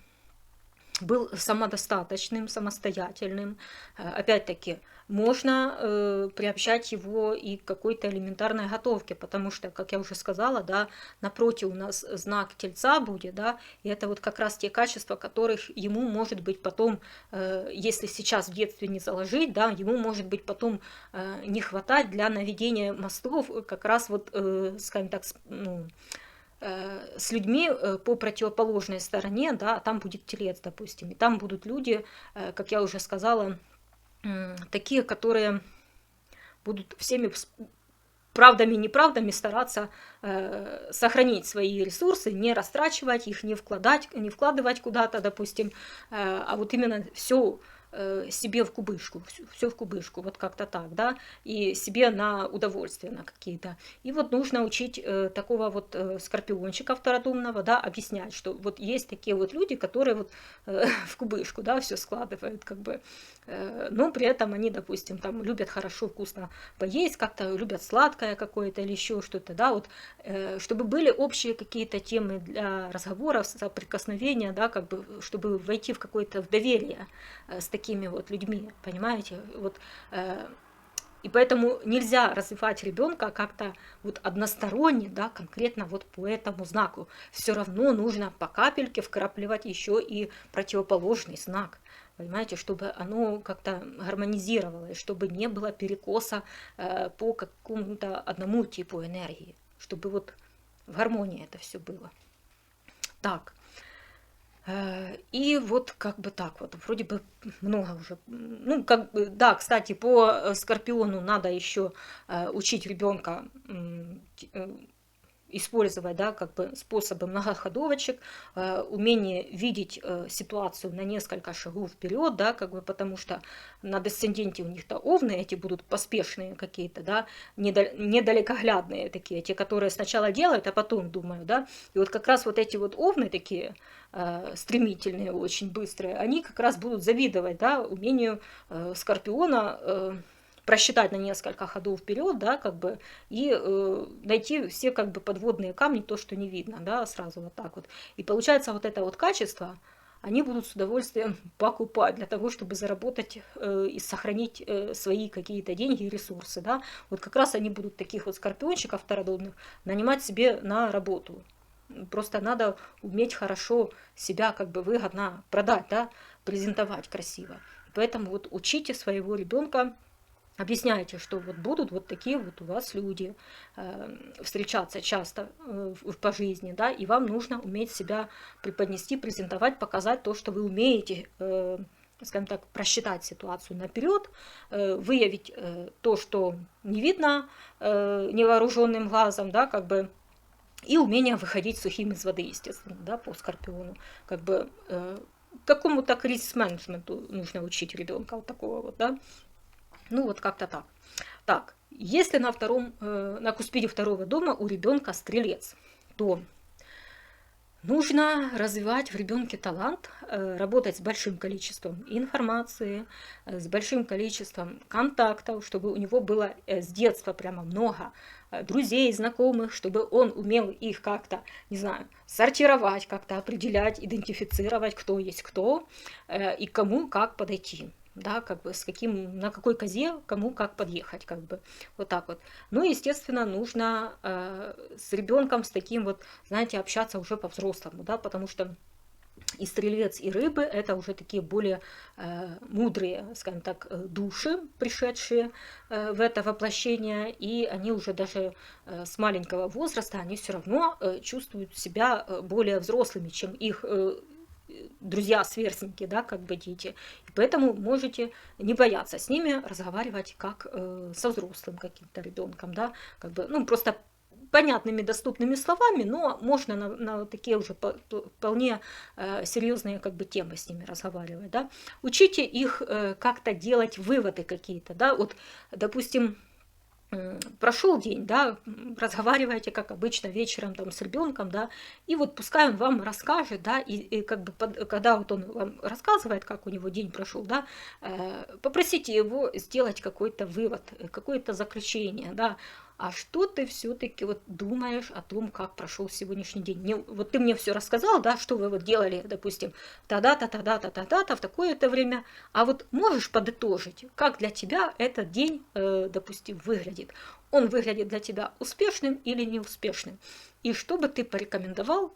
S1: был самодостаточным, самостоятельным. Опять-таки, можно приобщать его и к какой-то элементарной готовке, потому что, как я уже сказала, да, напротив у нас знак Тельца будет, да, и это вот как раз те качества, которых ему может быть потом, если сейчас в детстве не заложить, да, ему может быть потом не хватать для наведения мостов как раз вот, скажем так, ну, с людьми по противоположной стороне, да, там будет Телец, допустим, и там будут люди, как я уже сказала, такие, которые будут всеми правдами и неправдами стараться сохранить свои ресурсы, не растрачивать их, не вкладывать куда-то, допустим, а вот именно все себе в кубышку, все в кубышку, вот как-то так, да, и себе на удовольствие на какие-то. И вот нужно учить такого вот скорпиончика втородумного, да, объяснять, что вот есть такие вот люди, которые вот в кубышку, да, все складывают, как бы, но при этом они, допустим, там любят хорошо, вкусно поесть, как-то любят сладкое какое-то или еще что-то, да, вот, чтобы были общие какие-то темы для разговоров, соприкосновения, да, как бы, чтобы войти в какое-то доверие с такими вот людьми, понимаете, вот И поэтому нельзя развивать ребенка как-то вот односторонне, да, конкретно вот по этому знаку. Все равно нужно по капельке вкрапливать еще и противоположный знак. Понимаете, чтобы оно как-то гармонизировалось, чтобы не было перекоса по какому-то одному типу энергии, чтобы вот в гармонии это все было. Так. И вот как бы так вот, вроде бы много уже. Ну, как бы, да, кстати, по Скорпиону надо еще учить ребенка использовать, да, как бы способы многоходовочек, умение видеть ситуацию на несколько шагов вперед, да, как бы, потому что на десценденте у них-то овны эти будут поспешные какие-то, да, недалекоглядные такие, те, которые сначала делают, а потом думают, да, и вот как раз вот эти вот овны такие стремительные, очень быстрые, они как раз будут завидовать, да, умению Скорпиона просчитать на несколько ходов вперед, да, как бы, и найти все как бы подводные камни, то, что не видно, да, сразу вот так вот. И получается вот это вот качество, они будут с удовольствием покупать для того, чтобы заработать и сохранить свои какие-то деньги и ресурсы, да. Вот как раз они будут таких вот скорпиончиков втородомных нанимать себе на работу. Просто надо уметь хорошо себя как бы выгодно продать, да, презентовать красиво. Поэтому вот учите своего ребенка, объясняйте, что вот будут вот такие вот у вас люди встречаться часто по жизни, да, и вам нужно уметь себя преподнести, презентовать, показать то, что вы умеете, скажем так, просчитать ситуацию наперед, выявить то, что не видно невооруженным глазом, да, как бы, и умение выходить сухим из воды, естественно, да, по Скорпиону, как бы какому-то кризис-менеджменту нужно учить ребенка вот такого вот, да. Ну, вот как-то так. Так, если на куспиде второго дома у ребенка стрелец, то нужно развивать в ребенке талант, работать с большим количеством информации, с большим количеством контактов, чтобы у него было с детства прямо много друзей, знакомых, чтобы он умел их как-то, не знаю, сортировать, как-то определять, идентифицировать, кто есть кто и кому как подойти. Да, как бы с каким, на какой козе кому как подъехать, как бы вот так вот. Ну, естественно, нужно с ребенком с таким вот, знаете, общаться уже по-взрослому, да, потому что и стрелец, и рыбы это уже такие более мудрые, скажем так, души, пришедшие в это воплощение, и они уже даже с маленького возраста, они все равно чувствуют себя более взрослыми, чем их друзья-сверстники, да, как бы дети. И поэтому можете не бояться с ними разговаривать как со взрослым каким-то ребенком, да, как бы, ну, просто понятными, доступными словами, но можно на такие уже вполне серьезные как бы темы с ними разговаривать, да. Учите их как-то делать выводы какие-то, да, вот, допустим, прошел день, да, разговариваете, как обычно, вечером там с ребенком, да, и вот пускай он вам расскажет, да, и как бы когда вот он вам рассказывает, как у него день прошел, да, попросите его сделать какой-то вывод, какое-то заключение, да, а что ты все-таки вот думаешь о том, как прошел сегодняшний день? Вот ты мне все рассказал, да, что вы вот делали, допустим, тогда-то, тогда-то, тогда-то, в такое-то время, а вот можешь подытожить, как для тебя этот день, допустим, выглядит? Он выглядит для тебя успешным или неуспешным? И что бы ты порекомендовал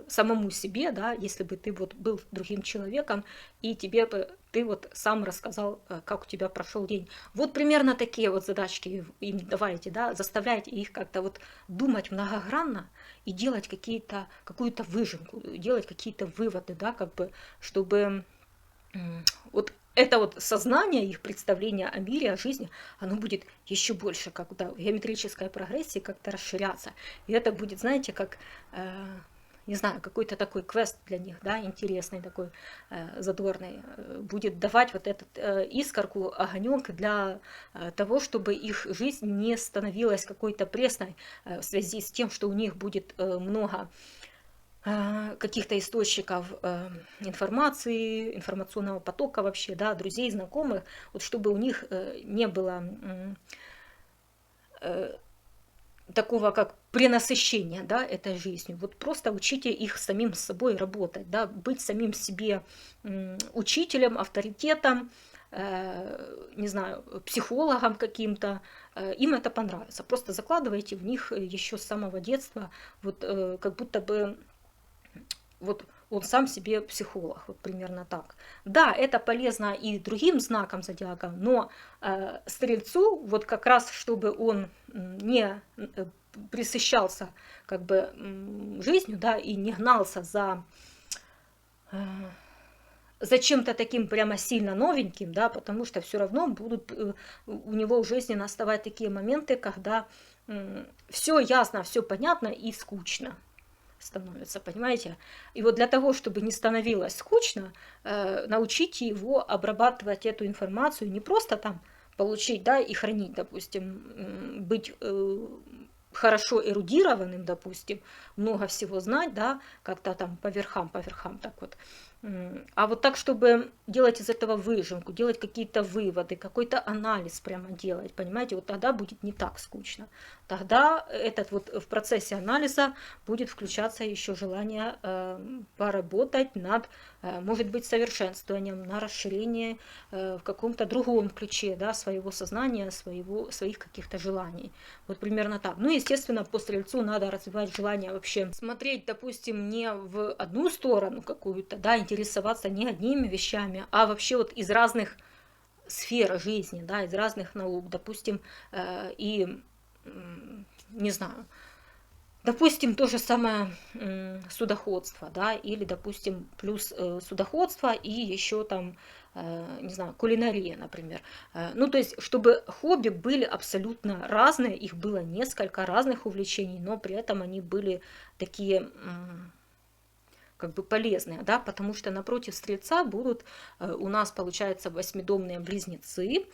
S1: самому себе, да, если бы ты вот был другим человеком, и тебе бы ты вот сам рассказал, как у тебя прошел день. Вот примерно такие вот задачки им давайте, да, заставляйте их как-то вот думать многогранно и делать какую-то выжимку, делать какие-то выводы, да, как бы, чтобы вот это вот сознание, их представление о мире, о жизни, оно будет еще больше, когда в геометрической прогрессии как-то расширяться. И это будет, знаете, как, не знаю, какой-то такой квест для них, да, интересный такой, задорный, будет давать вот этот искорку, огонек для того, чтобы их жизнь не становилась какой-то пресной в связи с тем, что у них будет много каких-то источников информации, информационного потока вообще, да, друзей, знакомых, вот чтобы у них не было такого как пренасыщения, да, этой жизнью. Вот просто учите их самим с собой работать, да, быть самим себе учителем, авторитетом, не знаю, психологам каким-то, им это понравится. Просто закладывайте в них еще с самого детства, вот как будто бы вот он сам себе психолог, вот примерно так. Да, это полезно и другим знакам зодиака, но стрельцу, вот как раз чтобы он не пресыщался как бы жизнью, да, и не гнался за чем-то таким прямо сильно новеньким, да, потому что все равно будут у него в жизни наставать такие моменты, когда все ясно, все понятно и скучно становится, понимаете? И вот для того, чтобы не становилось скучно, научите его обрабатывать эту информацию, не просто там получить, да, и хранить, допустим, быть хорошо эрудированным, допустим, много всего знать, да, как-то там по верхам, так вот. А вот так, чтобы делать из этого выжимку, делать какие-то выводы, какой-то анализ прямо делать, понимаете, вот тогда будет не так скучно. Тогда этот вот в процессе анализа будет включаться еще желание поработать над, может быть, совершенствованием, на расширение в каком-то другом ключе, да, своего сознания, своих каких-то желаний. Вот примерно так. Ну, естественно, по стрельцу надо развивать желание вообще смотреть, допустим, не в одну сторону какую-то, да, интересоваться не одними вещами, а вообще вот из разных сфер жизни, да, из разных наук, допустим, и, не знаю, допустим, то же самое судоходство, да, или, допустим, плюс судоходство и еще там, не знаю, кулинария, например. Ну, то есть, чтобы хобби были абсолютно разные, их было несколько разных увлечений, но при этом они были такие как бы полезные, да, потому что напротив стрельца будут у нас, получается, восьмидомные близнецы,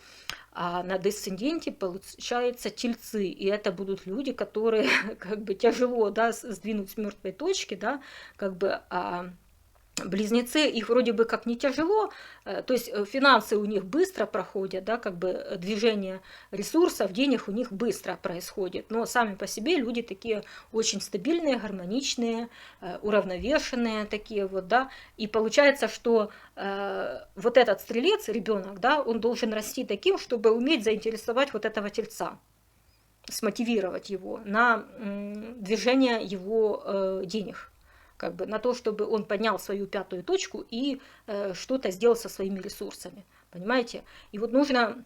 S1: а на десценденте получается тельцы, и это будут люди, которые как бы тяжело, да, сдвинуть с мертвой точки, да, как бы, близнецы, их вроде бы как не тяжело, то есть финансы у них быстро проходят, да, как бы движение ресурсов, денег у них быстро происходит, но сами по себе люди такие очень стабильные, гармоничные, уравновешенные такие вот, да, и получается, что вот этот стрелец, ребенок, да, он должен расти таким, чтобы уметь заинтересовать вот этого тельца, смотивировать его на движение его денег, как бы на то, чтобы он поднял свою пятую точку и что-то сделал со своими ресурсами. Понимаете? И вот нужно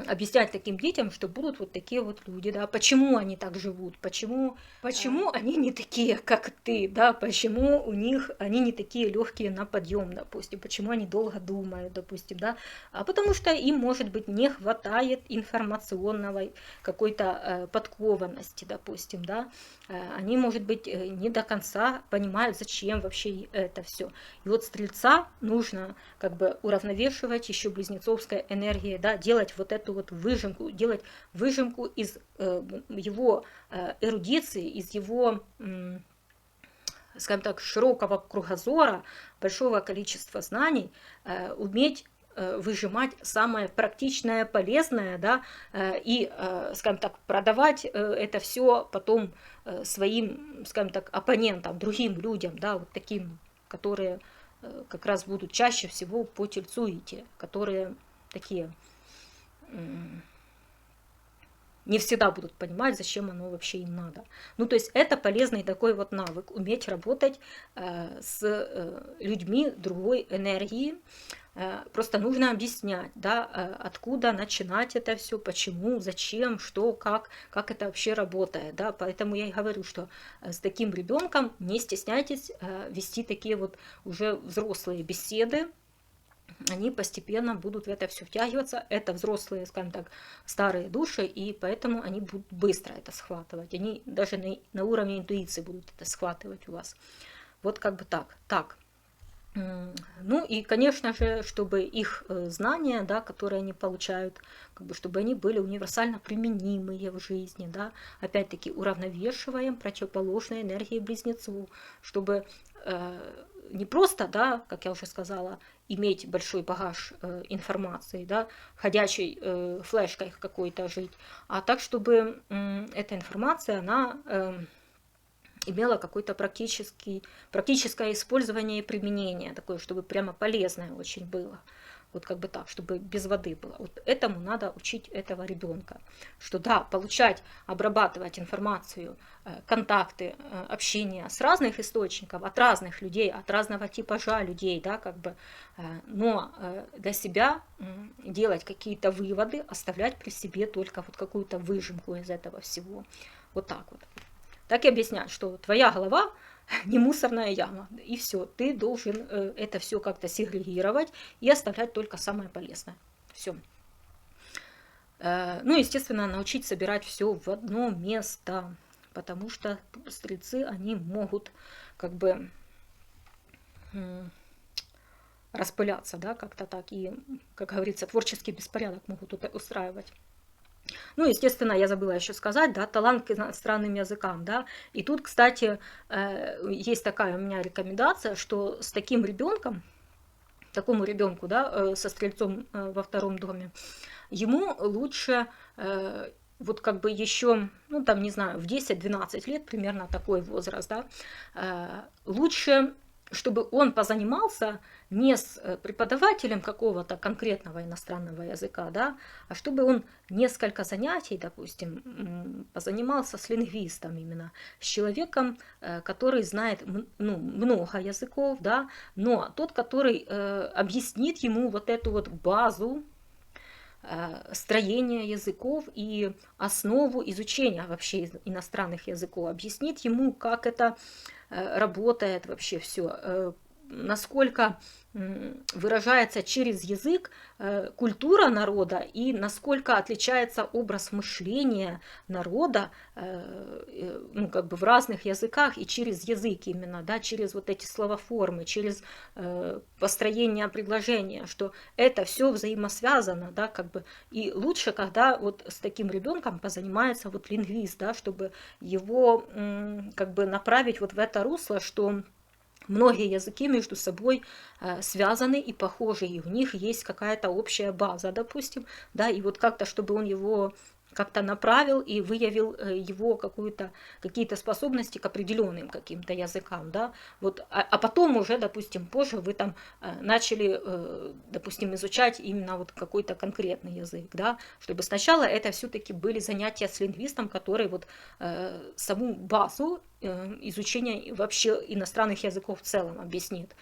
S1: объяснять таким детям, что будут вот такие вот люди, да, почему они так живут, почему они не такие, как ты, да, почему у них они не такие легкие на подъем, допустим, почему они долго думают, допустим, да, а потому что им, может быть, не хватает информационного какой-то подкованности, допустим, да, они, может быть, не до конца понимают, зачем вообще это все. И вот стрельца нужно как бы уравновешивать еще близнецовской энергией, да, делать вот эту вот выжимку, делать выжимку из его эрудиции, из его, скажем так, широкого кругозора, большого количества знаний, уметь выжимать самое практичное, полезное, да, и, скажем так, продавать это все потом своим, скажем так, оппонентам, другим людям, да, вот таким, которые как раз будут чаще всего по тельцу идти, которые такие не всегда будут понимать, зачем оно вообще им надо. Ну, то есть это полезный такой вот навык, уметь работать с людьми другой энергии. Просто нужно объяснять, да, откуда начинать это все, почему, зачем, что, как это вообще работает. Да. Поэтому я и говорю, что с таким ребенком не стесняйтесь вести такие вот уже взрослые беседы. Они постепенно будут в это все втягиваться. Это взрослые, скажем так, старые души, и поэтому они будут быстро это схватывать. Они даже на уровне интуиции будут это схватывать у вас. Вот как бы так. Так. Ну и, конечно же, чтобы их знания, да, которые они получают, как бы, чтобы они были универсально применимые в жизни, да, опять-таки уравновешиваем противоположные энергии близнецов, чтобы не просто, да, как я уже сказала, иметь большой багаж информации, да, ходячей флешкой какой-то жить, а так, чтобы эта информация, она имела какое-то практическое использование и применение, такое, чтобы прямо полезное очень было. Вот как бы так, чтобы без воды было. Вот этому надо учить этого ребенка. Что да, получать, обрабатывать информацию, контакты, общение с разных источников, от разных людей, от разного типажа людей, да, как бы, но для себя делать какие-то выводы, оставлять при себе только вот какую-то выжимку из этого всего. Вот так вот. Так и объяснять, что твоя голова не мусорная яма, и все, ты должен это все как-то сегрегировать и оставлять только самое полезное. Все. Ну, естественно, научить собирать все в одно место, потому что стрельцы, они могут как бы распыляться, да, как-то так, и, как говорится, творческий беспорядок могут устраивать. Ну, естественно, я забыла еще сказать, да, талант к иностранным языкам, да. И тут, кстати, есть такая у меня рекомендация, что с таким ребенком, такому ребенку, да, со стрельцом во втором доме, ему лучше вот как бы еще, ну, там, не знаю, в 10-12 лет, примерно такой возраст, да, лучше, чтобы он позанимался не с преподавателем какого-то конкретного иностранного языка, да, а чтобы он несколько занятий, допустим, позанимался с лингвистом именно, с человеком, который знает, ну, много языков, да, но тот, который объяснит ему вот эту вот базу строения языков и основу изучения вообще иностранных языков, объяснит ему, как это работает вообще все, насколько выражается через язык культура народа и насколько отличается образ мышления народа, ну, как бы в разных языках и через язык именно, да, через вот эти словоформы, через построение предложения, что это все взаимосвязано, да, как бы, и лучше, когда вот с таким ребенком позанимается вот лингвист, да, чтобы его как бы направить вот в это русло, что многие языки между собой связаны и похожи, и у них есть какая-то общая база, допустим, да, и вот как-то, чтобы он его как-то направил и выявил его какие-то способности к определенным каким-то языкам, да, вот, а потом уже, допустим, позже вы там начали, допустим, изучать именно вот какой-то конкретный язык, да, чтобы сначала это все-таки были занятия с лингвистом, который вот саму базу изучения вообще иностранных языков в целом объяснит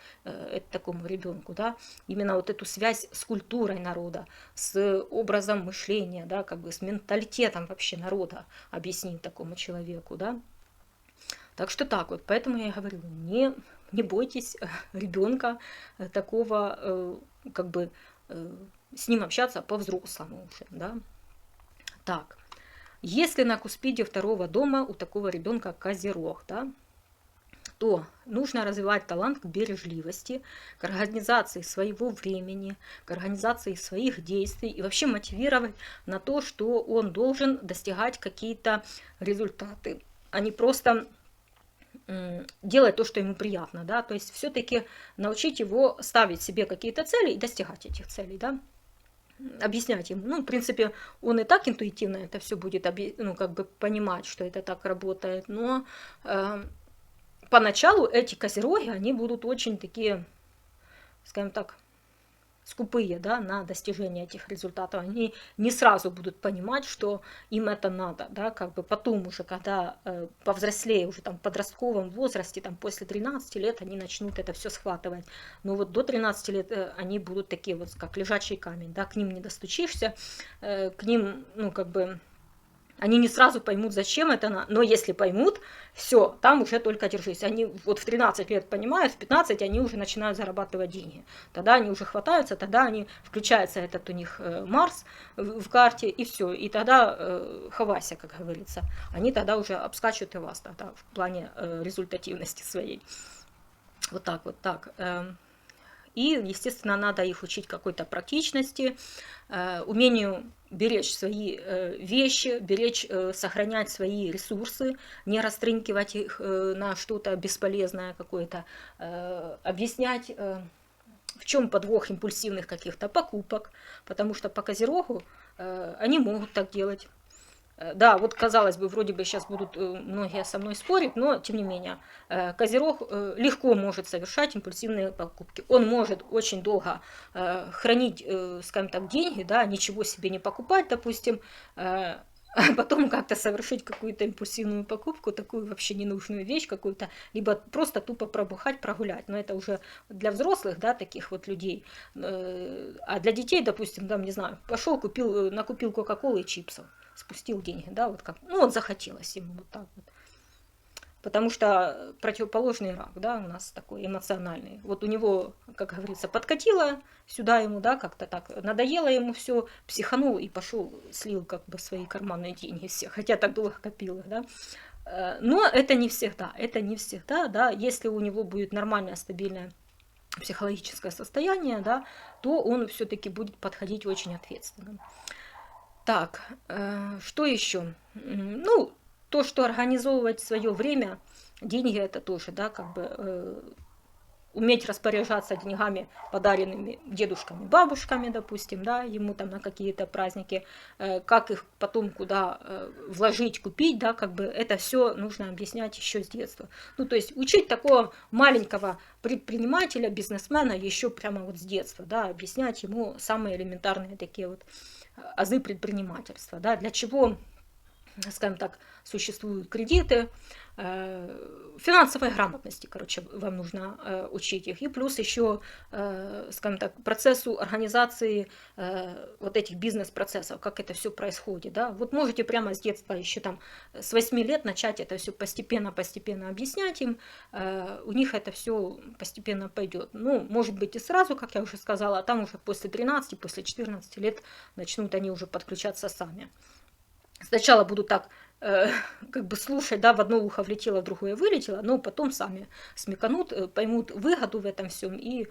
S1: такому ребенку, да, именно вот эту связь с культурой народа, с образом мышления, да, как бы с менталитетом вообще народа объяснит такому человеку, да. Так что так вот, поэтому я говорю, не бойтесь ребенка такого, как бы с ним общаться по-взрослому уже, да. Так. Если на Куспиде второго дома у такого ребенка Козерог, да, то нужно развивать талант к бережливости, к организации своего времени, к организации своих действий и вообще мотивировать на то, что он должен достигать какие-то результаты, а не просто делать то, что ему приятно, да, то есть все-таки научить его ставить себе какие-то цели и достигать этих целей, да. Объяснять ему. Ну, в принципе, он и так интуитивно это все будет, ну, как бы понимать, что это так работает. Но поначалу эти козероги, они будут очень такие, скажем так, скупые, да, на достижение этих результатов. Они не сразу будут понимать, что им это надо, да, как бы потом уже, когда повзрослее, уже там в подростковом возрасте, там после 13 лет они начнут это все схватывать. Но вот до 13 лет они будут такие вот, как лежачий камень, да, к ним не достучишься, к ним, ну, как бы, они не сразу поймут, зачем это, но если поймут, все, там уже только держись. Они вот в 13 лет понимают, в 15 они уже начинают зарабатывать деньги. Тогда они уже хватаются, тогда они, включается этот у них Марс в карте, и все. И тогда хавайся, как говорится. Они тогда уже обскачут и вас тогда в плане результативности своей. Вот так вот, так. И, естественно, надо их учить какой-то практичности, умению беречь свои вещи, сохранять свои ресурсы, не растринкивать их на что-то бесполезное какое-то, объяснять, в чем подвох импульсивных каких-то покупок, потому что по Козерогу они могут так делать. Да, вот казалось бы, вроде бы сейчас будут многие со мной спорить, но тем не менее, Козерог легко может совершать импульсивные покупки. Он может очень долго хранить, скажем так, деньги, да, ничего себе не покупать, допустим, а потом как-то совершить какую-то импульсивную покупку, такую вообще ненужную вещь какую-то, либо просто тупо пробухать, прогулять. Но это уже для взрослых, да, таких вот людей. А для детей, допустим, там, не знаю, пошел, купил, накупил кока-колы и чипсов, спустил деньги, да, вот как, ну, вот захотелось ему вот так вот. Потому что противоположный рак, да, у нас такой эмоциональный. Вот у него, как говорится, подкатило сюда ему, да, как-то так, надоело ему все, психанул и пошел, слил как бы свои карманные деньги все, хотя так долго копил их, да. Но это не всегда, да, если у него будет нормальное, стабильное психологическое состояние, да, то он все-таки будет подходить очень ответственно. Так, что еще? Ну, то, что организовывать свое время, деньги это тоже, да, как бы уметь распоряжаться деньгами, подаренными дедушками, бабушками, допустим, да, ему там на какие-то праздники, как их потом куда вложить, купить, да, как бы это все нужно объяснять еще с детства. Ну, то есть учить такого маленького предпринимателя, бизнесмена еще прямо вот с детства, да, объяснять ему самые элементарные такие вот азы предпринимательства, да, для чего, скажем так, существуют кредиты, финансовой грамотности, короче, вам нужно учить их. И плюс еще, скажем так, процессу организации вот этих бизнес-процессов, как это все происходит. Да? Вот можете прямо с детства, еще там с 8 лет начать это все постепенно объяснять им, у них это все постепенно пойдет. Ну, может быть и сразу, как я уже сказала, а там уже после 13, после 14 лет начнут они уже подключаться сами. Сначала будут так как бы слушать, да, в одно ухо влетело, в другое вылетело, но потом сами смеканут, поймут выгоду в этом всем и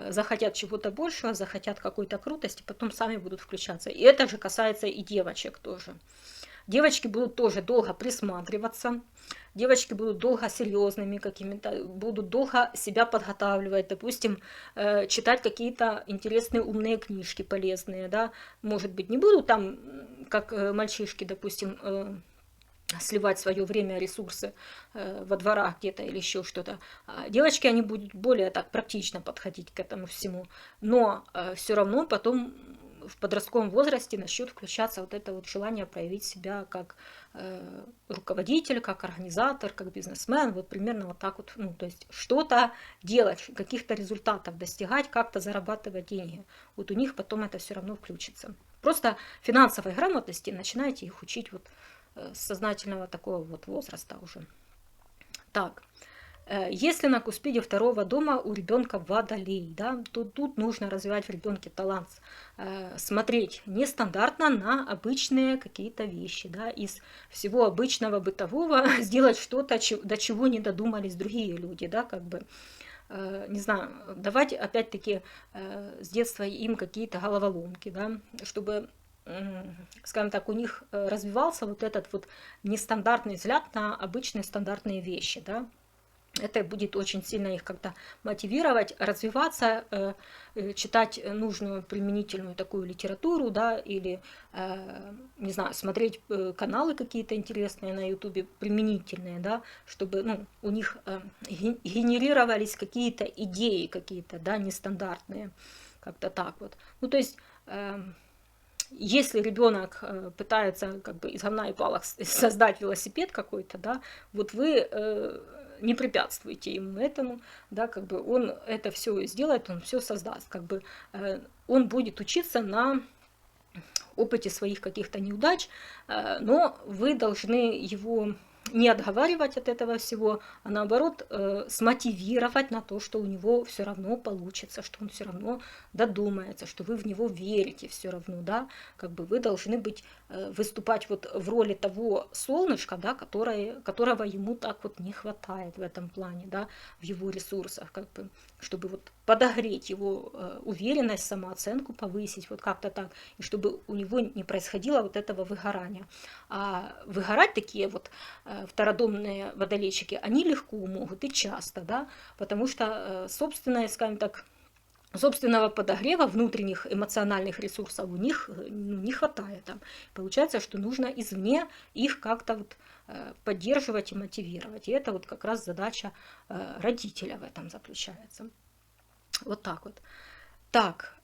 S1: захотят чего-то большего, захотят какой-то крутости, потом сами будут включаться. И это же касается и девочек тоже. Девочки будут тоже долго присматриваться, девочки будут долго серьезными какими-то, будут долго себя подготавливать, допустим, читать какие-то интересные умные книжки полезные, да, может быть, не будут там, как мальчишки, допустим, сливать свое время, ресурсы во дворах где-то или еще что-то. Девочки, они будут более так практично подходить к этому всему, но все равно потом в подростковом возрасте начнет включаться вот это вот желание проявить себя как руководитель, как организатор, как бизнесмен, вот примерно вот так вот, ну, то есть что-то делать, каких-то результатов достигать, как-то зарабатывать деньги. Вот у них потом это все равно включится. Просто финансовой грамотности начинайте их учить вот с сознательного такого вот возраста уже. Так, если на Куспиде второго дома у ребенка водолей, да, то тут нужно развивать в ребенке талант, смотреть нестандартно на обычные какие-то вещи, да, из всего обычного бытового сделать что-то, до чего не додумались другие люди, да, как бы, не знаю, давать опять-таки с детства им какие-то головоломки, да, чтобы, скажем так, у них развивался вот этот вот нестандартный взгляд на обычные стандартные вещи, да. Это будет очень сильно их как-то мотивировать, развиваться, читать нужную применительную такую литературу, да, или, не знаю, смотреть каналы какие-то интересные на ютубе, применительные, да, чтобы, ну, у них генерировались какие-то идеи какие-то, да, нестандартные, как-то так вот. Ну, то есть если ребенок пытается как бы из говна и палок создать велосипед какой-то, да, вот вы не препятствуйте ему этому, да, как бы он это все сделает, он все создаст, как бы он будет учиться на опыте своих каких-то неудач, но вы должны его не отговаривать от этого всего, а наоборот смотивировать на то, что у него все равно получится, что он все равно додумается, что вы в него верите все равно, да, как бы вы должны быть, выступать вот в роли того солнышка, да, которого ему так вот не хватает в этом плане, да, в его ресурсах, как бы, чтобы вот подогреть его уверенность, самооценку повысить, вот как-то так, и чтобы у него не происходило вот этого выгорания. А выгорать такие вот втородомные водолейчики, они легко могут и часто, да, потому что собственное, скажем так, собственного подогрева, внутренних эмоциональных ресурсов у них не хватает. Там. Получается, что нужно извне их как-то вот поддерживать и мотивировать. И это вот как раз задача родителя в этом заключается. Вот так вот. Так,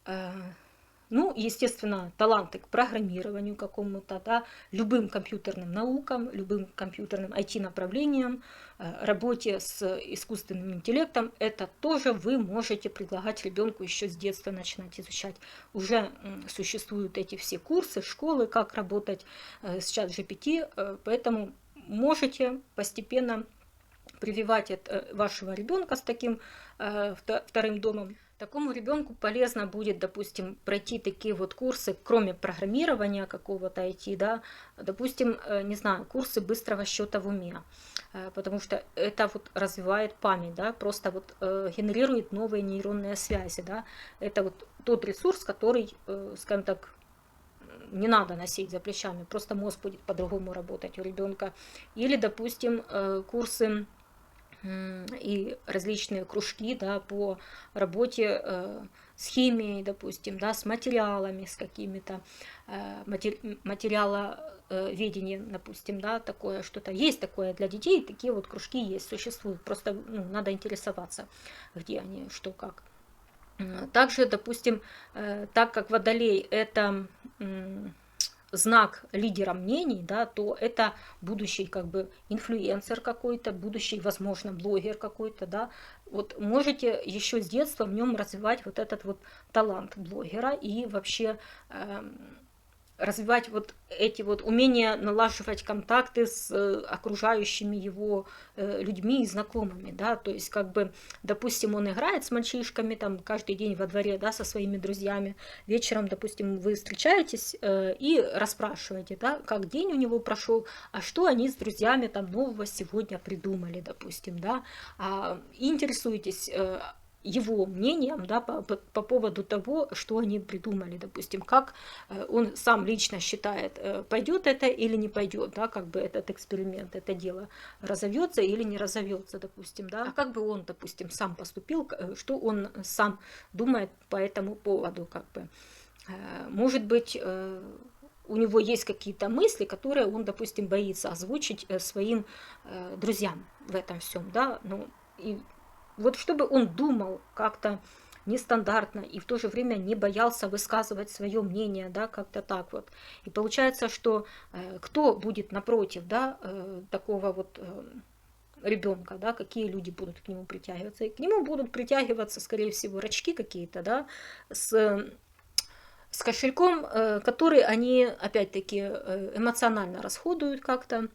S1: ну, естественно, таланты к программированию какому-то, да, любым компьютерным наукам, любым компьютерным IT-направлениям, работе с искусственным интеллектом, это тоже вы можете предлагать ребенку еще с детства начинать изучать. Уже существуют эти все курсы, школы, как работать с ChatGPT, поэтому можете постепенно прививать вашего ребенка с таким вторым домом. Такому ребенку полезно будет, допустим, пройти такие вот курсы, кроме программирования какого-то IT, да, допустим, не знаю, курсы быстрого счета в уме, потому что это вот развивает память, да, просто вот генерирует новые нейронные связи, да, это вот тот ресурс, который, скажем так, не надо носить за плечами, просто мозг будет по-другому работать у ребенка. Или, допустим, курсы и различные кружки, да, по работе с химией, допустим, да, с материалами, с какими-то материаловедением, допустим, да, такое что-то. Есть такое для детей, такие вот кружки есть, существуют. Просто надо интересоваться, где они, что, как. Также, допустим, так как Водолей – это знак лидера мнений, да, то это будущий как бы инфлюенсер какой-то, будущий, возможно, блогер какой-то, да. Вот можете еще с детства в нем развивать вот этот вот талант блогера и вообще развивать вот эти вот умения налаживать контакты с окружающими его людьми и знакомыми, да, то есть как бы, допустим, он играет с мальчишками там каждый день во дворе, да, со своими друзьями, вечером, допустим, вы встречаетесь и расспрашиваете, да, как день у него прошел, а что они с друзьями там нового сегодня придумали, допустим, да, и интересуетесь его мнением, да, по поводу того, что они придумали, допустим, как он сам лично считает, пойдет это или не пойдет, да, как бы этот эксперимент, это дело разовьется или не разовьется, допустим, да, а как бы он, допустим, сам поступил, что он сам думает по этому поводу, как бы, может быть, у него есть какие-то мысли, которые он, допустим, боится озвучить своим друзьям в этом всем, да, ну, и вот чтобы он думал как-то нестандартно и в то же время не боялся высказывать свое мнение, да, как-то так вот. И получается, что кто будет напротив, да, такого вот ребенка, да, какие люди будут к нему притягиваться. И к нему будут притягиваться, скорее всего, рачки какие-то, да, с кошельком, который они, опять-таки, эмоционально расходуют как-то,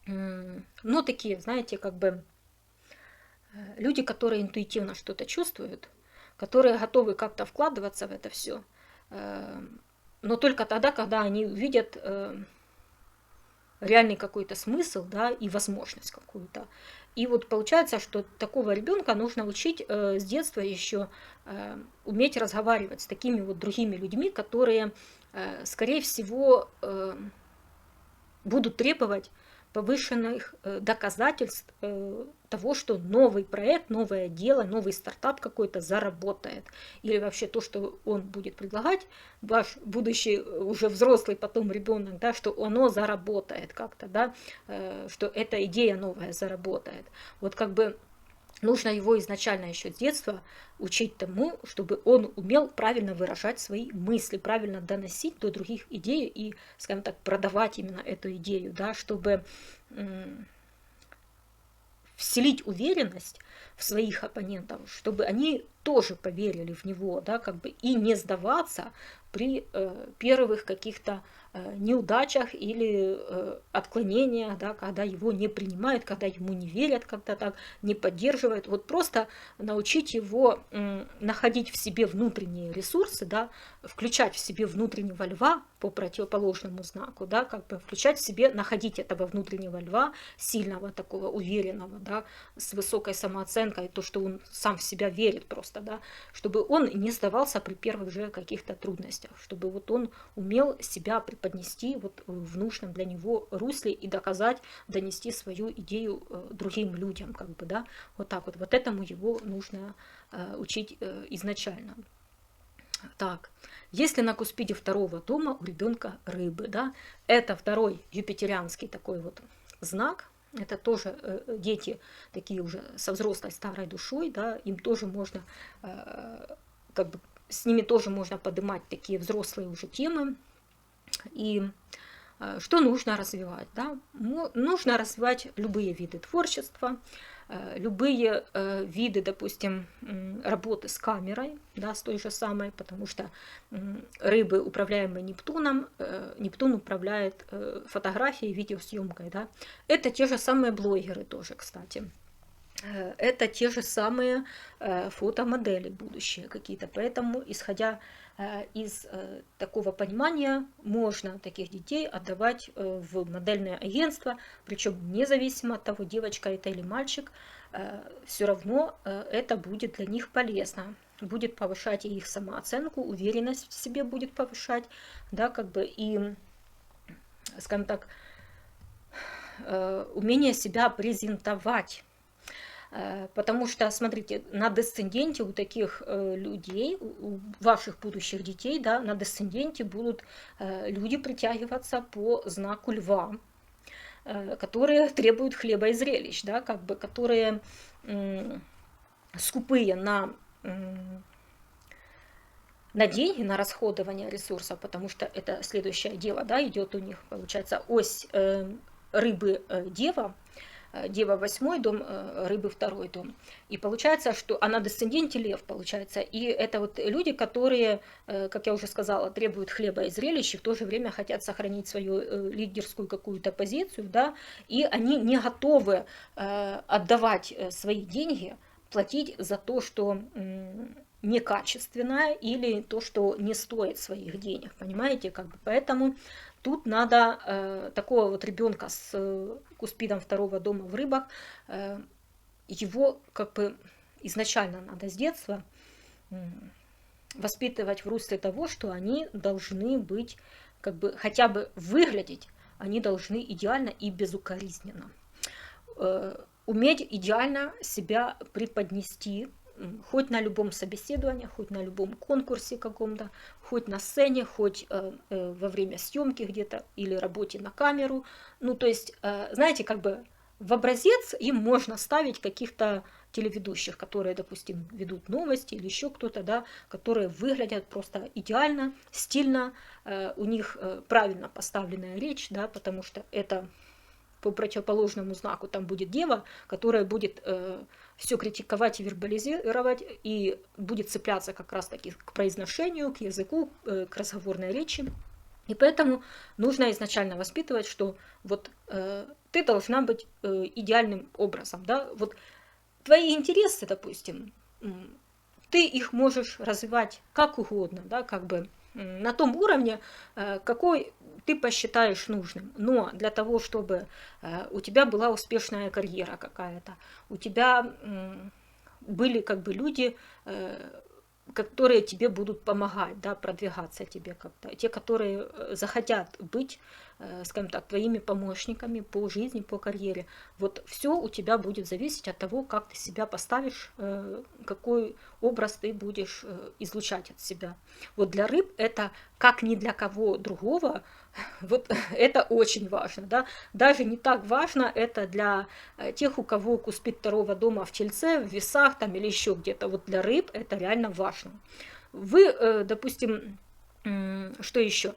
S1: но такие, знаете, как бы люди, которые интуитивно что-то чувствуют, которые готовы как-то вкладываться в это все, но только тогда, когда они увидят реальный какой-то смысл, да, и возможность какую-то. И вот получается, что такого ребенка нужно учить с детства еще уметь разговаривать с такими вот другими людьми, которые, скорее всего, будут требовать повышенных доказательств того, что новый проект, новое дело, новый стартап какой-то заработает. Или вообще то, что он будет предлагать, ваш будущий уже взрослый потом ребенок, да, что оно заработает как-то, да, что эта идея новая заработает. Вот как бы нужно его изначально еще с детства учить тому, чтобы он умел правильно выражать свои мысли, правильно доносить до других идею и, скажем так, продавать именно эту идею, да, чтобы вселить уверенность в своих оппонентов, чтобы они тоже поверили в него, да, как бы, и не сдаваться при первых каких-то неудачах или отклонениях, да, когда его не принимают, когда ему не верят, когда так не поддерживают. Вот просто научить его находить в себе внутренние ресурсы, да, включать в себе внутреннего льва по противоположному знаку, да, как бы включать в себе, находить этого внутреннего льва, сильного такого, уверенного, да, с высокой самооценкой, то, что он сам в себя верит просто. просто, да, чтобы он не сдавался при первых же каких-то трудностях, чтобы вот он умел себя преподнести вот в нужном для него русле и доказать, донести свою идею другим людям, как бы, да, вот так вот. Вот этому его нужно учить изначально. Так, если на Куспиде второго дома у ребенка рыбы, да, это второй юпитерианский такой вот знак, это тоже дети такие уже со взрослой старой душой, да, им тоже можно, как бы, с ними тоже можно поднимать такие взрослые уже темы. И что нужно развивать? Да? Нужно развивать любые виды творчества, любые виды, допустим, работы с камерой, да, с той же самой, потому что рыбы, управляемые Нептуном, Нептун управляет фотографией, видеосъемкой. Да. Это те же самые блогеры тоже, кстати. Это те же самые фотомодели будущие какие-то. Поэтому, исходя из такого понимания, можно таких детей отдавать в модельное агентство, причем независимо от того, девочка это или мальчик, все равно это будет для них полезно. Будет повышать их самооценку, уверенность в себе будет повышать, да, как бы и, скажем так, умение себя презентовать. Потому что, смотрите, на десценденте у таких людей, у ваших будущих детей, да, на десценденте будут люди притягиваться по знаку льва, которые требуют хлеба и зрелищ, да, как бы, которые скупые на деньги, на расходование ресурсов, потому что это следующее дело, да, идет у них, получается, ось рыбы дева, Дева 8 дом, рыбы 2 дом. И получается, что она десценденте лев, получается. И это вот люди, которые, как я уже сказала, требуют хлеба и зрелищ, и в то же время хотят сохранить свою лидерскую какую-то позицию, да, и они не готовы отдавать свои деньги, платить за то, что некачественное или то, что не стоит своих денег, понимаете, как бы, поэтому тут надо такого вот ребенка с Куспидом 2 дома в рыбах, его как бы изначально надо с детства воспитывать в русле того, что они должны быть, как бы, хотя бы выглядеть, они должны идеально и безукоризненно. Уметь идеально себя преподнести, хоть на любом собеседовании, хоть на любом конкурсе каком-то, хоть на сцене, хоть во время съемки где-то или работе на камеру. Ну, то есть, знаете, как бы в образец им можно ставить каких-то телеведущих, которые, допустим, ведут новости или еще кто-то, да, которые выглядят просто идеально, стильно, у них правильно поставленная речь, да, потому что это по противоположному знаку там будет дева, которая будет все критиковать и вербализировать, и будет цепляться как раз-таки к произношению, к языку, к разговорной речи. И поэтому нужно изначально воспитывать, что вот ты должна быть идеальным образом. Да? Вот твои интересы, допустим, ты их можешь развивать как угодно, да, как бы на том уровне, какой ты посчитаешь нужным. Но для того, чтобы у тебя была успешная карьера какая-то, у тебя были как бы люди, которые тебе будут помогать, да, продвигаться тебе как-то, те, которые захотят быть, скажем так, твоими помощниками по жизни, по карьере. Вот все у тебя будет зависеть от того, как ты себя поставишь, какой образ ты будешь излучать от себя. Вот для рыб это как ни для кого другого, вот это очень важно, да. Даже не так важно это для тех, у кого Куспид 2 дома в Тельце, в Весах там или еще где-то. Вот для рыб это реально важно. Вы, допустим, что еще?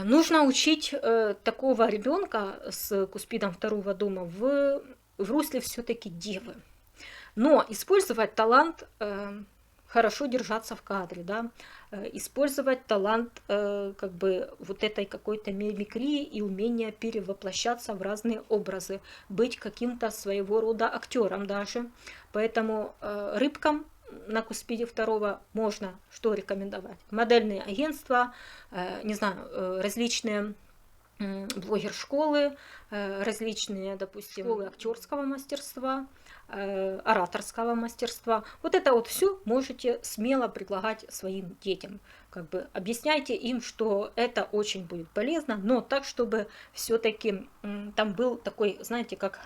S1: Нужно учить такого ребенка с Куспидом 2 дома в русле все-таки девы. Но использовать талант хорошо держаться в кадре, да, использовать талант как бы вот этой какой-то мимикрии и умение перевоплощаться в разные образы, быть каким-то своего рода актером даже. Поэтому рыбкам на Куспиде 2 можно что рекомендовать? Модельные агентства, не знаю, различные блогер-школы, различные, допустим, школы актерского мастерства, ораторского мастерства. Вот это вот все можете смело предлагать своим детям. Как бы объясняйте им, что это очень будет полезно, но так, чтобы все-таки там был такой, знаете, как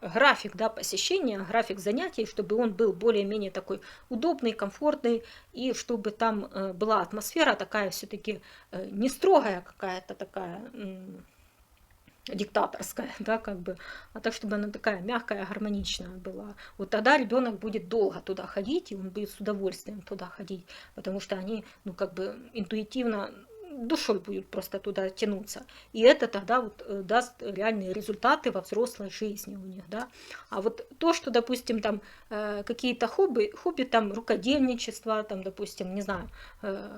S1: график, да, посещения, график занятий, чтобы он был более-менее такой удобный, комфортный, и чтобы там была атмосфера такая все-таки не строгая какая-то такая, диктаторская, да, как бы, а так, чтобы она такая мягкая, гармоничная была. Вот тогда ребенок будет долго туда ходить, и он будет с удовольствием туда ходить, потому что они, ну, как бы интуитивно душой будут просто туда тянуться. И это тогда вот даст реальные результаты во взрослой жизни у них, да. А вот то, что, допустим, там какие-то хобби там рукодельничество, там, допустим, не знаю,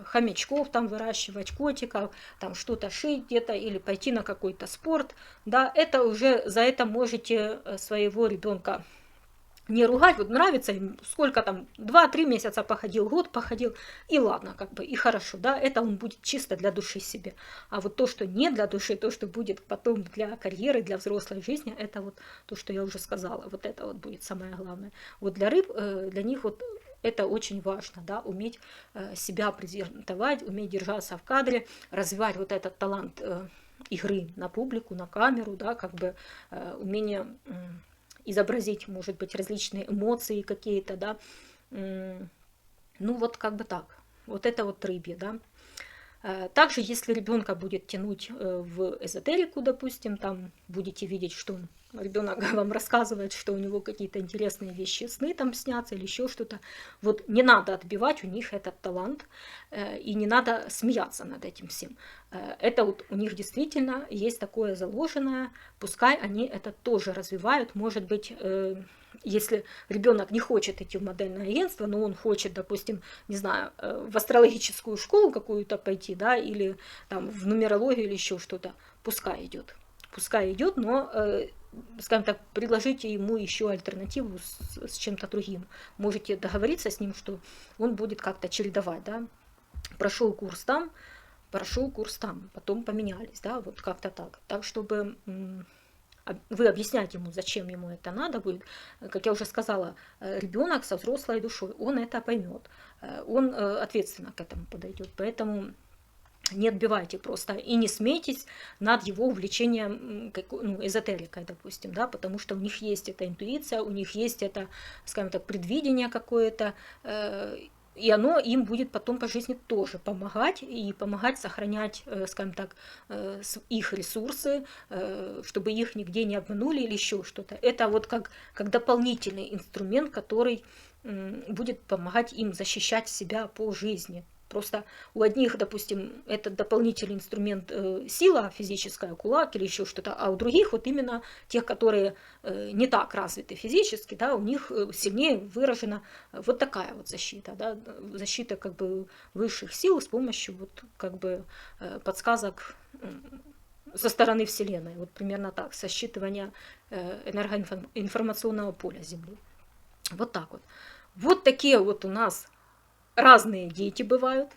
S1: хомячков там выращивать, котиков, там что-то шить где-то или пойти на какой-то спорт, да, это уже за это можете своего ребенка не ругать, вот нравится им, сколько там, 2-3 месяца походил, год походил, и ладно, как бы, и хорошо, да, это он будет чисто для души себе. А вот то, что не для души, то, что будет потом для карьеры, для взрослой жизни, это вот то, что я уже сказала, вот это вот будет самое главное. Вот для рыб, для них вот это очень важно, да, уметь себя презентовать, уметь держаться в кадре, развивать вот этот талант игры на публику, на камеру, да, как бы умение изобразить, может быть, различные эмоции какие-то, да, ну вот как бы так, вот это вот рыбье, да. Также, если ребенка будет тянуть в эзотерику, допустим, там будете видеть, что ребенок вам рассказывает, что у него какие-то интересные вещи, сны там снятся или еще что-то, вот не надо отбивать у них этот талант, и не надо смеяться над этим всем. Это вот у них действительно есть такое заложенное, пускай они это тоже развивают, может быть, если ребенок не хочет идти в модельное агентство, но он хочет, допустим, не знаю, в астрологическую школу какую-то пойти, да, или там в нумерологию или еще что-то, пускай идет. Пускай идет, но, скажем так, предложите ему еще альтернативу с чем-то другим. Можете договориться с ним, что он будет как-то чередовать, да. Прошел курс там, потом поменялись, да, вот как-то так. Так, чтобы вы объясняете ему, зачем ему это надо будет. Как я уже сказала, ребенок со взрослой душой, он это поймет, он ответственно к этому подойдет. Поэтому не отбивайте просто и не смейтесь над его увлечением эзотерикой, допустим, да, потому что у них есть эта интуиция, у них есть это, скажем так, предвидение какое-то, и оно им будет потом по жизни тоже помогать, и помогать сохранять, скажем так, их ресурсы, чтобы их нигде не обманули или еще что-то. Это вот как дополнительный инструмент, который будет помогать им защищать себя по жизни. Просто у одних, допустим, этот дополнительный инструмент сила физическая, кулак или еще что-то, а у других вот именно тех, которые не так развиты физически, да, у них сильнее выражена вот такая вот защита, да, защита как бы высших сил с помощью вот как бы подсказок со стороны Вселенной, вот примерно так, со считывания энергоинформационного поля Земли. Вот так вот. Вот такие вот у нас разные дети бывают.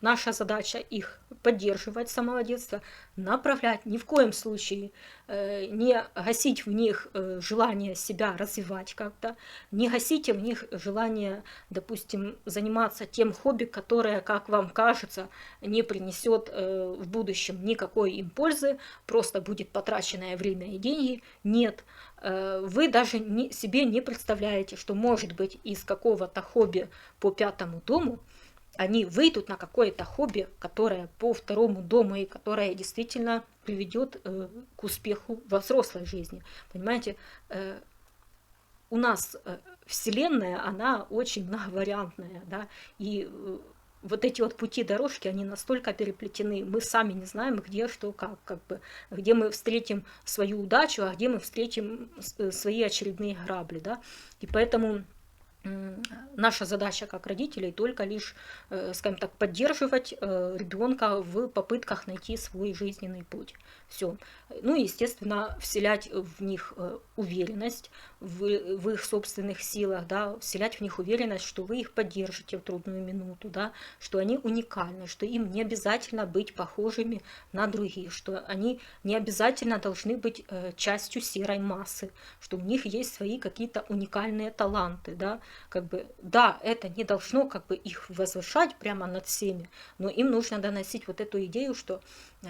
S1: Наша задача их поддерживать с самого детства, направлять, ни в коем случае не гасить в них желание себя развивать как-то, не гасите в них желание, допустим, заниматься тем хобби, которое, как вам кажется, не принесет в будущем никакой им пользы, просто будет потраченное время и деньги. Нет, вы даже себе не представляете, что может быть из какого-то хобби по 5-му дому они выйдут на какое-то хобби, которое по 2-му дому и которое действительно приведет к успеху во взрослой жизни. Понимаете, у нас Вселенная, она очень многовариантная, да, и вот эти вот пути, дорожки, они настолько переплетены, мы сами не знаем, где, что, как бы, где мы встретим свою удачу, а где мы встретим свои очередные грабли, да, и поэтому наша задача как родителей только лишь, скажем так, поддерживать ребенка в попытках найти свой жизненный путь. Все. Ну и, естественно, вселять в них уверенность в их собственных силах, да, вселять в них уверенность, что вы их поддержите в трудную минуту, да, что они уникальны, что им не обязательно быть похожими на других, что они не обязательно должны быть частью серой массы, что у них есть свои какие-то уникальные таланты, да, как бы, да, это не должно как бы их возвышать прямо над всеми, но им нужно доносить вот эту идею, что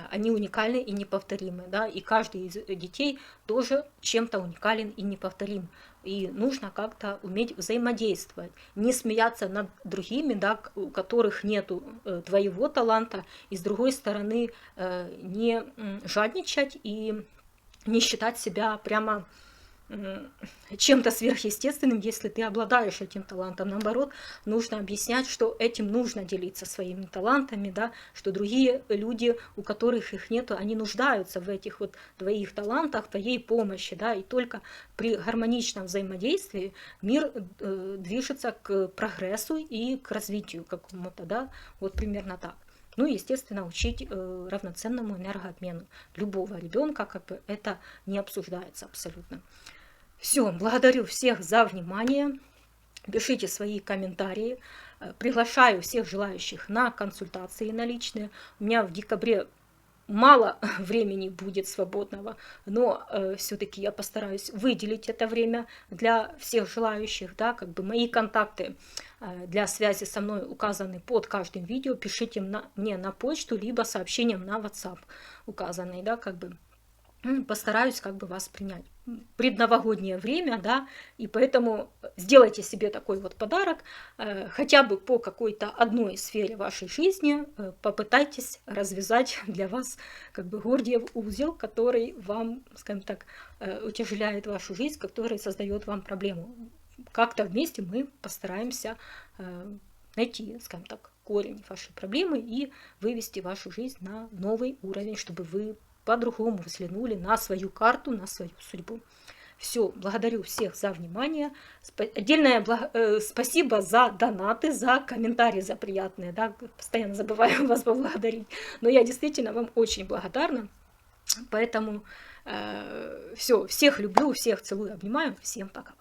S1: они уникальны и неповторимы, да, и каждый из детей тоже чем-то уникален и неповторим. И нужно как-то уметь взаимодействовать, не смеяться над другими, да, у которых нету твоего таланта, и с другой стороны не жадничать и не считать себя прямо чем-то сверхъестественным, если ты обладаешь этим талантом. Наоборот, нужно объяснять, что этим нужно делиться своими талантами, да, что другие люди, у которых их нету, они нуждаются в этих вот твоих талантах, твоей помощи, да, и только при гармоничном взаимодействии мир движется к прогрессу и к развитию какому-то, да, вот примерно так. Ну и, естественно, учить равноценному энергообмену любого ребенка, как бы это не обсуждается абсолютно. Все, благодарю всех за внимание. Пишите свои комментарии. Приглашаю всех желающих на консультации на личные. У меня в декабре мало времени будет свободного, но все-таки я постараюсь выделить это время для всех желающих, да, как бы мои контакты для связи со мной указаны под каждым видео, пишите мне на почту, либо сообщением на WhatsApp указанный, да, как бы постараюсь как бы вас принять. Предновогоднее время, да, и поэтому сделайте себе такой вот подарок, хотя бы по какой-то одной сфере вашей жизни, попытайтесь развязать для вас как бы Гордиев узел, который вам, скажем так, утяжеляет вашу жизнь, который создает вам проблему. Как-то вместе мы постараемся найти, скажем так, корень вашей проблемы и вывести вашу жизнь на новый уровень, чтобы вы по-другому взглянули на свою карту, на свою судьбу. Все, благодарю всех за внимание. Отдельное спасибо за донаты, за комментарии, за приятные. Да? Постоянно забываю вас поблагодарить. Но я действительно вам очень благодарна. Поэтому все, всех люблю, всех целую, обнимаю. Всем пока.